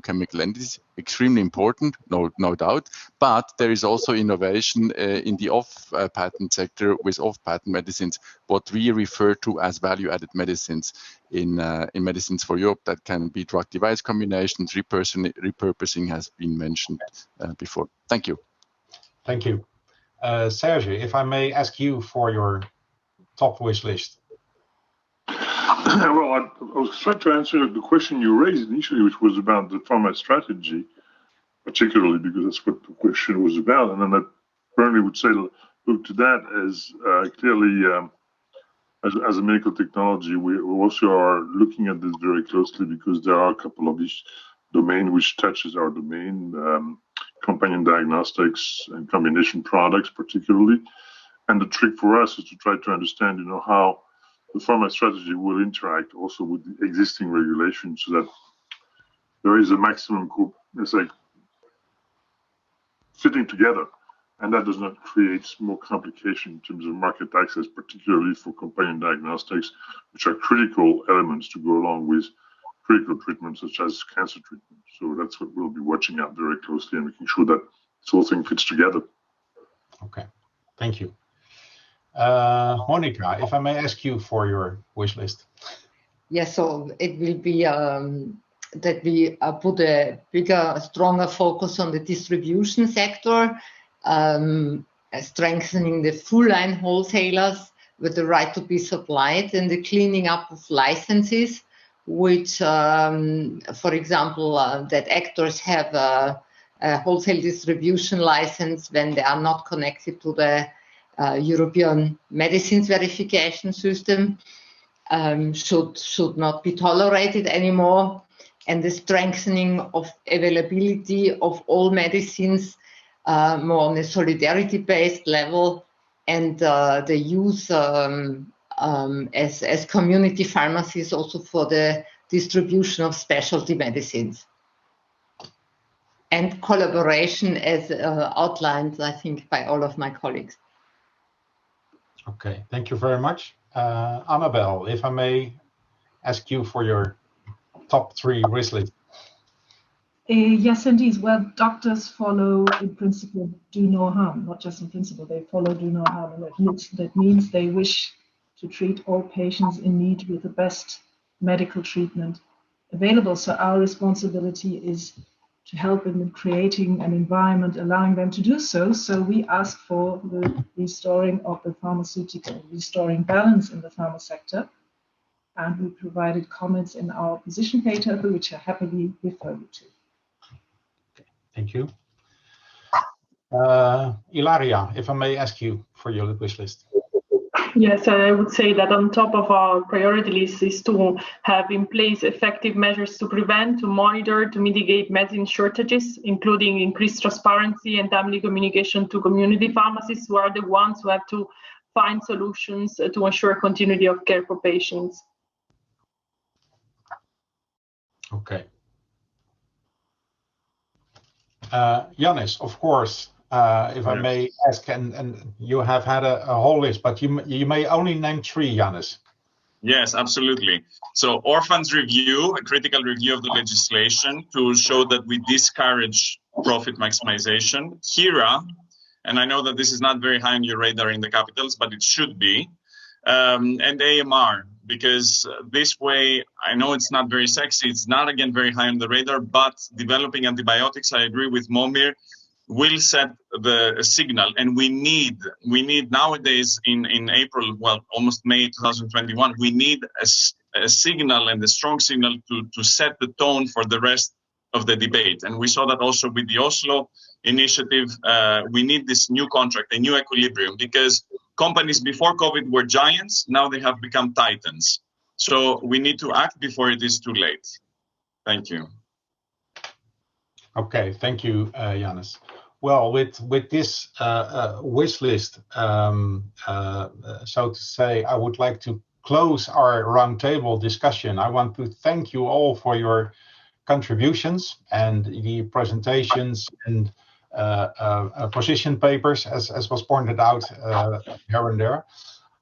chemical entities, extremely important, no doubt, but there is also innovation in the off-patent sector with off-patent medicines, what we refer to as value-added medicines in medicines for Europe. That can be drug-device combinations, repurposing has been mentioned before. Thank you.
Thank you. Serge, if I may ask you for your top wish list.
Well, I was trying to answer the question you raised initially, which was about the pharma strategy, particularly because that's what the question was about. And then I apparently would say, look to that as clearly as a medical technology, we also are looking at this very closely because there are a couple of these domains which touches our domain, companion diagnostics and combination products particularly. And the trick for us is to try to understand, how the pharma strategy will interact also with the existing regulations so that there is a maximum, let's say, fitting together. And that does not create more complication in terms of market access, particularly for companion diagnostics, which are critical elements to go along with critical treatments such as cancer treatment. So that's what we'll be watching out very closely and making sure that this whole thing fits together.
Okay, thank you. Monica, if I may ask you for your wish list.
Yes, so it will be that we put a bigger, stronger focus on the distribution sector, strengthening the full line wholesalers with the right to be supplied, and the cleaning up of licenses, which, for example, that actors have a wholesale distribution license when they are not connected to the European medicines verification system, should not be tolerated anymore, and the strengthening of availability of all medicines more on a solidarity-based level, and the use as community pharmacies also for the distribution of specialty medicines. And collaboration as outlined, I think, by all of my colleagues.
Okay, thank you very much. Annabelle, if I may ask you for your top 3 wish list.
Yes, indeed. Well, doctors follow, in principle, do no harm. Not just in principle, they follow do no harm. And that means they wish to treat all patients in need with the best medical treatment available. So our responsibility is to help them in creating an environment allowing them to do so. So we ask for the restoring of the restoring balance in the pharma sector. And we provided comments in our position paper, which I happily refer you to.
Okay, thank you. Ilaria, if I may ask you for your wish list.
Yes, I would say that on top of our priority list is to have in place effective measures to prevent, to monitor, to mitigate medicine shortages, including increased transparency and timely communication to community pharmacists, who are the ones who have to find solutions to ensure continuity of care for patients.
Okay. Yannis, of course, if I may ask, and you have had a whole list, but you may only name 3, Janus.
Yes, absolutely. So orphans review, a critical review of the legislation to show that we discourage profit maximization. HERA, and I know that this is not very high on your radar in the capitals, but it should be. And AMR, because this way, I know it's not very sexy, it's not, again, very high on the radar, but developing antibiotics, I agree with Momir, will set the signal. And we need nowadays in April, well, almost May 2021, we need a signal and a strong signal to set the tone for the rest of the debate. And we saw that also with the Oslo initiative. We need this new contract, a new equilibrium, because companies before COVID were giants, now they have become titans. So we need to act before it is too late. Thank you.
Okay, thank you, Janus. Well, with this wish list, so to say, I would like to close our roundtable discussion. I want to thank you all for your contributions and the presentations and position papers, as was pointed out here and there.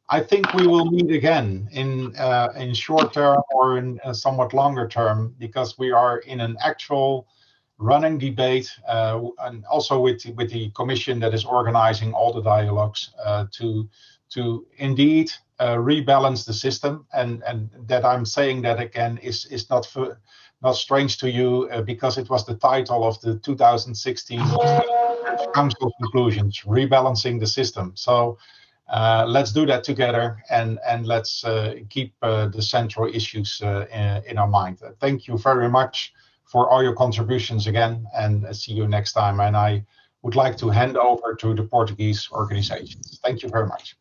I think we will meet again in short term or in a somewhat longer term, because we are in an actual running debate, and also with the commission that is organizing all the dialogues to indeed rebalance the system, and that I'm saying that again is not strange to you, because it was the title of the 2016 Council conclusions, rebalancing the system. So let's do that together, and let's keep the central issues in our mind. Thank you very much for all your contributions again, and see you next time. And I would like to hand over to the Portuguese organizations. Thank you very much.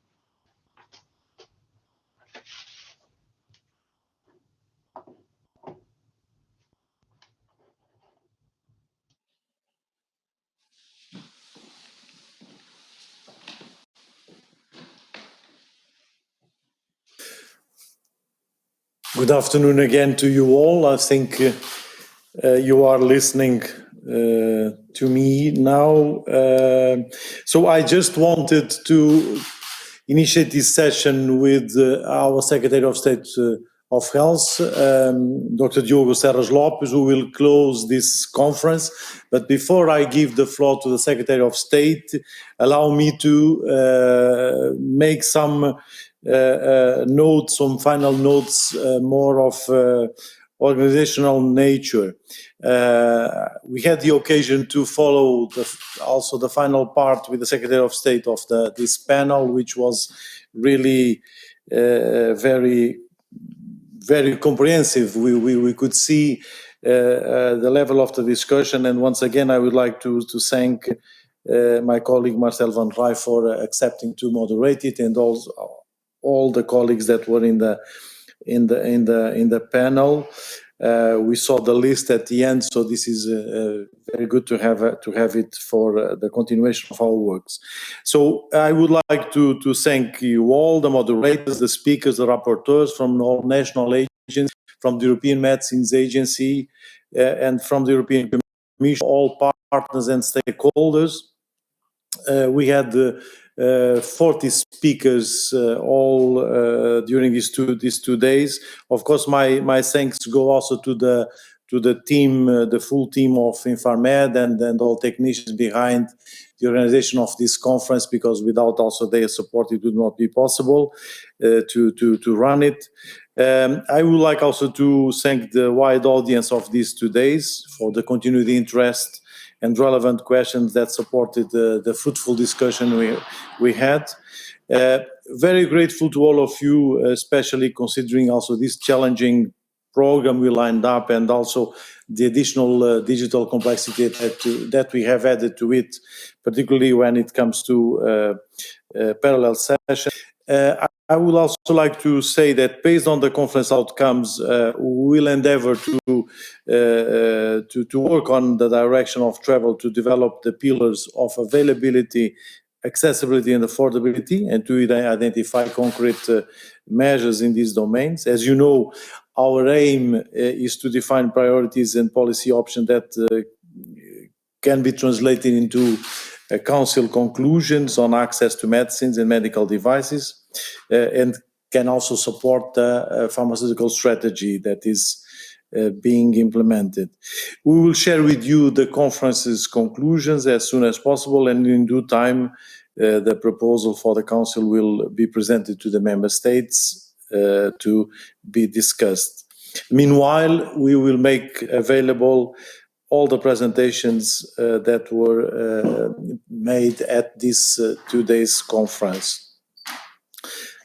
Good afternoon again to you all. I think you are listening to me now. So I just wanted to initiate this session with our Secretary of State of Health, Dr. Diogo Serras Lopes, who will close this conference. But before I give the floor to the Secretary of State, allow me to make some notes, some final notes, more of organizational nature. We had the occasion to follow also the final part with the Secretary of State of this panel, which was really very comprehensive. We could see the level of the discussion, and once again I would like to thank my colleague Marcel van Rij for accepting to moderate it, and also all the colleagues that were in the panel. We saw the list at the end, so this is very good to have it for the continuation of our works. So I would like to thank you all, the moderators, the speakers, the rapporteurs from all national agencies, from the European Medicines Agency, and from the European Commission, all partners and stakeholders. We had 40 speakers all during these two days. Of course, my thanks go also to the team, the full team of Infarmed, and all technicians behind the organization of this conference, because without also their support it would not be possible to run it. I would like also to thank the wide audience of these 2 days for the continued interest and relevant questions that supported the fruitful discussion we had. Very grateful to all of you, especially considering also this challenging program we lined up, and also the additional digital complexity that we have added to it, particularly when it comes to parallel sessions. I would also like to say that based on the conference outcomes, we will endeavor to work on the direction of travel to develop the pillars of availability, accessibility, and affordability, and to identify concrete measures in these domains. As you know, our aim is to define priorities and policy options that can be translated into Council conclusions on access to medicines and medical devices, and can also support the pharmaceutical strategy that is being implemented. We will share with you the conference's conclusions as soon as possible, and in due time, the proposal for the Council will be presented to the Member States to be discussed. Meanwhile, we will make available all the presentations that were made at this 2 days conference.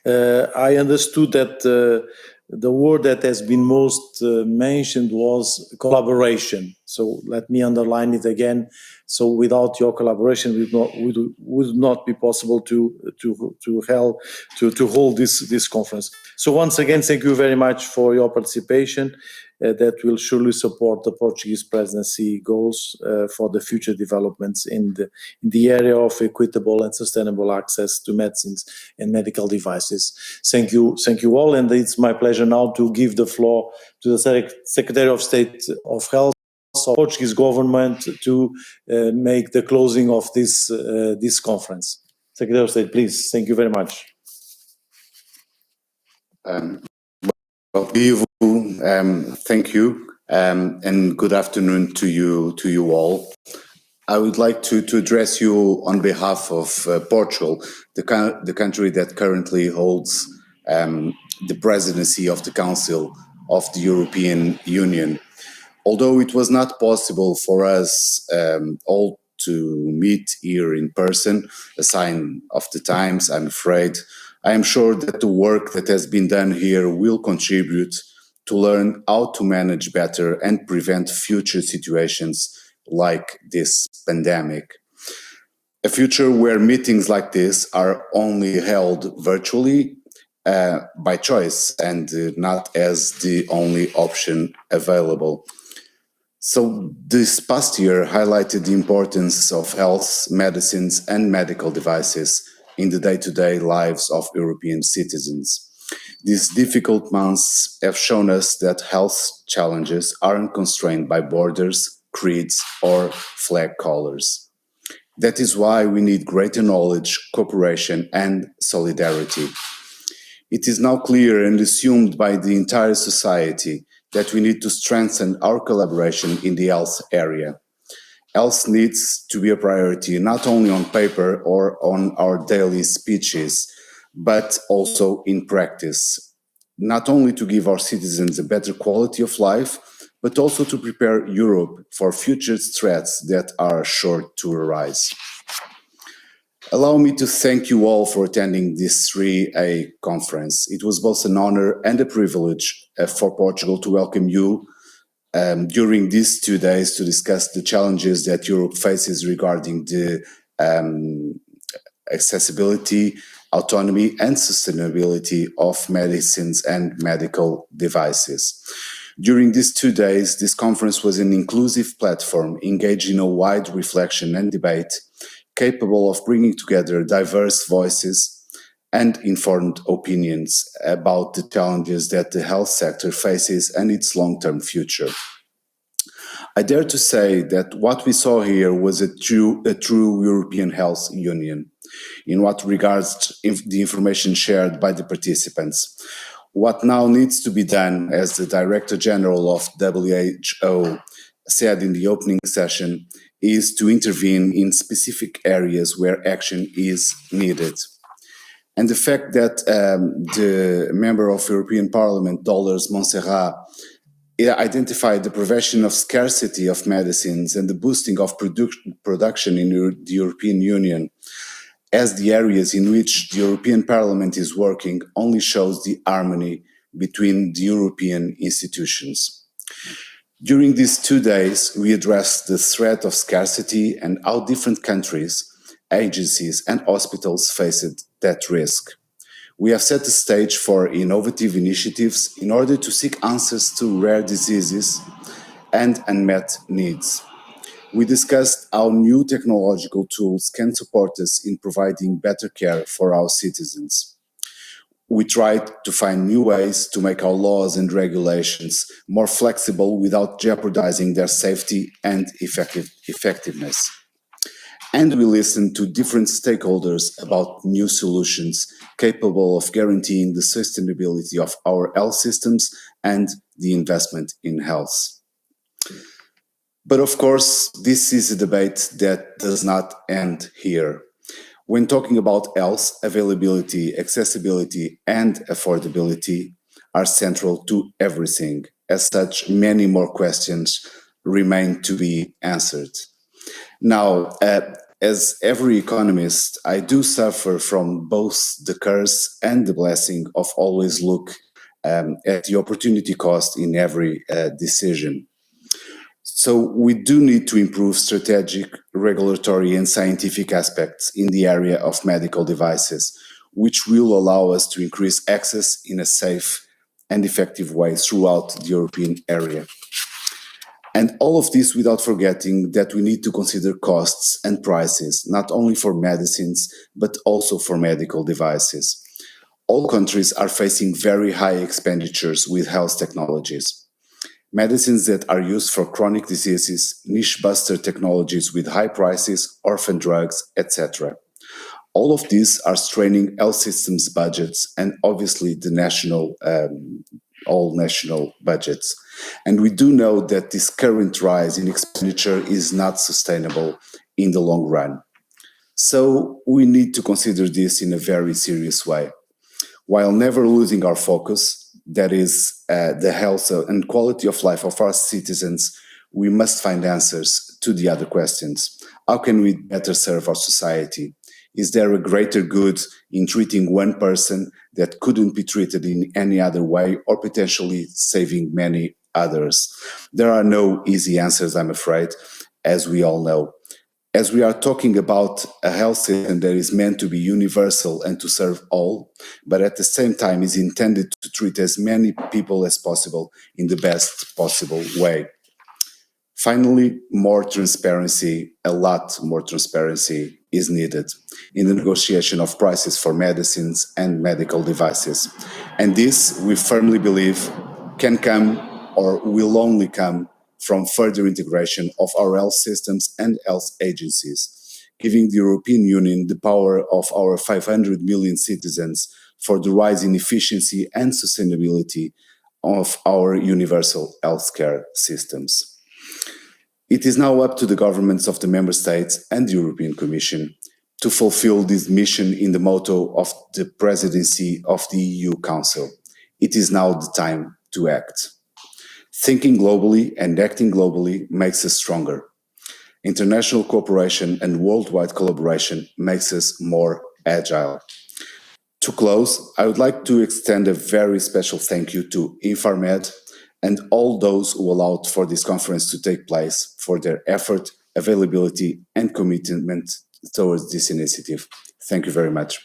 I understood that the word that has been most mentioned was collaboration. So let me underline it again. So without your collaboration, would not be possible to hold this conference. So once again, thank you very much for your participation. That will surely support the Portuguese presidency goals for the future developments in the area of equitable and sustainable access to medicines and medical devices. Thank you all, and it's my pleasure now to give the floor to the Secretary of State of Health of Portuguese government to make the closing of this conference. Secretary of State, please. Thank you very much.
Thank you, and good afternoon to you all. I would like to address you on behalf of Portugal, the country that currently holds the presidency of the Council of the European Union. Although it was not possible for us all to meet here in person, a sign of the times, I'm afraid, I am sure that the work that has been done here will contribute to learn how to manage better and prevent future situations like this pandemic. A future where meetings like this are only held virtually by choice and not as the only option available. So this past year highlighted the importance of health, medicines, and medical devices in the day-to-day lives of European citizens. These difficult months have shown us that health challenges aren't constrained by borders, creeds, or flag colors. That is why we need greater knowledge, cooperation, and solidarity. It is now clear and assumed by the entire society that we need to strengthen our collaboration in the health area. Health needs to be a priority not only on paper or on our daily speeches, but also in practice, not only to give our citizens a better quality of life, but also to prepare Europe for future threats that are sure to arise. Allow me to thank you all for attending this 3A conference. It was both an honor and a privilege for Portugal to welcome you during these 2 days to discuss the challenges that Europe faces regarding the accessibility, autonomy, and sustainability of medicines and medical devices. During these 2 days, this conference was an inclusive platform engaged in a wide reflection and debate, capable of bringing together diverse voices and informed opinions about the challenges that the health sector faces and its long-term future. I dare to say that what we saw here was a true European health union in what regards the information shared by the participants. What now needs to be done, as the Director General of WHO said in the opening session, is to intervene in specific areas where action is needed. And the fact that the member of European Parliament, Dollars Montserrat, identified the prevention of scarcity of medicines and the boosting of production in the European Union as the areas in which the European Parliament is working only shows the harmony between the European institutions. During these 2 days, we addressed the threat of scarcity and how different countries, agencies, and hospitals faced that risk. We have set the stage for innovative initiatives in order to seek answers to rare diseases and unmet needs. We discussed how new technological tools can support us in providing better care for our citizens. We tried to find new ways to make our laws and regulations more flexible without jeopardizing their safety and effectiveness. and we listen to different stakeholders about new solutions capable of guaranteeing the sustainability of our health systems and the investment in health. But of course, this is a debate that does not end here. When talking about health, availability, accessibility, and affordability are central to everything. As such, many more questions remain to be answered. Now, as every economist, I do suffer from both the curse and the blessing of always look at the opportunity cost in every decision. So we do need to improve strategic, regulatory, and scientific aspects in the area of medical devices, which will allow us to increase access in a safe and effective way throughout the European area. And all of this without forgetting that we need to consider costs and prices, not only for medicines, but also for medical devices. All countries are facing very high expenditures with health technologies. Medicines that are used for chronic diseases, niche buster technologies with high prices, orphan drugs, etc. All of these are straining health systems budgets and obviously the all national budgets. And we do know that this current rise in expenditure is not sustainable in the long run. So we need to consider this in a very serious way, while never losing our focus, that is the health and quality of life of our citizens. We must find answers to the other questions. How can we better serve our society? Is there a greater good in treating one person that couldn't be treated in any other way, or potentially saving many others? There are no easy answers, I'm afraid, as we all know. As we are talking about a health system that is meant to be universal and to serve all, but at the same time is intended to treat as many people as possible in the best possible way. Finally, more transparency, a lot more transparency is needed in the negotiation of prices for medicines and medical devices. And this, we firmly believe, can come or will only come from further integration of our health systems and health agencies, giving the European Union the power of our 500 million citizens for the rise in efficiency and sustainability of our universal healthcare systems. It is now up to the governments of the Member States and the European Commission to fulfill this mission in the motto of the Presidency of the EU Council. It is now the time to act. Thinking globally and acting globally makes us stronger. International cooperation and worldwide collaboration makes us more agile. To close, I would like to extend a very special thank you to Infarmed and all those who allowed for this conference to take place for their effort, availability, and commitment towards this initiative. Thank you very much.